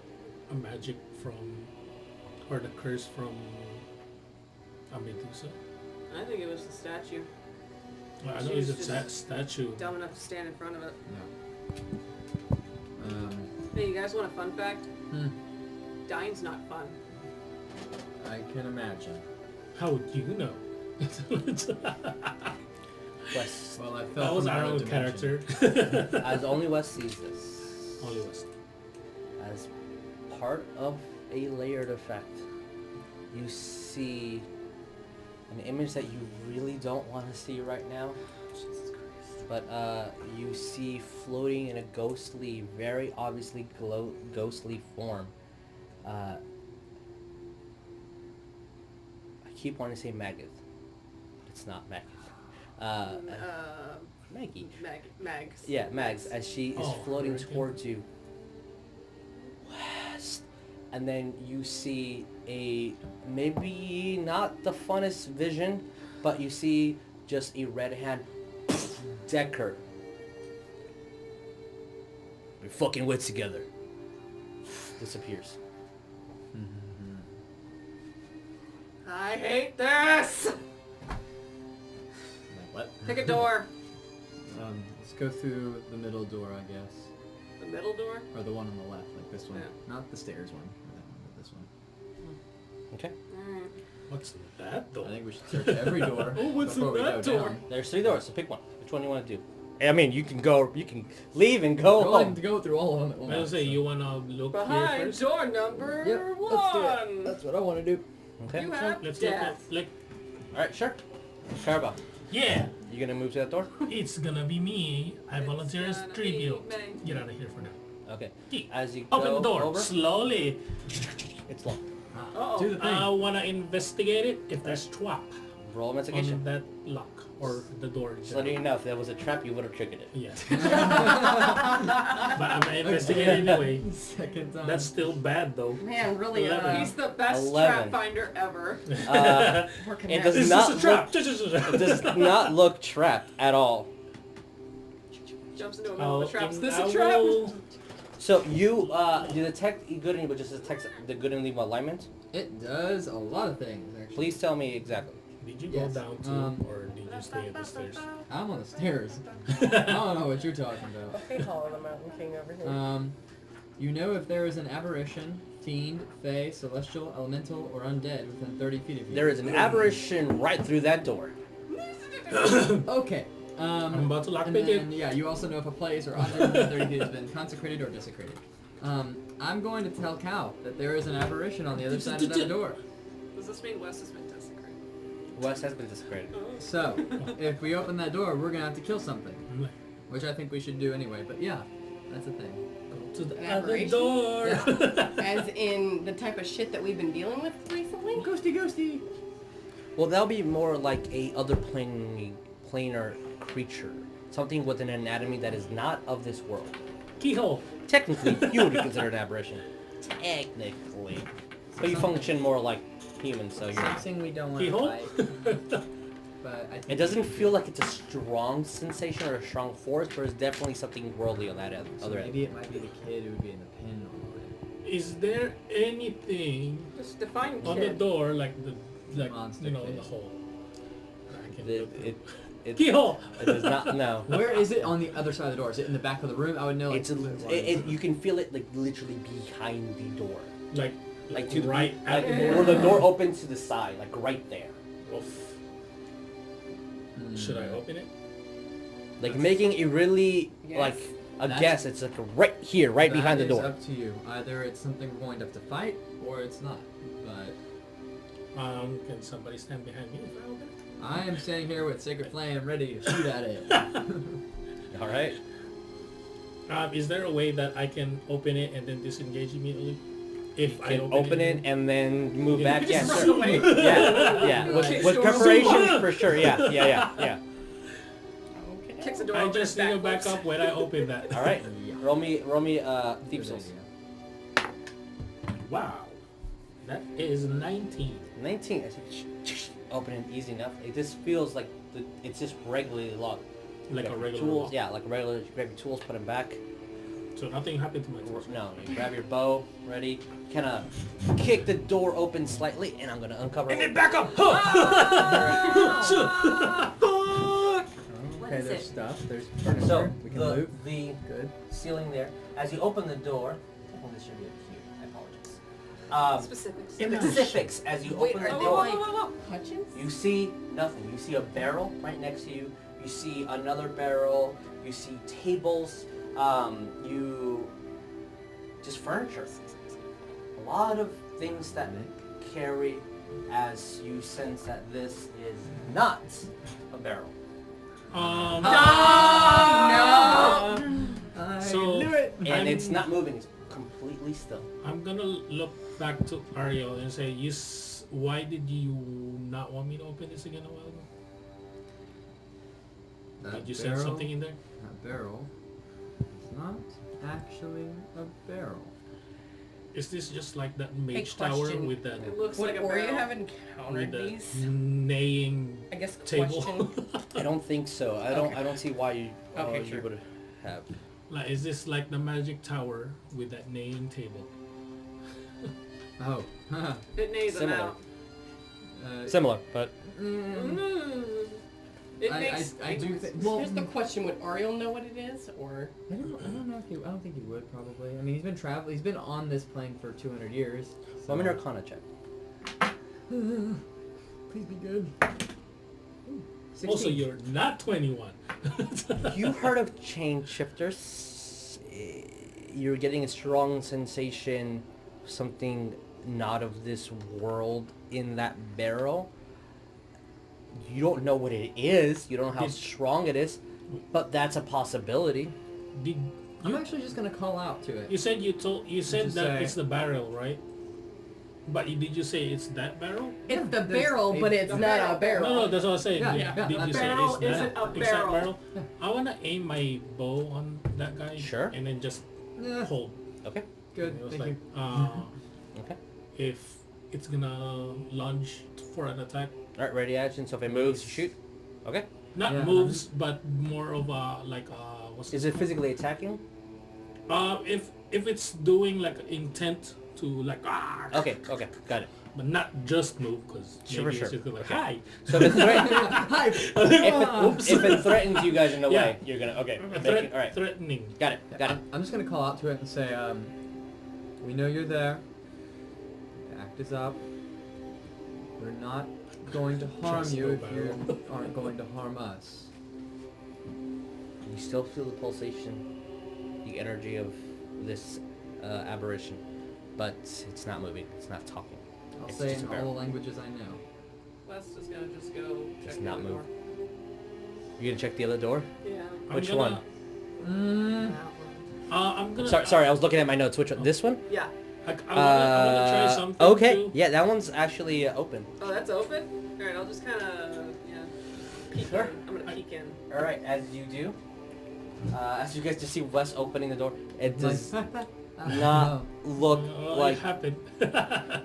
a magic from, or the curse from Medusa? I think it was the statue. Well, I She know was it's a just statue. Dumb enough to stand in front of it. No. Hey, you guys want a fun fact? Hmm. Dying's not fun. I can imagine. How would you know? Wes, Well, I felt That was from our my own dimension. character. as only Wes sees this, Only West. as part of a layered effect, you see an image that you really don't want to see right now. Jesus Christ. But you see floating in a ghostly, very obviously ghostly form. I keep wanting to say Magath. It's not Magath. Maggie. Mags. Yeah, Mags, as she is Oh, floating very good. towards you. West. And then you see a, maybe not the funnest vision, but you see just a red hand deck her. Your fucking wits together. Disappears. I hate this! What? Pick a door. Let's go through the middle door, I guess. The middle door? Or the one on the left, like this one. Yeah. Not the stairs one, or that one, but this one. Okay. Alright. What's that though? I think we should search every door Oh, what's before in we that go door? down. There's 3 doors, so pick one. Which one do you want to do? I mean, you can leave and go We're willing home. to go through all of them at I once. was say, you wanna look here Behind first? door number Yep, 1! let's do it. That's what I want to do. Okay. You have Let's death. look. Alright, sure. Cowrabao, Yeah, you gonna move to that door? it's gonna be me. I It's volunteer as gonna tribute. be me. Get out of here for now. Okay. Gee, As you Open go the door over, slowly. it's locked. Uh-oh. Do the thing. I wanna investigate it if there's trap Roll on investigation. that lock or the door. Just letting you know, if there was a trap, you would have triggered it. Yes. But I'm gonna investigate anyway. Second time. That's still bad though. Man, really, He's the best 11. trap finder ever. working It there. does This not is a trap. it does not look trapped at all. Jumps into a middle of a trap. Is this I a trap? will- So you detect good and evil, just detects the good and evil alignment. It does a lot of things, actually. Please tell me exactly. Did you Yes. go down to, or did you stay at the stairs? I'm on the stairs. I don't know what you're talking about. Okay, Hollow the Mountain King over here. You know if there is an aberration, fiend, fae, celestial, elemental, or undead within 30 feet of you. There is an aberration right through that door. Okay. I'm about to And lockpick it. then, yeah, you also know if a place or object within 30 feet has been consecrated or desecrated. I'm going to tell Cal that there is an aberration on the other side of that door. Does this mean Wes has been desecrated? West has been desecrated. So, if we open that door, we're gonna have to kill something. Which I think we should do anyway, but yeah, that's a thing. Go to the An other aberration? door. As in the type of shit that we've been dealing with recently? Ghosty, ghosty! Well, that'll be more like a other planar creature. Something with an anatomy that is not of this world. Keyhole. Technically, you would consider an aberration. Technically. But you function more like humans, so you're... Something we don't want to Keyhole? fight. But I think It doesn't feel like it's a strong sensation or a strong force, but it's definitely something worldly on that So other end. maybe it might be the kid who would be in the pin all the way. Is there anything Just define on the kid. door, like the like Monster the face. hole. I can It Keyhole. does not. No. Where is it on the other side of the door? Is it in the back of the room? I would know. Like, You can feel it like literally behind the door, Like to right the, at the where door. the door opens to the side, like right there. Oof. Should I open it? Like making it really Yes. like a That's- guess. It's like right here, right behind the That is door. up to you. Either it's something we're going to have to fight, or it's not. But Can somebody stand behind me if I open it? I am standing here with Sacred Flame, ready to shoot at it. All right. Is there a way that I can open it and then disengage immediately? If You I can open it and then move Yeah. back. Yeah, Just sure. run away. Yeah. Right. With preparation for sure. Yeah. Okay. Kicks the door I open. just need to back up when I open that. All right. Yeah. Roll me. Good Thief Souls. idea. Wow. That is 19. 19. Open it easy enough. It just feels like it's just regularly locked. Like Grab a your regular tools. lock. Yeah, like a regular. You grab your tools, put them back. So nothing happened to my tools. No, you grab your bow, ready. Kind of kick the door open slightly, and I'm gonna uncover. And then back up! What Okay, is there's it? stuff. There's furniture. So we can the loot. Good. Ceiling there. As you open the door, well, this should be up here. I apologize. Specifics. Specifics. As you Wait, open are the they door, like Hutchins? you see nothing. You see a barrel right next to you. You see another barrel. You see tables. You just furniture. A lot of things that carry as you sense that this is not a barrel. No! So knew it. And it's not moving. It's completely still. I'm gonna look back to Ariell and say, why did you not want me to open this again a while ago? Did you send something in there? That barrel is not actually a barrel. Is this just like that mage Hey, tower question. with that It looks Would like a Oria barrel. have encountered with these? the neighing I guess table? question. I don't think so. I don't see why you Okay, you sure. would have. Like, is this like the magic tower with that neighing table? Oh. It neighs them Similar. out. Similar, but It I makes. do think. Here's the question: would Ariel know what it is, or I don't know if he. I don't think he would probably. I mean, he's been traveling. He's been on this plane for 200 years. let me know Arcana check. Please be good. Ooh, 16. Also, you're not 21. You heard of chain shifters? You're getting a strong sensation, something not of this world in that barrel. You don't know what it is. You don't know how Did- strong it is, but that's a possibility. Did I'm actually just gonna call out to it. you said you said Just that say- it's the barrel, right? But did you say it's that barrel? it's the there's barrel, but it's the not barrel. a barrel? No, that's what I was saying. Yeah, did yeah, did a you say barrel it's isn't that a exact barrel. Yeah. I wanna aim my bow on that guy. Sure. And then just Yeah, hold. Okay. good. And it was Thank like, you. Okay. if it's gonna lunge for an attack, All right. Ready action. So if it moves, you shoot. Okay. not Yeah. moves, but more of a what's Is it physically attacking? if it's doing like intent to like Okay. Okay. Got it. but not just move because Sure, maybe sure. it's just like Okay. hi. So if it, Hi. if it threatens you guys in a way, you're gonna all right. Threatening. Got it. Got it. I'm just gonna call out to it and say, we know you're there. The act is up. We're not going to harm Trust you no if you barrel. aren't going to harm us. You still feel the pulsation, the energy of this aberration, but it's not moving. It's not talking. I'll It's say just in a all barrel. the languages I know. Wes is gonna just go check Just the not other move. door. You gonna check the other door? Yeah. Which I'm one? gonna, That I'm gonna. Sorry, I was looking at my notes. Which one? This one? Yeah. I'm gonna try something. Okay. too. Yeah, that one's actually open. Oh, that's open? Alright, I'll just kind of, peek Sure. in. I'm gonna peek in. All right, as you do, as you guys just see Wes opening the door, it does not look It like. happened.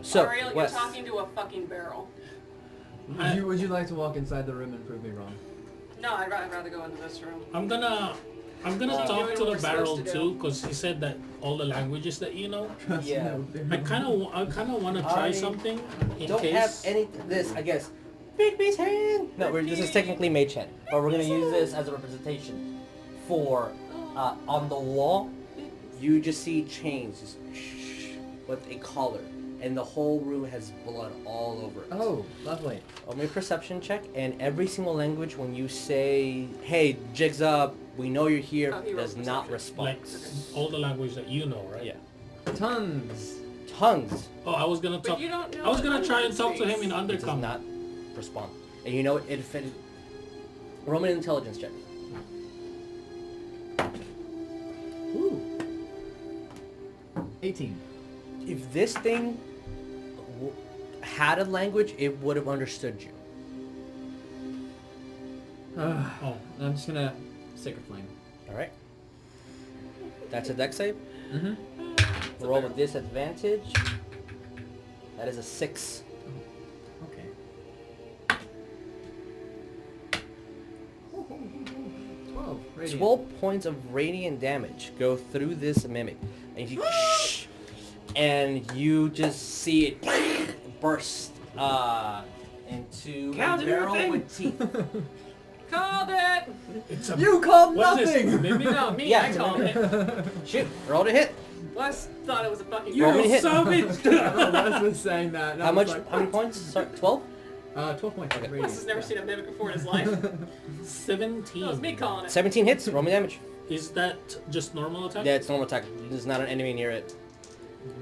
So, Ariel, you're Wes, talking to a fucking barrel. Would you like to walk inside the room and prove me wrong? No, I'd rather go into this room. I'm gonna I'm gonna Uh, talk Doing to what the we're barrel supposed to do. too, because he said that all the languages that you know. Yeah. I kind of want to try I something in Don't case. have any this, I guess. Big B's hand. No, this is technically mage hand, but we're gonna use this as a representation for on the wall. You just see chains just with a collar, and the whole room has blood all over it. Oh, lovely. Make a perception check, and every single language when you say, "Hey, jigs up, we know you're here," Oh, he rolled does not perception. respond. Like all the language that you know, right? Yeah. Tons. Tongues. Oh, I was gonna But talk. you don't know I was gonna the try and talk to language him in It does undercommon. not respond. And you know it fitted. Roman intelligence check. Ooh. 18. If this thing had a language, it would have understood you. Oh, I'm just gonna Sacred Flame. All right. That's a deck save. Mm-hmm. Roll with disadvantage. That is a 6. Okay. 12. Radiant. 12 points of radiant damage go through this mimic, and you just see it burst into a barrel with teeth. Called it! it's a. You called What is nothing! this? Maybe No, me, Yeah. I called it. Shoot, roll to hit. Wes thought it was a fucking Roll me You hit. savage! Wes was saying that. and I How was much? like, How many points? Sorry, 12. 12 points. Okay. of Wes radiant. has never seen a mimic before in his life. 17. That was me calling it. 17 hits. Roll me damage. Is that just normal attack? Yeah, it's normal attack. There's not an enemy near it.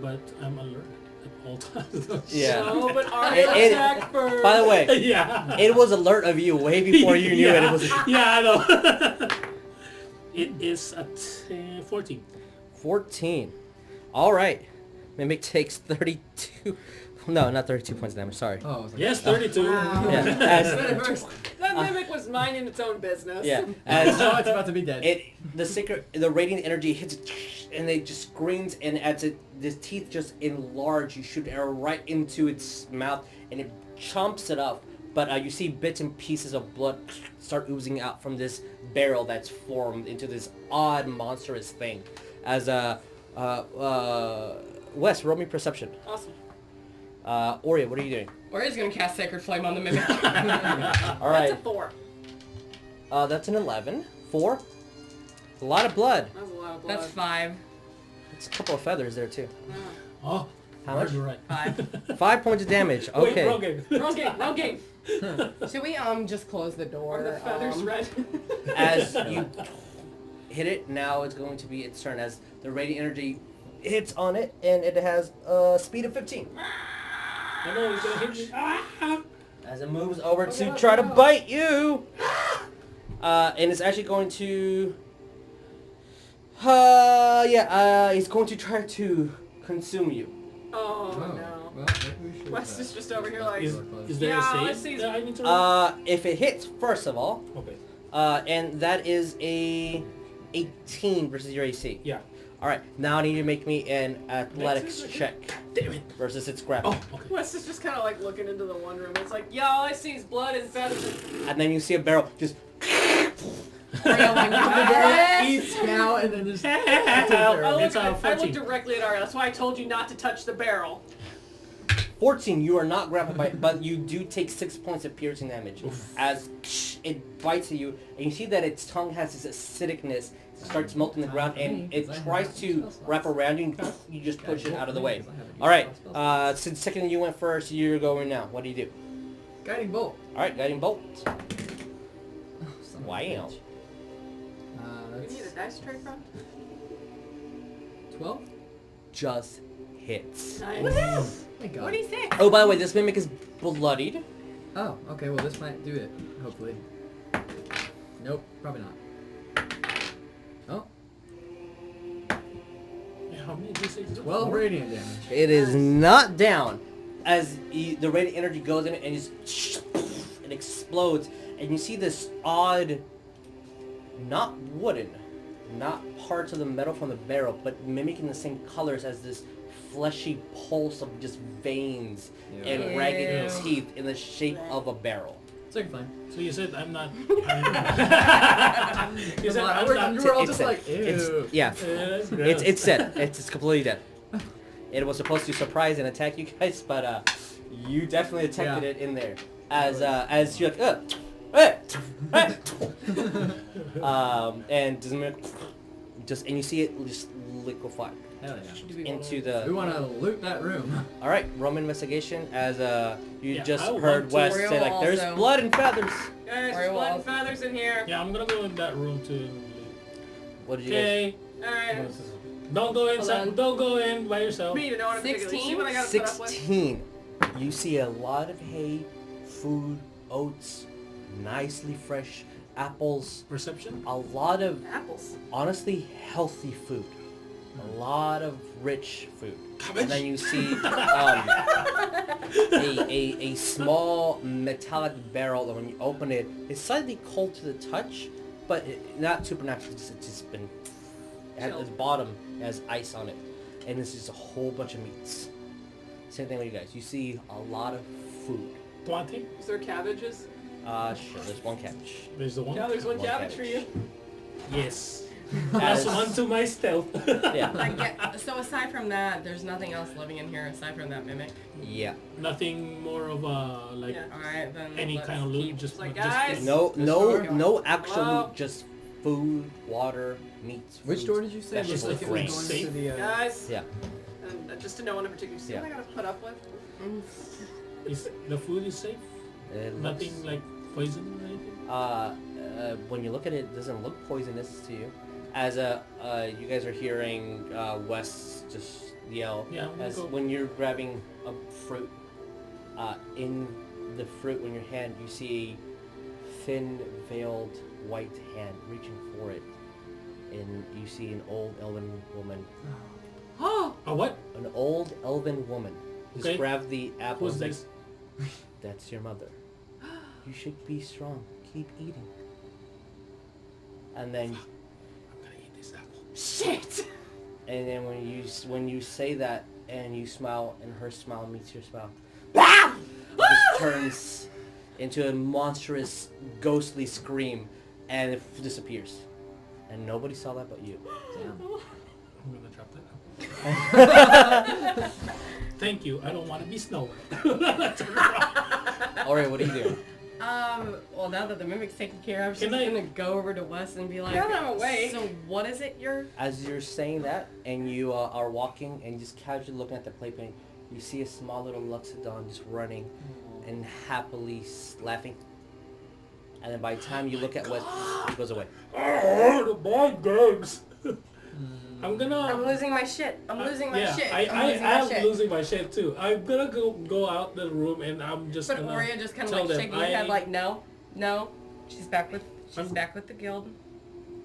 But I'm alert at all times. Yeah. No, but our It- attack first. By the way, Yeah. it was alert of you way before you knew it. It was Yeah, I know. It is at 14. 14. All right. Mimic takes 32. No, not 32 points of damage. Sorry. Oh, I was like, Yes, 32. Yeah. As, That mimic was minding its own business. yeah. As oh, it's about to be dead. the radiant energy hits it, and it just screams, and as the teeth just enlarge, you shoot an arrow right into its mouth, and it chomps it up. But you see bits and pieces of blood start oozing out from this barrel that's formed into this odd, monstrous thing. As Wes, roll me perception. Awesome. Oria, what are you doing? Oria's gonna cast Sacred Flame on the mimic. All That's right. a 4. That's an 11. 4. A lot of blood. That was a lot of blood. That's 5. It's a couple of feathers there too. Oh, How much? you're right. 5. 5 points of damage. Wait, Okay. wrong game. Wrong game, wrong game. Should we just close the door? Or the feathers red. As you hit it, now it's going to be its turn as the radiant energy hits on it, and it has a speed of 15. I know it's gonna hit me. Ah! As it moves over to try to bite you. And it's actually going to... it's going to try to consume you. Oh, Oh, no. well, maybe we should, Wes is just over here like... Is there Yeah, a let's save see. that I need to roll? If it hits, first of all, Okay. and that is a 18 versus your AC. Yeah. All right, now I need you to make me an athletics Next is check Damn it. versus its grappling. Oh, okay. Wes is just kind of like looking into the one room. It's like, yeah, all I see is blood and feathers. And then you see a barrel just... Eats now and then just. I It's look 14. directly at Ariell. That's why I told you not to touch the barrel. 14, you are not grappled by it, but you do take 6 points of piercing damage as it bites at you, and you see that its tongue has this acidicness. It starts melting the ground, and it tries to wrap around you, and you just push it out of the way. All right, since second you went first, you're going now. What do you do? Guiding bolt. All right, guiding bolt. Oh, son of a Wow. bitch. We That's need a dice tray from? 12? Just hits. Nice. My God. 26. Oh, by the way, this mimic is bloodied. Oh, okay, well this might do it, hopefully. Nope, probably not. Oh, How many D6? 12 radiant damage. It is not down as the radiant energy goes in it and it explodes, and you see this odd, not wooden, not parts of the metal from the barrel, but mimicking the same colors as this fleshy pulse of just veins and ragged Ew. teeth in the shape of a barrel. It's like fine. So you said I'm not. You You said I'm not. were all It's just dead. like, ew. Yeah. It's It's dead. It's completely dead. It was supposed to surprise and attack you guys, but you definitely detected Yeah. it in there. As you're like, and and you see it just liquefy Hell yeah. Do we into wanna- We the. want to loot that room. All right, Roman investigation. As you Yeah, just I heard want to- Wes Oriel say like, "There's also. blood and feathers." Guys, Ariell blood and also. feathers in here. Yeah, I'm gonna go in that room too. What did you guys? Okay. Alright. Don't go Hold inside. on. Don't go in by yourself. Me to know what I'm particularly. 16? See what I gotta put up with? 16. You see a lot of hay, food, oats, nicely fresh apples, Perception. a lot of Apples. honestly healthy food, a lot of rich food. And then you see a small metallic barrel that when you open it, it's slightly cold to the touch, but not supernatural. It's just been at the Chilled. bottom it has ice on it, and this is a whole bunch of meats. Same thing with you guys. You see a lot of food. 20. Is there cabbages? Sure. There's one cabbage. There's the one. Yeah, there's one One cabbage for you. Yes. As- Plus one to my stealth. Yeah. Like, yeah, so aside from that, there's nothing else living in here aside from that mimic. Yeah. Nothing more of a like Yeah. Alright, then any let's kind of loot. keep- Just like, just guys. No actual Hello? loot, just food, water, meats. Which fruits, door did you say was vegetables, like it was grains. going to the? Guys. Yeah. And just to know one in particular. See what I gotta put up with? is the food is safe. It looks- Nothing like poison or anything. When you look at it, it doesn't look poisonous to you. As you guys are hearing Wes just yell, Yeah, I'm gonna as go. when you're grabbing a fruit, in the fruit in your hand, you see a thin, veiled white hand reaching for it, and you see an old elven woman. Oh! A what? An old elven woman. Just Okay. grab the apple. Who's like, this? That's your mother. You should be strong. Keep eating. And then, I'm gonna eat this apple. Shit! and then when you say that and you smile and her smile meets your smile, Ah! it just turns into a monstrous, ghostly scream, and it disappears. And nobody saw that but you. Damn. I'm gonna drop that apple. Thank you. I don't want to be Snow White. Alright, what are you doing? Well, now that the mimic's taken care of, she's Can I- gonna go over to Wes and be like, Now that I'm awake. so what is it you're... As you're saying that, and you are walking and just casually looking at the playpen, you see a small little Loxodon just running and happily laughing. And then by the time you look at what, it goes away. Oh, the bad games. I'm gonna. I'm losing my shit. I'm losing my yeah, shit. I I'm losing my am shit. losing my shit too. I'm gonna go out the room and I'm just But gonna Oria just kind of tell like them, shaking her head like, no. She's back with the guild.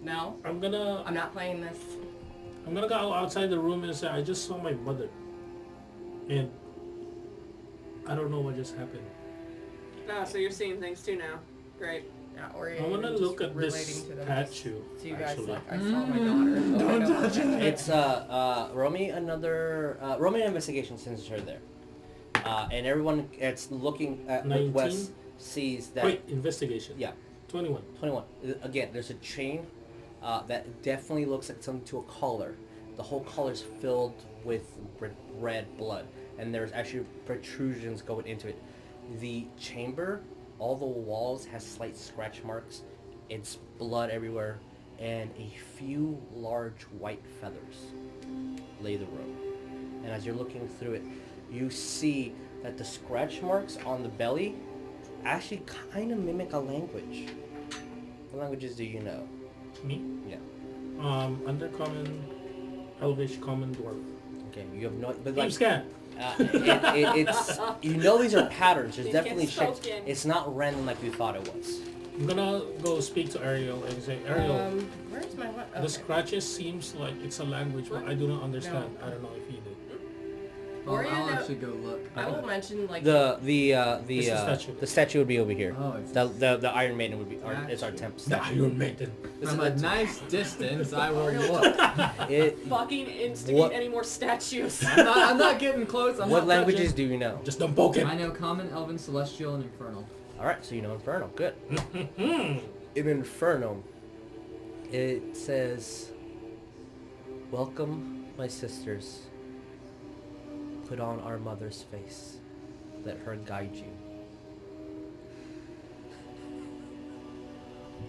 No, I'm gonna I'm not playing this. I'm gonna go outside the room and say I just saw my mother, and I don't know what just happened. Oh, so you're seeing things too now. Great. Yeah, Oria, I wanna you're just look at relating this to them. statue. So you guys Actually, like, I saw my daughter. Oh, I know what that is. It's roll me an investigation since you're there. And everyone that's looking at what 19? Wes sees that. Wait, investigation. Yeah, 21. 21. Again, there's a chain that definitely looks like something to a collar. The whole collar's filled with red blood, and there's actually protrusions going into it. The chamber, all the walls has slight scratch marks. It's blood everywhere, and a few large white feathers lay the room. And as you're looking through it, you see that the scratch marks on the belly actually kind of mimic a language. What languages do you know? Me? Yeah. Undercommon, Elvish, Common, Dwarf. Okay, you have no, but Like, like, scan. it's, you know these are patterns. There's You definitely can't shapes. spoken. It's not random like you thought it was. I'm gonna go speak to Ariel and say, Ariel, Where's my what? the scratches seems like it's a language, but I do not understand. I don't know if you do. Oria, I'll no- actually go look. I will mention like The statue. the statue would be over here. Oh, it's The Iron Maiden would be it's our Statue. temp The statue. Iron Maiden. This from is a the- nice distance, I will look. it, Fucking instigate What- any more statues. I'm not getting close. I'm what not languages touching. do you know? Just don't poke it. I know Common, Elven, Celestial, and Infernal. Alright, so you know Inferno. Good. In Inferno, it says, "Welcome, my sisters. Put on our mother's face. Let her guide you."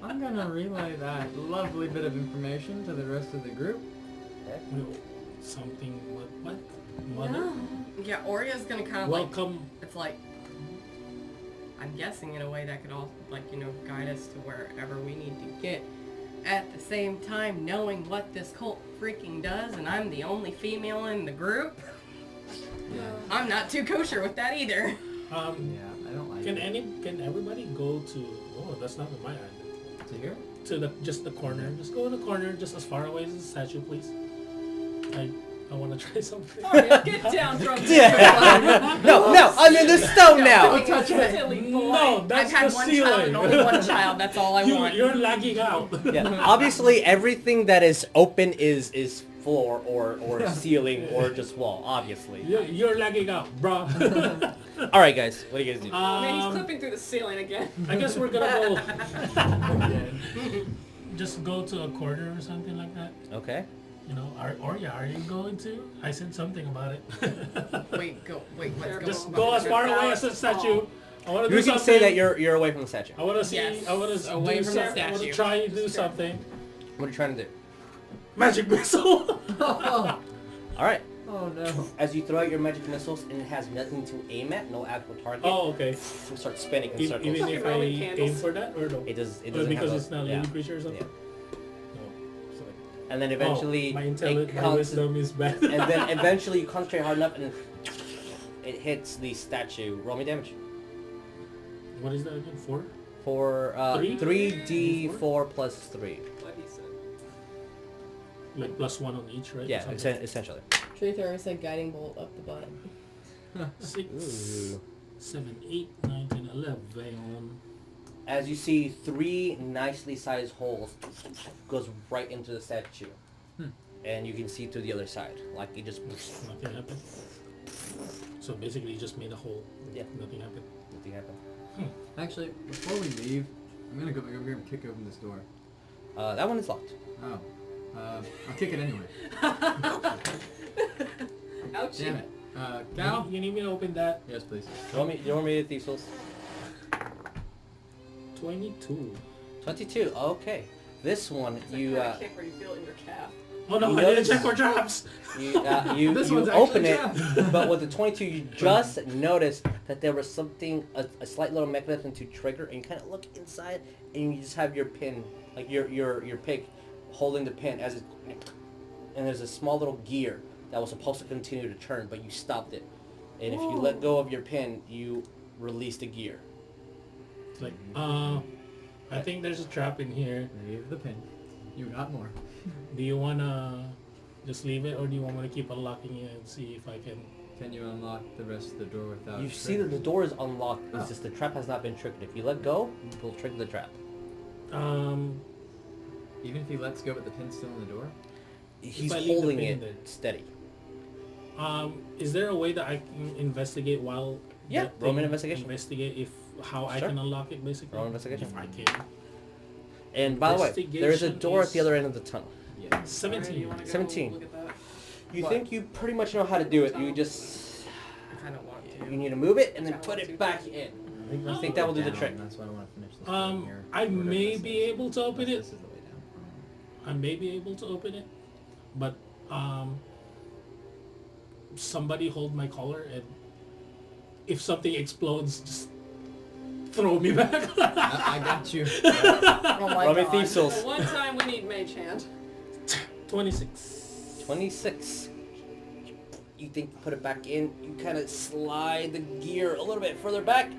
I'm gonna relay that lovely bit of information to the rest of the group. Okay. Something, what? Mother? Yeah, Oria's gonna kind of Welcome. it's like, I'm guessing in a way that could also, guide us to wherever we need to get. At the same time, knowing what this cult freaking does, and I'm the only female in the group, I'm not too kosher with that either. I don't like it. Can everybody go to? Oh, that's not in my island. To here? To just the corner. Just go in the corner, just as far away as the statue, please. I want to try something. Oria, get down from Yeah. No, I'm in the stone now. Don't touch it. Silly boy. No, that's I've had the one ceiling. child and only one child. That's all I want. You're lagging out. Yeah. Obviously, everything that is open is floor or ceiling or just wall. Obviously. You're lagging out, bro. All right, guys. What do you guys do? Oh man, he's clipping through the ceiling again. I guess we're gonna go. Just go to a corner or something like that. Okay. Oria, are you going to? I said something about it. Wait, let's go. Just go as far away as the statue. I want to do You can something. say that you're away from the statue. I want to see. Yes, I want to away do from the something. I want to statue. try and do something. What are you trying to do? Magic missile. All right. Oh no. As you throw out your magic missiles and it has nothing to aim at, no actual target, Oh, okay. you start spinning in circles. Even if I Roman aim candles. for that or no? It doesn't Because have it's not a living creature or something. Yeah. No. It's like, And then eventually, my it wisdom is bad. and then eventually you concentrate hard enough and it hits the statue. Roll me damage. What is that again? 4? For Three? 3d4 plus 3. What he said. Like +1 on each, right? Yeah, Or something. essentially. Tree thrower said guiding bolt up the butt. 6, Ooh. 7, 8, 9, 10, 11. As you see 3 nicely sized holes goes right into the statue. And you can see through the other side. Like it just... Nothing happened. So basically, you just made a hole. Yeah. Nothing happened. Nothing happened. Actually, before we leave, I'm gonna go over here and kick open this door. That one is locked. Oh. I'll kick it anyway. Ouchie. Damn it. Cal? You need me to open that? Yes, please. You want me to Thieves' Tools? 22. 22. Okay. This one It's you that kind of kick where you feel it in your calf. Oh no, You I didn't notice- check for traps. you This you one's open actually it, trapped. but with the 22 you just noticed that there was something a slight little mechanism to trigger, and you kind of look inside, and you just have your pin, like your pick, holding the pin as it, and there's a small little gear that was supposed to continue to turn, but you stopped it, and if you let go of your pin, you release the gear. It's like, I think there's a trap in here. Leave the pin. You got more. Do you wanna just leave it, or do you want me to keep unlocking it and see if I can? Can you unlock the rest of the door without... You see that the door is unlocked. It's Oh. just the trap has not been triggered. If you let go, it will trigger the trap. Um, Even if he lets go but the pin's still in the door? He's I leave the holding pin it there. steady. is there a way that I can investigate while? Yeah, that roll me an thing investigation. Investigate how I Sure. can unlock it, basically. Roll investigation. If I can. And by the way, there is a Investigation door at the is- other end of the tunnel. Yeah. Alright, 17. you wanna go 17. Look at that? You What? think you pretty much know how to do it. You just I kind of want to. you need to move it and then put it back in. I think that will do the Down, trick. That's why I want to finish this thing here. I Whatever may this be is. able to open it. This is the way down. I may be able to open it, but somebody hold my collar, and if something explodes, just throw me back. I got you. Oh my Roll me god. Thieves' Tools. Well, one time we need Mage Hand. 26. 26. You think you put it back in. You kind of slide the gear a little bit further back.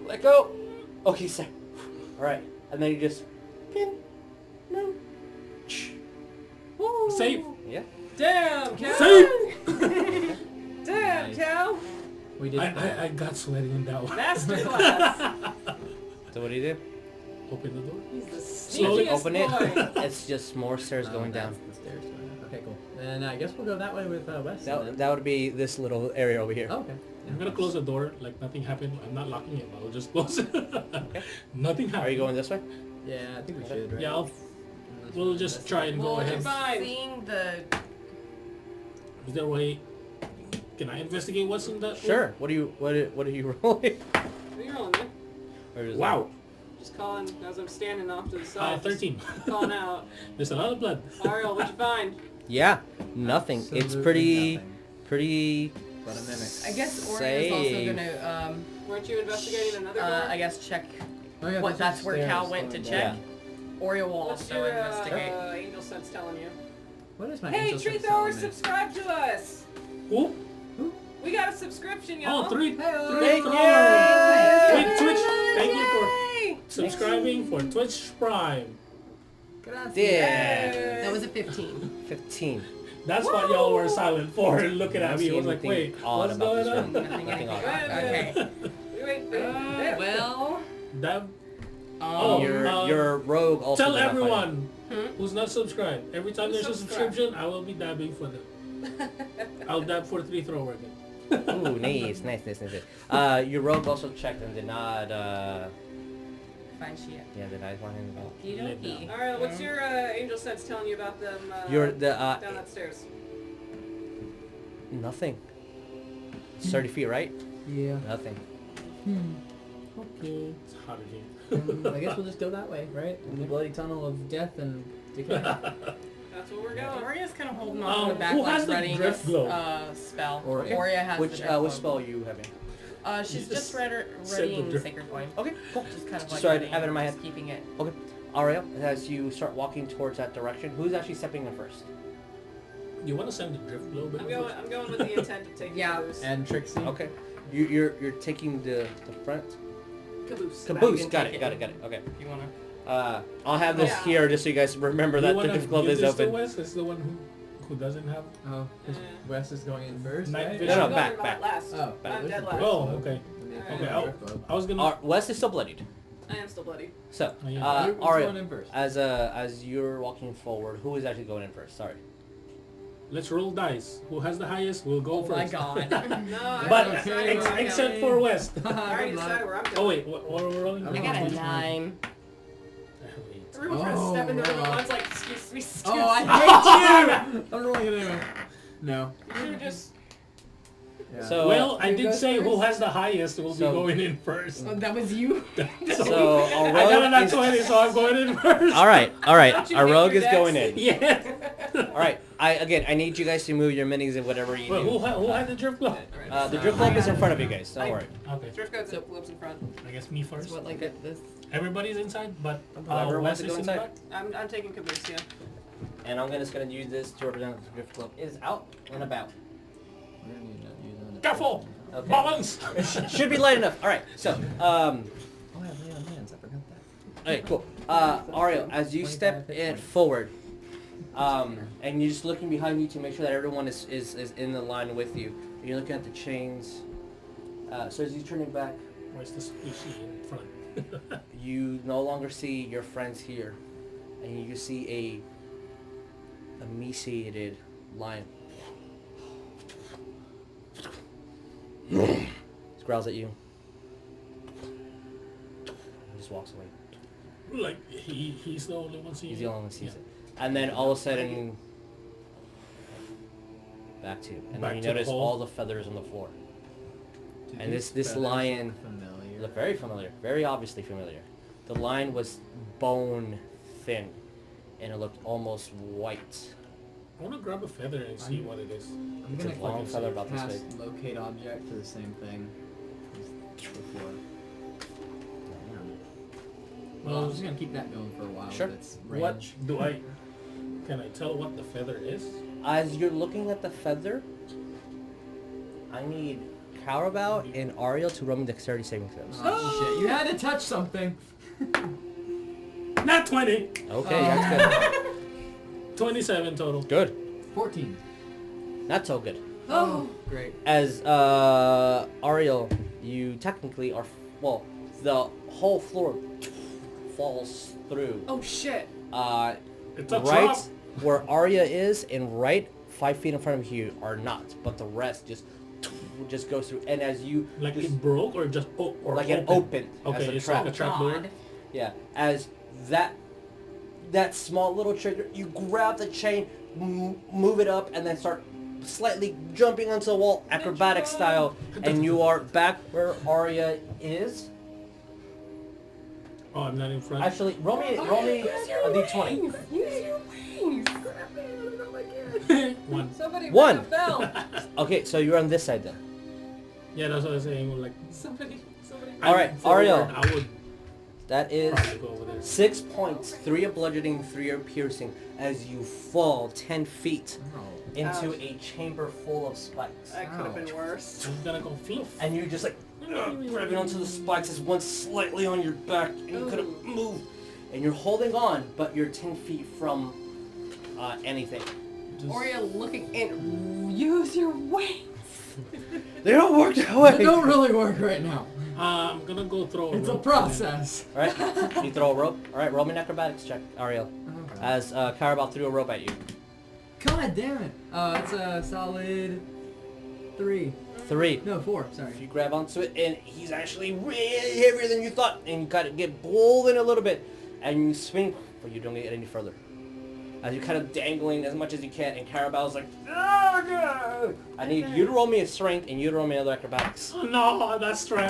Let go. Okay, sir. All right, and then you just pin. No. Safe. Yeah. Damn, Cal! Safe. Damn, Nice. Cal! We did I got sweaty in that one. Masterclass! So what do you do? Open the door. He's the As you sneakiest open it, boy. it's just more stairs going down. The stairs going down. Okay, cool. Then I guess we'll go that way with Wes. and then- That would be this little area over here. Oh, okay. I'm gonna close the door like nothing happened. I'm not locking it, but I'll just close it. Nothing happened. Are you going this way? Yeah, I think we should, right? Yeah, we'll just try and go ahead. Seeing the Is there a way? Can I investigate what's in that? Sure. What are you rolling? What are you rolling, man? Or is Wow. Just calling as I'm standing off to the side. 13. Calling out. There's a lot of blood. Ariel, what'd you find? Yeah, nothing. It's Absolutely pretty. nothing. But a mimic. I guess Oria's also Safe. gonna Weren't you investigating another door? I guess check Oh, yeah, what that's where upstairs, Cal went to going check. down. Oria will What's also your investigate. angel sense telling you? What is my Hey, angel tree sense throwers, telling me? subscribe to us! Who? We got a subscription, y'all! Oh, three Thank throwers. you. Wait, Twitch. Thank you for Yay! subscribing for Twitch Prime. Yeah. That was a 15. 15. That's what y'all were silent for, looking at me. I was like, wait, what's going on? Nothing okay. Wait. Well, That, Oh, Your rogue also. tell did not find everyone Hmm? who's not subscribed. Every time there's a Subscribe. subscription, I will be dabbing for them. I'll dab for 3 thrower again. it. Ooh, nice. Your rogue also checked and did not. fine shit. Yeah, did not find anything. Okey-dokey. Alright, what's your angel sense telling you about them Your the down that stairs? nothing. It's 30 feet, right? Yeah. Nothing. Okay. It's hard here. I guess we'll just go that way, right? In the bloody tunnel of death and decay. That's where we're going. Oria's kind of holding on to the back Who like has the readying drift a globe? spell. Oria? Oria has Which the drift which globe. spell are you having? She's You just just said the readying drift. Sacred Flame. Okay, cool. Just kind of Just like so I readying have it in my just head. keeping it. Okay. Ariel, as you start walking towards that direction, who's actually stepping in first? You want to send the drift globe in first? I'm going with the intent of taking Yeah. caboose. And Trixie. Okay. You're taking the front. Caboose. Caboose. can Got take it. it. Got it. Okay. If you wanna. I'll have this Yeah. here just so you guys remember You that the wanna drift globe give is this to open. Wes? It's the one who doesn't have. Oh, 'cause Wes is going in first, Night right? vision. No, I'm going back. last. Oh, I'm dead there's last. a Oh, drift okay. globe. Okay, Yeah, I'll- drift globe. I was gonna. Wes is still bloodied. I am still bloody. So, Oh, yeah. Who's Ariel, going in first? as you're walking forward, who is actually going in first? Sorry. Let's roll dice. Who has the highest will go Oh first. my god. No, But I decided where I'm except going. for West. I already Good luck. decided where I'm going. Oh wait, what are we rolling? I got a 9. I have 8. Everyone's trying to step into the room. Oh, I was like, excuse me, excuse Oh, me. I hate you! I'm rolling it in. No. You should have just... Yeah. So, Well, I Who did goes say who first? has the highest will be So- going in first. Oh, that was you? so I got a nat is, 20, so I'm going in first. all right. Don't you Our hate rogue your is going in. decks? Yeah. All right. I need you guys to move your minis and whatever you Wait, do. who had the drift globe? The drift globe is in front of you guys. Don't worry. Okay. Drift goes flips in front. I guess me first. It's what, like this? Everybody's inside, but Whoever Wes wants to is go in the inside. back. I'm taking caboose, yeah. And I'm just gonna use this to represent the drift globe is out and about. We're gonna need to use that. Careful! Okay. Balance! Should be light enough. All right. So, Oh, I have lay on hands. I forgot that. okay, cool. Ariel, as you step in forward, and you're just looking behind you to make sure that everyone is in the line with you. You're looking at the chains. So as you turn it back, Where's the squishy in front? you no longer see your friends here, and you see a emaciated lion. Growls at you. And just walks away. Like, he's the only one seeing He's the only one who sees Yeah. it. And then all of a sudden, back to you. And Back then you to the notice hole. all the feathers on the floor. Dude, And these this feathers lion look familiar. Look very familiar, very obviously familiar. The lion was bone thin, and it looked almost white. I want to grab a feather and see what it is. I'm It's gonna a long click feather about this cast big. locate object for the same thing as before. Well, I'm just gonna keep that going for a while. Sure. If it's What range. do I... Can I tell what the feather is? As you're looking at the feather, I need Cowrabao and Ariell to roll me dexterity saving throws. Oh shit! You had to touch something. Not 20! Okay, that's 27 total. good. Good. 14. Not so good. Oh, great. As Ariell, you technically are well. The whole floor falls through. Oh shit. It's a Right trap! where Oria is, and right 5 feet in front of you are not, but the rest just just goes through. And as you Like just, it broke or just or like open? it opened Okay, as a it's trap. like a trap door. God. Yeah, as that small little trigger, you grab the chain, move it up, and then start slightly jumping onto the wall, acrobatic style, and you are back where Oria is. Oh, I'm not in front. Actually, roll me a d20. Use your wings. One. Somebody One. ring a bell. Okay, so you're on this side then. Yeah, that's what I was saying. Like, Somebody. All right, forward, Ariell. I would That is probably go over there. 6 points, 3 of bludgeoning, 3 of piercing, as you fall 10 feet into a chamber full of spikes. That could have been worse. I'm gonna go fluff. And you just like grabbing onto the spikes as one slightly on your back, and you couldn't move. And you're holding on, but you're 10 feet from anything. Oria looking in. Use your wings. They don't work that They way. don't really work right now. I'm gonna go throw. It's a rope. process. All right, you throw a rope. All right, roll me an acrobatics check, Ariell. As Cowrabao threw a rope at you. God damn it. It's a solid 3. 3. No, 4. Sorry. You grab onto it, and he's actually really heavier than you thought, and you kind of get pulled in a little bit, and you swing, but you don't get any further. As you're kind of dangling as much as you can, and Cowrabao's like, oh, God. I need you to roll me a strength, and you to roll me another acrobatics. Oh, no, that's strong.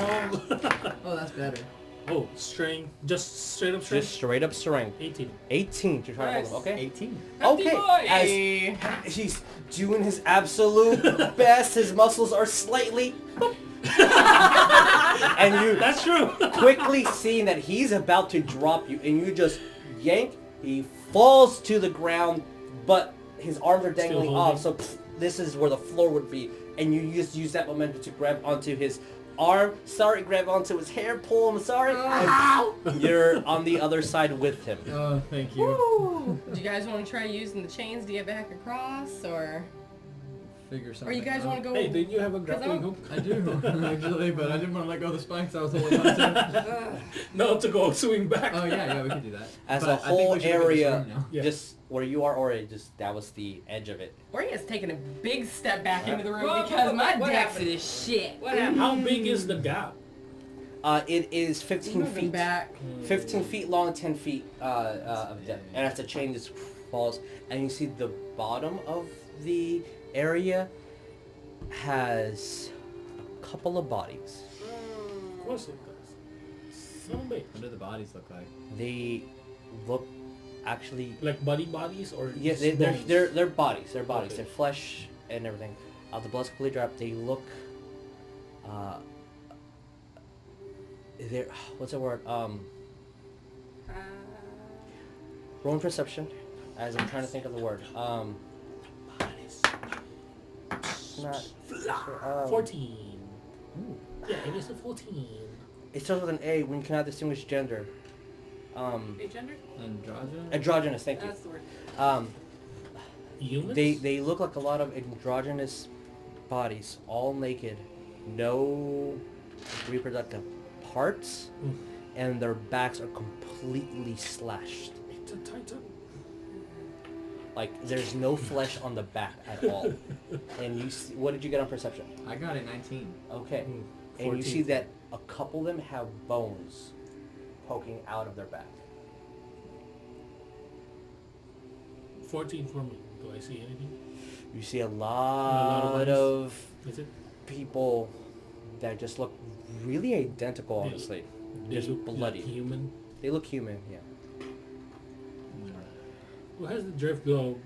Oh, that's better. Oh, string. Just straight up strength. Just straight up strength. 18. 18 to try to hold Nice. him, okay? 18. Okay, Hey. as he's doing his absolute best, his muscles are slightly... and you That's true. quickly seeing that he's about to drop you, and you just yank, he falls to the ground, but his arms are dangling Still off, holding. so this is where the floor would be, and you just use that momentum to grab onto his arm, grab onto his hair, pull him, and you're on the other side with him. Oh, thank you. Do you guys want to try using the chains to get back across, or Figure or something you guys out. want to go? Hey, didn't you have a grappling I'm- hook? I do, actually, but I didn't want to let go of the spikes I was holding on to. No, to go swing back. Oh, yeah, we could do that. As But a I think whole we should look at this area, room now. Yeah. just where you are, Oria, just that was the edge of it. Oria's taking a big step back into the room Whoa, because whoa, my what dex happened? is shit. What happened? How big is the gap? It is 15 Moving feet. back. 15 feet long, 10 feet of depth. And as the chain just falls, and you see the bottom of the area has a couple of bodies. Of course it does. So big. What do the bodies look like? They look actually... Like bodies or Yeah, just they're bones? bodies. They're bodies. Okay. They're flesh and everything. The blood's completely dropped. They look... they're... What's the word? Roll perception. As I'm trying to think of the word. Not... 14. Ooh. Yeah, it is a 14. It starts with an A when you cannot distinguish gender. Agender? Androgynous? Androgynous, thank you. That's the word. Humans? They look like a lot of androgynous bodies, all naked, no reproductive parts, and their backs are completely slashed. It's a titan. Like there's no flesh on the back at all. And you see, what did you get on perception? I got it 19. Okay. Mm, And you 14. see that a couple of them have bones poking out of their back. 14 for me. Do I see anything? You see a lot of lot bones? of Is it? people that just look really identical, They- honestly. They Just look bloody. like human. They look human, yeah. Who has the drift globe?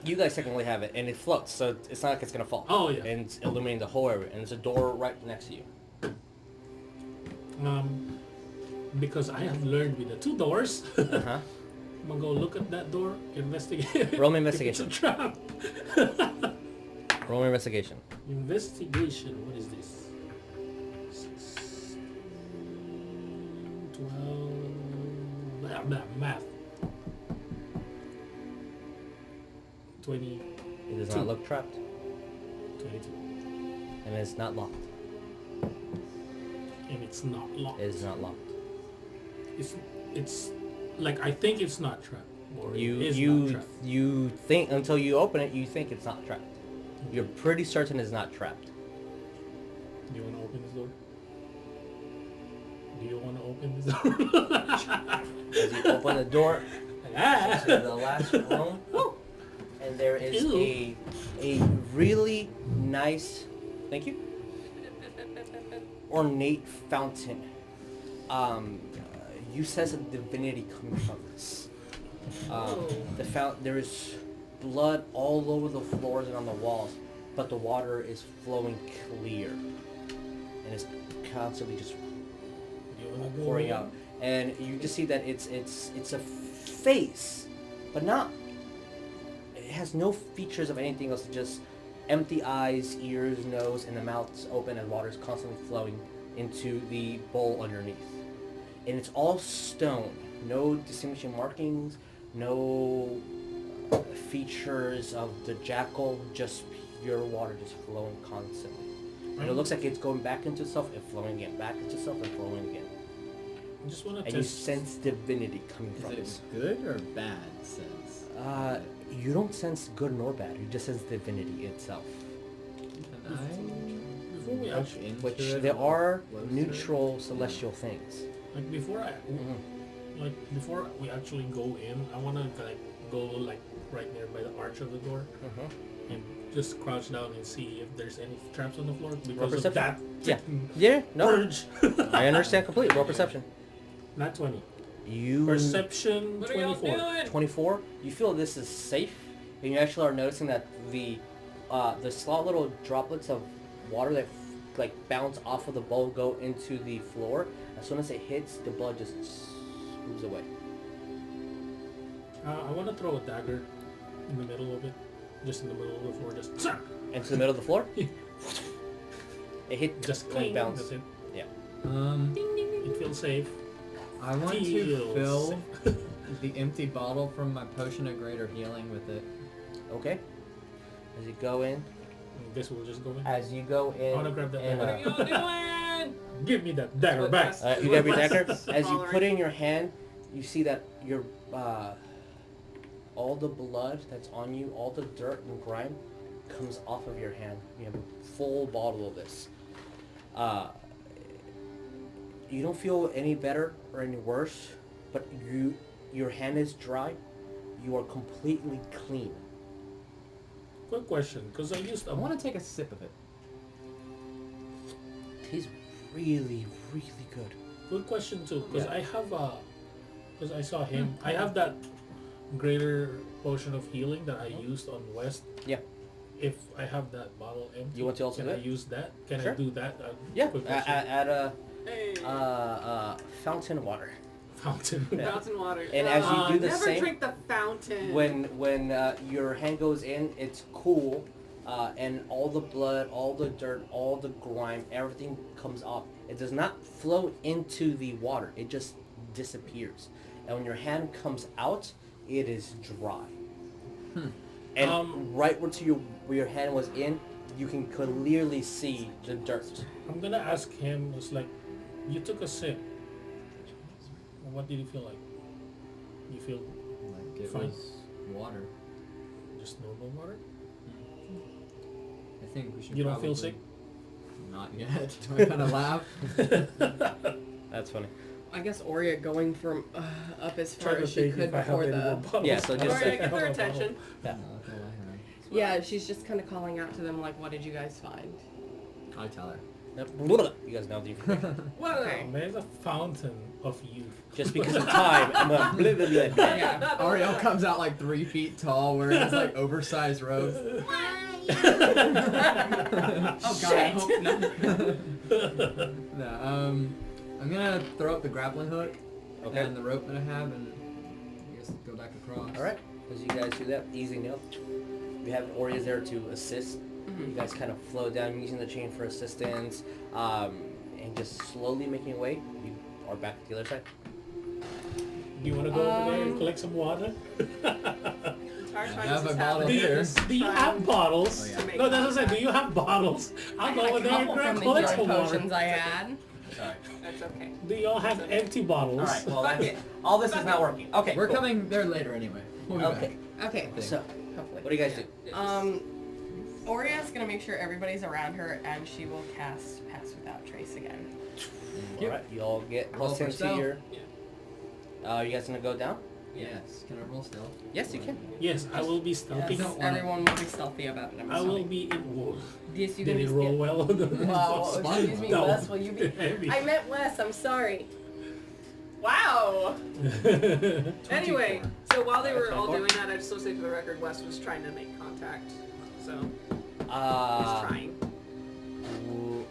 You guys technically have it, and it floats, so it's not like it's gonna fall. Oh, yeah. And it's illuminating the whole area, and there's a door right next to you. Because I have learned with the 2 doors. Uh-huh. I'm gonna go look at that door, investigate. Roll me If investigation. It's a trap. Roll me investigation. Investigation. What is this? 6, 12. Math. 20. It does 2. not look trapped, 22. and it's not locked. And it's not locked. It is not locked. It's like I think it's not trapped. Or it is not trapped. You think until you open it, you think it's not trapped. you're pretty certain it's not trapped. Do you want to open this door? Do you want to open this door? As you open the door Ah! to the last room, and there is a really nice, thank you, ornate fountain. You sense a divinity coming from this. There is blood all over the floors and on the walls, but the water is flowing clear, and it's constantly just pouring out. And you just see that it's a face, but not. It has no features of anything else. Just empty eyes, ears, nose, and the mouth's open, and water is constantly flowing into the bowl underneath. And it's all stone. No distinguishing markings. No features of the jackal. Just pure water, just flowing constantly. And it looks like it's going back into itself and flowing again, back into itself and flowing again. I just want to And you sense divinity coming from Is this. it good or bad sense? You don't sense good nor bad. You just sense divinity itself. Can Before we I actually, into Which it there are closer? neutral celestial things. like before before we actually go in, I want to like go like right there by the arch of the door and just crouch down and see if there's any traps on the floor because of that. Yeah. Yeah, no. Urge. I understand completely. Roll perception. Not 20. You Perception What are y'all 24. doing? 24. You feel this is safe, and you actually are noticing that the small little droplets of water that like bounce off of the bowl go into the floor. As soon as it hits, the blood just moves away. I want to throw a dagger in the middle of it, just in the middle of the floor, just Into the middle of the floor. Yeah. It hit just and clean. bounce. That's it. Yeah. It feels safe. I want to Feels fill the empty bottle from my potion of greater healing with it. Okay. As you go in. This will just go in. As you go in. I want to grab that and, dagger. What are y'all doing? Give me that dagger back. you grab your dagger. As you Following. put it in your hand, you see that your all the blood that's on you, all the dirt and grime, comes off of your hand. You have a full bottle of this. You don't feel any better or any worse, but your hand is dry. You are completely clean. Quick question, because I used I want to take a sip of it. Tastes really, really good. Good question too, because Yeah. I have because I saw him. I have that greater potion of healing that I used on West. Yeah. If I have that bottle empty, You want to also can do I it? use that? Can Sure. I do that? Yeah. Quick question. Add a Hey. fountain water. Fountain. Yeah. Fountain water. And as you do the never same, drink the fountain. when your hand goes in, it's cool, and all the blood, all the dirt, all the grime, everything comes off. It does not flow into the water. It just disappears. And when your hand comes out, it is dry. And right where your hand was in, you can clearly see the dirt. I'm gonna ask him. It's like, you took a sip. What did you feel like? You feel Like it Fine. was water. just normal water? I think we should. You don't feel probably- sick? Not yet. Do I kind of laugh? That's funny. I guess Oria going from up as far Try to as she think could if I have before any more the. bottles. Yeah, so just Or like- get their attention. Yeah. No, that's all I have. Yeah, she's just kind of calling out to them like, "What did you guys find?" I tell her. You guys know the information. What? Okay. There's a fountain of youth. Just because of time, I'm gonna blah, blah, blah. Yeah. Ariel comes out like 3 feet tall, wearing his like oversized robe. Oh God, I hope not. No, I'm gonna throw up the grappling hook Okay. and the rope that I have, and I guess go back across. All right. As you guys do that, easy enough. We have Oria there to assist. You guys kind of flow down using the chain for assistance, and just slowly making your way. You are back at the other side. Do you want to go over there and collect some water? Our I have a is bottle Do you, here. do you have bottles? Oh, yeah. No, that's what I said. Do you have bottles? I I'll had go over a there and couple grab from the collect drug some water. potions I had. That's okay. Do y'all have empty bottles? All right. Well, that's it. All this is not working. Okay. We're cool. coming there later anyway. We'll be Okay. Okay. back. So, Hopefully. what do you guys do? Oria's gonna make sure everybody's around her, and she will cast Pass Without Trace again. Alright, you all get Roll plus for 10 to stealth. your... you guys gonna go down? Yes. Can I roll stealth? Yes, you can. Yes, I will be stealthy. No, everyone will be stealthy about it. I'm I will assuming. be in war. Yes, you Did can it be roll well? Wow, excuse me, No. Wes, will you be... Heavy. I meant Wes, I'm sorry. Wow! Anyway, so while they were all doing that, I just want to say for the record, Wes was trying to make contact. So, he's trying.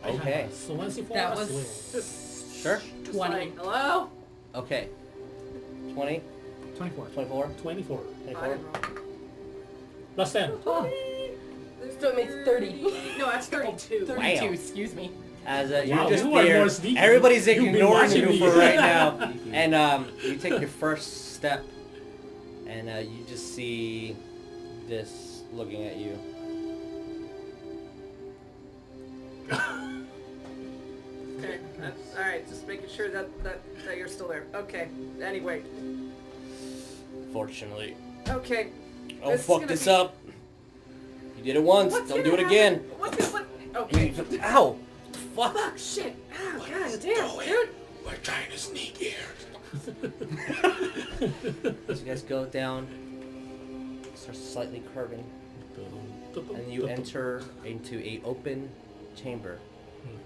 Okay. So once you fall That asleep. was... Sure. 20. Like, hello? Okay. 20, 24. 24, 24. 24. Plus 10. So it makes 30. No, that's 32. 32, Wow. excuse me. As Wow, you're just you are there, more sneaky. everybody's You've been ignoring watching you me. for right now. And you take your first step, and you just see this looking at you. Okay, alright, just making sure that you're still there. Okay, anyway. Fortunately. Okay. Don't This is fuck gonna this be- up. You did it once, What's don't gonna do it happen? again. What? Okay. Ow! Fuck! Fuck, shit. Ow, god damn, dude. We're trying to sneak here. As you guys go down, start slightly curving, and you enter into a open chamber.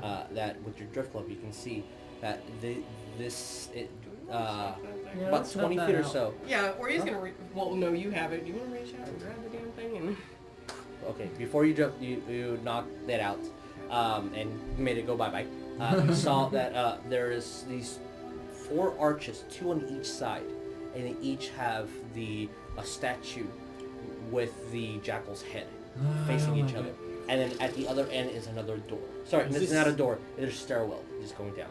That with your drift glove you can see that about 20 feet or so. Yeah, Oria's gonna well, no, you have it. You wanna reach out and grab the damn thing and... Okay, before you jump, you knocked that out, and made it go bye-bye. You saw that there is these 4 arches, 2 on each side, and they each have a statue with the jackal's head facing each other. And then at the other end is another door. Sorry, Is this is this- not a door. It is a stairwell just going down.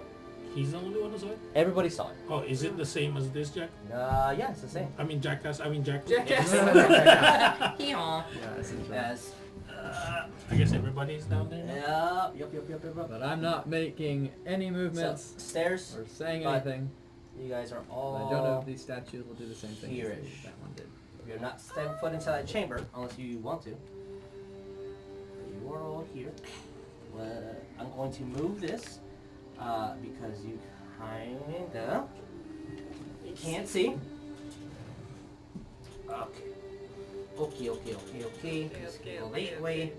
He's the only one who saw it? Everybody saw it. Oh, is it the same as this, Jack? Yeah, it's the same. I mean, Jackass. Jackass. Hee-haw. Yeah, essentially. Yes. I guess everybody's down there now? Yep. But I'm not making any So, movements stairs. or saying but anything. You guys are But all. I don't know if these statues will do the same thing as Here-ish. that one did. You're not stepping foot inside that chamber unless you want to. You are all here. I'm going to move this because you kinda can't see. Okay. Wait.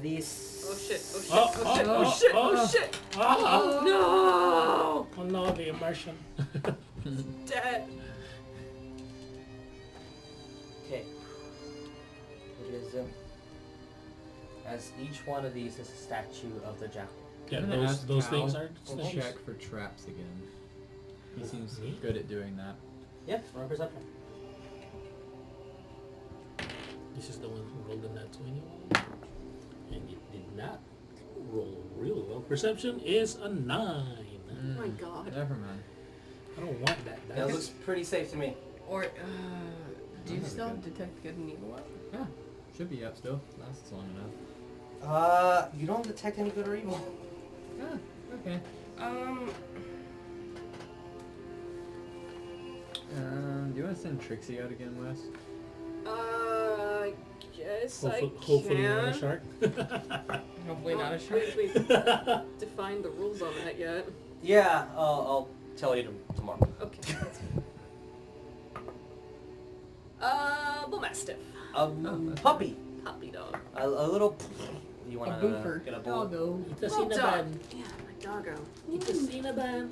This. Oh shit, oh shit, Oh, oh shit, oh, oh shit, oh, oh shit. Oh, No! oh no, the immersion. Dead. Okay. What do you guys do? As each one of these is a statue of the jackal. Yeah, I'm gonna ask those Cal things are to snakes. check for traps again. He seems Me? good at doing that. Yeah, roll perception. This is the one who rolled in that 20. And it did not roll real well. Perception is a 9. Oh my god. Never mind. I don't want that. That That's looks pretty safe to me. Or, do you That's still good. detect good and evil up? Yeah, should be up still. Lasts long enough. You don't detect any good or evil. Ah, okay. Do you want to send Trixie out again, Wes? I guess hopefully not a can. shark. Hopefully not a shark. We defined the rules on that yet. Yeah, I'll tell you tomorrow. Okay. Bull Mastiff. Puppy. Puppy dog. A little. You A want boofer. get a bull? Doggo. It's a Well done. Cinnabon. Yeah, my doggo. It's a Cinnabon.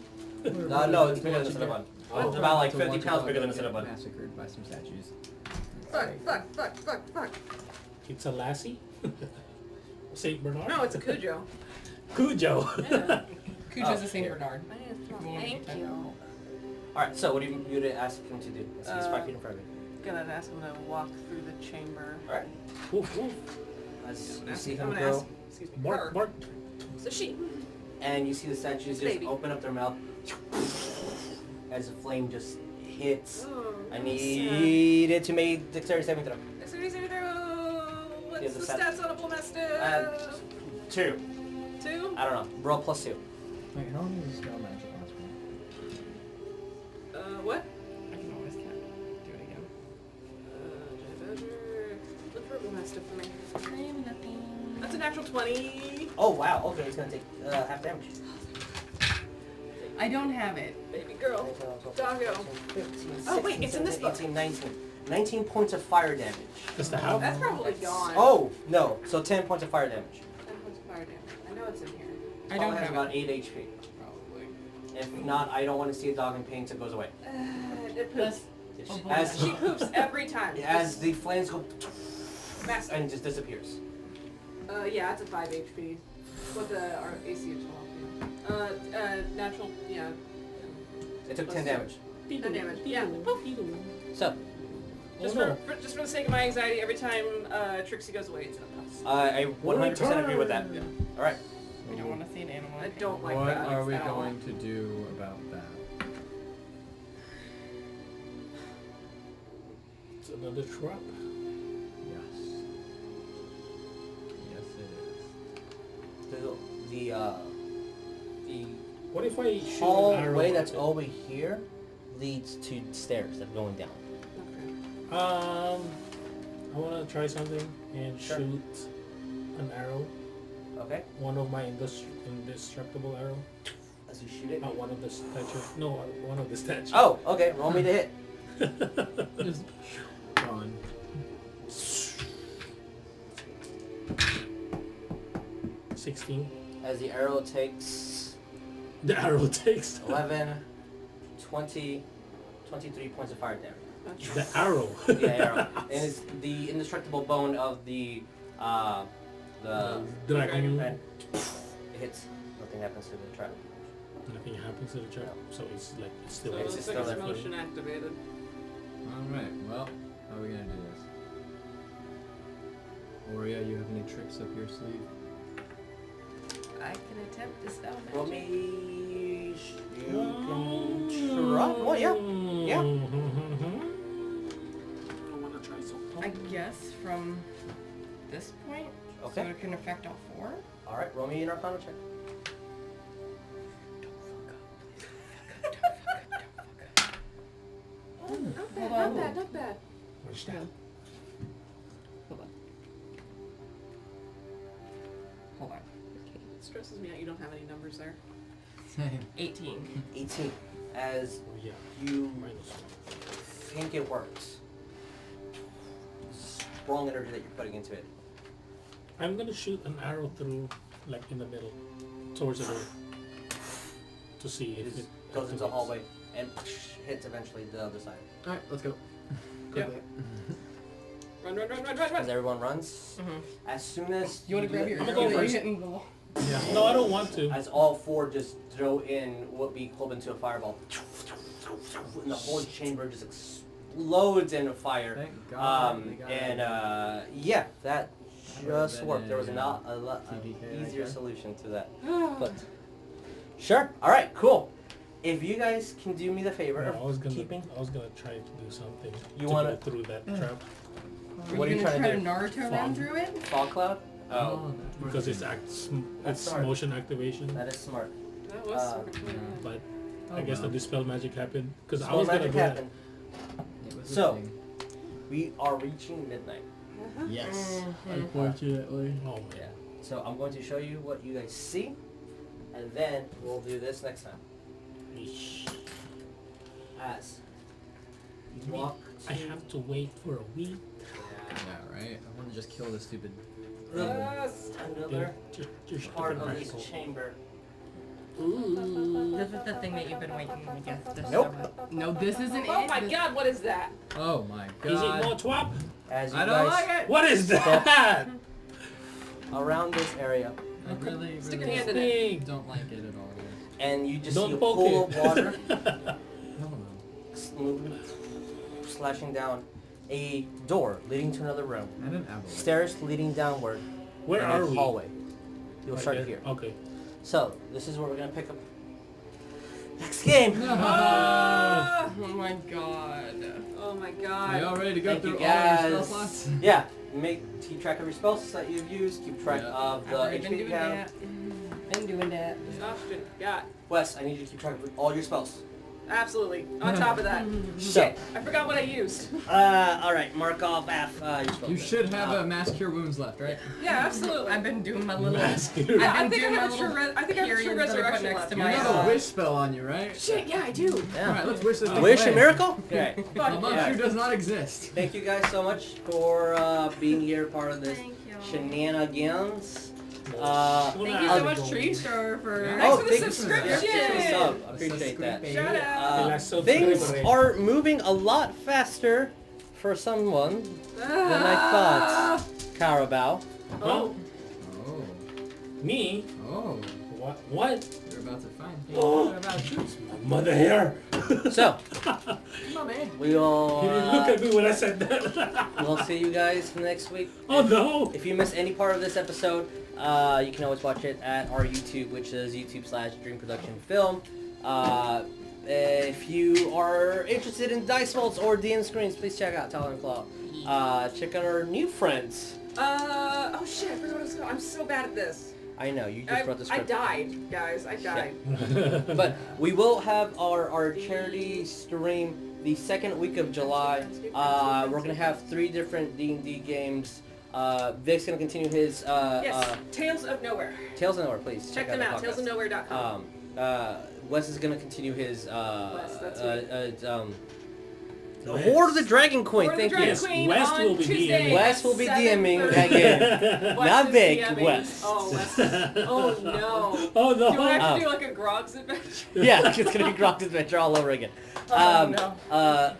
No, it's bigger than a Cinnabon. Oh. It's about like To 50 watch pounds dog bigger than a get Cinnabon. Massacred by some statues. Fuck. It's a lassie. Saint Bernard. No, it's a Cujo. Cujo. Yeah. Cujo's a Saint Bernard. Thank you. Alright, so what do you ask him to do? He's 5 feet in front of you. Gonna ask him to walk through the chamber. Alright. Woof, woof. As you Ask- see I'm him gonna go, ask, excuse me, her. Bark, bark. So she. and you see the statues just Baby. open up their mouth as the flame just hits. Oh, I sad. need it to make dexterity saving throw. Dexterity saving throw. What's Here's the the stats on a bull mastiff? 2. 2? I don't know. Roll plus 2. Wait, how long does the spell magic last for? What? I can always do it again. Giant badger. Look for a bull mastiff for me. I'm nothing. natural 20. Oh wow. Okay, it's gonna take half damage. I don't have it. Baby girl. Doggo. 15, Oh, wait, it's in this book. 18, 19. 19 points of fire damage. That's the half. That's probably gone. Oh no. So 10 points of fire damage. 10 points of fire damage. I know it's in here. I don't has have about it. 8 HP. Probably. If not, I don't want to see a dog in pain, so it goes away. It poops. As She poops every time. as the flames go Massive. and just disappears. Yeah, it's a 5 HP. What the our AC is natural, yeah. It took 10 damage. 10 damage, yeah. So, Just for the sake of my anxiety, every time Trixie goes away, it's a pass. I 100% agree with that. Yeah. All right. We don't want to see an animal. I don't like What that. are we at all. going to do about that? It's another trap. Yes. Yes, it is. The What if I shoot an arrow? hallway at that's it? over here leads to stairs that are going down. Okay. I want to try something and Sure. shoot an arrow. Okay. One of my indestructible arrow. As you shoot it. Not one of the statue. No, one of the statue. Oh, okay. Roll me to hit. Just gone. 16. As the arrow takes The arrow takes 11, 20, 23 points of fire damage. the arrow. Yeah, arrow. And it's the indestructible bone of the dragon. and it hits. Nothing happens to the trap. Nothing happens to the trap, so it's like it's still. So It's it's still like there it's for you. motion activated. Alright, well, how are we gonna do this? Oria, you have any tricks up your sleeve? I can attempt to spell Roll magic. me. You can try. Well, yeah. Yeah. I want to try something. I guess from this point, so Okay. it can affect all 4. All right. Roll me an Arcana check. Not bad, Hold on. not bad, not bad. Where's that? Hold on. It stresses me out you don't have any numbers there. Same. 18. 18. As Oh, yeah. you Minus think it works. Strong energy that you're putting into it. one. I'm gonna shoot an arrow through, like in the middle, towards the door, to see It if just it goes into the activates. hallway and hits eventually the other side. Alright, let's go. Yeah. Quickly. Run. As everyone runs, Mm-hmm. as soon as You want to grab your I'm gonna arrow go that you're first. hitting the wall? Yeah. No, I don't want to. as all 4 just throw in what we club into a fireball, and the whole chamber just explodes in fire. Thank God. we got And it. yeah, that would've just been worked. There was a, not a lot TPK right easier there. solution to that. But sure. All right. Cool. If you guys can do me the favor No, of I was gonna keeping. try to do something. You to wanna- go through that trap What are you trying to do? Naruto run through it? Fog cloud. Oh, that's because it's worth That's it's smart. motion activation. that is smart. That was Uh, But Oh, I guess well. the dispel magic happened because I Spell was gonna magic do that. happened. it. It was a So- thing. We are reaching midnight. Yes. Mhm. Unfortunately. Oh man. Yeah. So I'm going to show you what you guys see, and then we'll do this next time. Eesh. As you walk to I have to wait for a week. Yeah, right? I want to just kill this stupid. Yes. another Just part of radical. this chamber. This is the thing that you've been waiting, I guess, to Nope. discover. No, this isn't it. Oh my This- god, what is that? Oh my God. Is it more twap? As you I don't guys like it. What is that? around this area, I really, Stick really your hand in it. Thing. don't like it at all. and you just Don't see a poke pool of it. water Hello. moving, slashing down, a door leading to another room, And an avalanche. stairs leading downward, Where and are a we? hallway. You'll Right start there? here. Okay. So this is where we're gonna pick up next game. Oh my god. Oh my Are god. y'all ready to go Thank through you all your spell guys. slots? Yeah, keep track of your spells that you've used. Keep track Yeah. of I've the already HP been you doing have. that. Been doing that. Austin, got. Wes, I need you to keep track of all your spells. Absolutely. On top of that. So, Shit, I forgot what I used. all right, mark off F. You should have a mass cure wounds left, right? Yeah, absolutely. I've been doing my little. Yeah, I I've been think I doing my have a little true I think I have a true periods that I put resurrection next left. to You my. have a wish spell on you, right? Shit, yeah, I do. Yeah. Alright, let's wish this Wish away. a miracle? Okay. Fuck Among yeah. you does not exist. Thank you guys so much for being here, part of this Thank you. shenanigans. Thank you so much, Trees, for Yeah. Thanks for the thank you subscription. for the sub. I appreciate that. Shout out. Things are moving a lot faster for someone than I thought. Cowrabao. Oh. Oh. Me? Oh. What? You're about to find me. Oh. What about you? My mother hair. So, Mommy. we'll You didn't look at me when I said that. we'll see you guys next week. Oh no. If you missed any part of this episode, you can always watch it at our YouTube, which is YouTube/ADreamProductionFilm. If you are interested in dice vaults or DM screens, please check out Talon Claw. Check out our new friends. Oh shit, I forgot what I was going. I'm so bad at this. I know, you just brought the I script. died, guys. I died. But we will have our charity stream the second week of July. We're going to have 3 different D&D games. Vic's going to continue his... Yes. Tales of Nowhere. Tales of Nowhere, please. Check them out. TalesofNowhere.com. Wes is going to continue his... that's right. Horde of the Dragon Queen, Horde of the thank you. Dragon Queen West on will be Tuesday DMing. Wes will be at DMing 7:30. that game. Wes Not is Vic, DMing. Wes. Oh, Wes. Oh no. Oh no. Do I have Oh. to do like a Grog's adventure? Yeah, it's going to be Grok's Adventure all over again. Oh,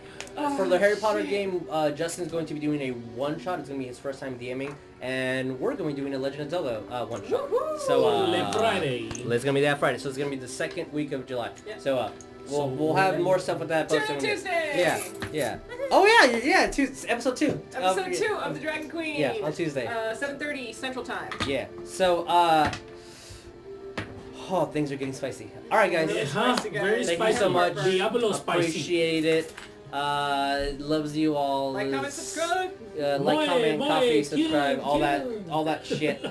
For the Harry Potter game, Justin's going to be doing a one-shot. It's going to be his first time DMing. And we're going to be doing a Legend of Zelda one-shot. Woohoo! Late Friday. It's going to be that Friday. So it's going to be the second week of July. Yeah. So we'll have more stuff with that posted. Tuesday. Yeah. Oh yeah, episode 2. Episode 2 of the Dragon Queen. Yeah, on Tuesday. 7:30 Central Time. Yeah. So things are getting spicy. All right, guys. Spicy, guys. Very Thank spicy. you so much. Diablo spicy. Appreciate it. Loves you all. Like, comment, subscribe. Like, comment, coffee, subscribe, kill. all that shit.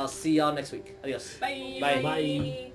See y'all next week. Adios. Bye. Bye. Bye.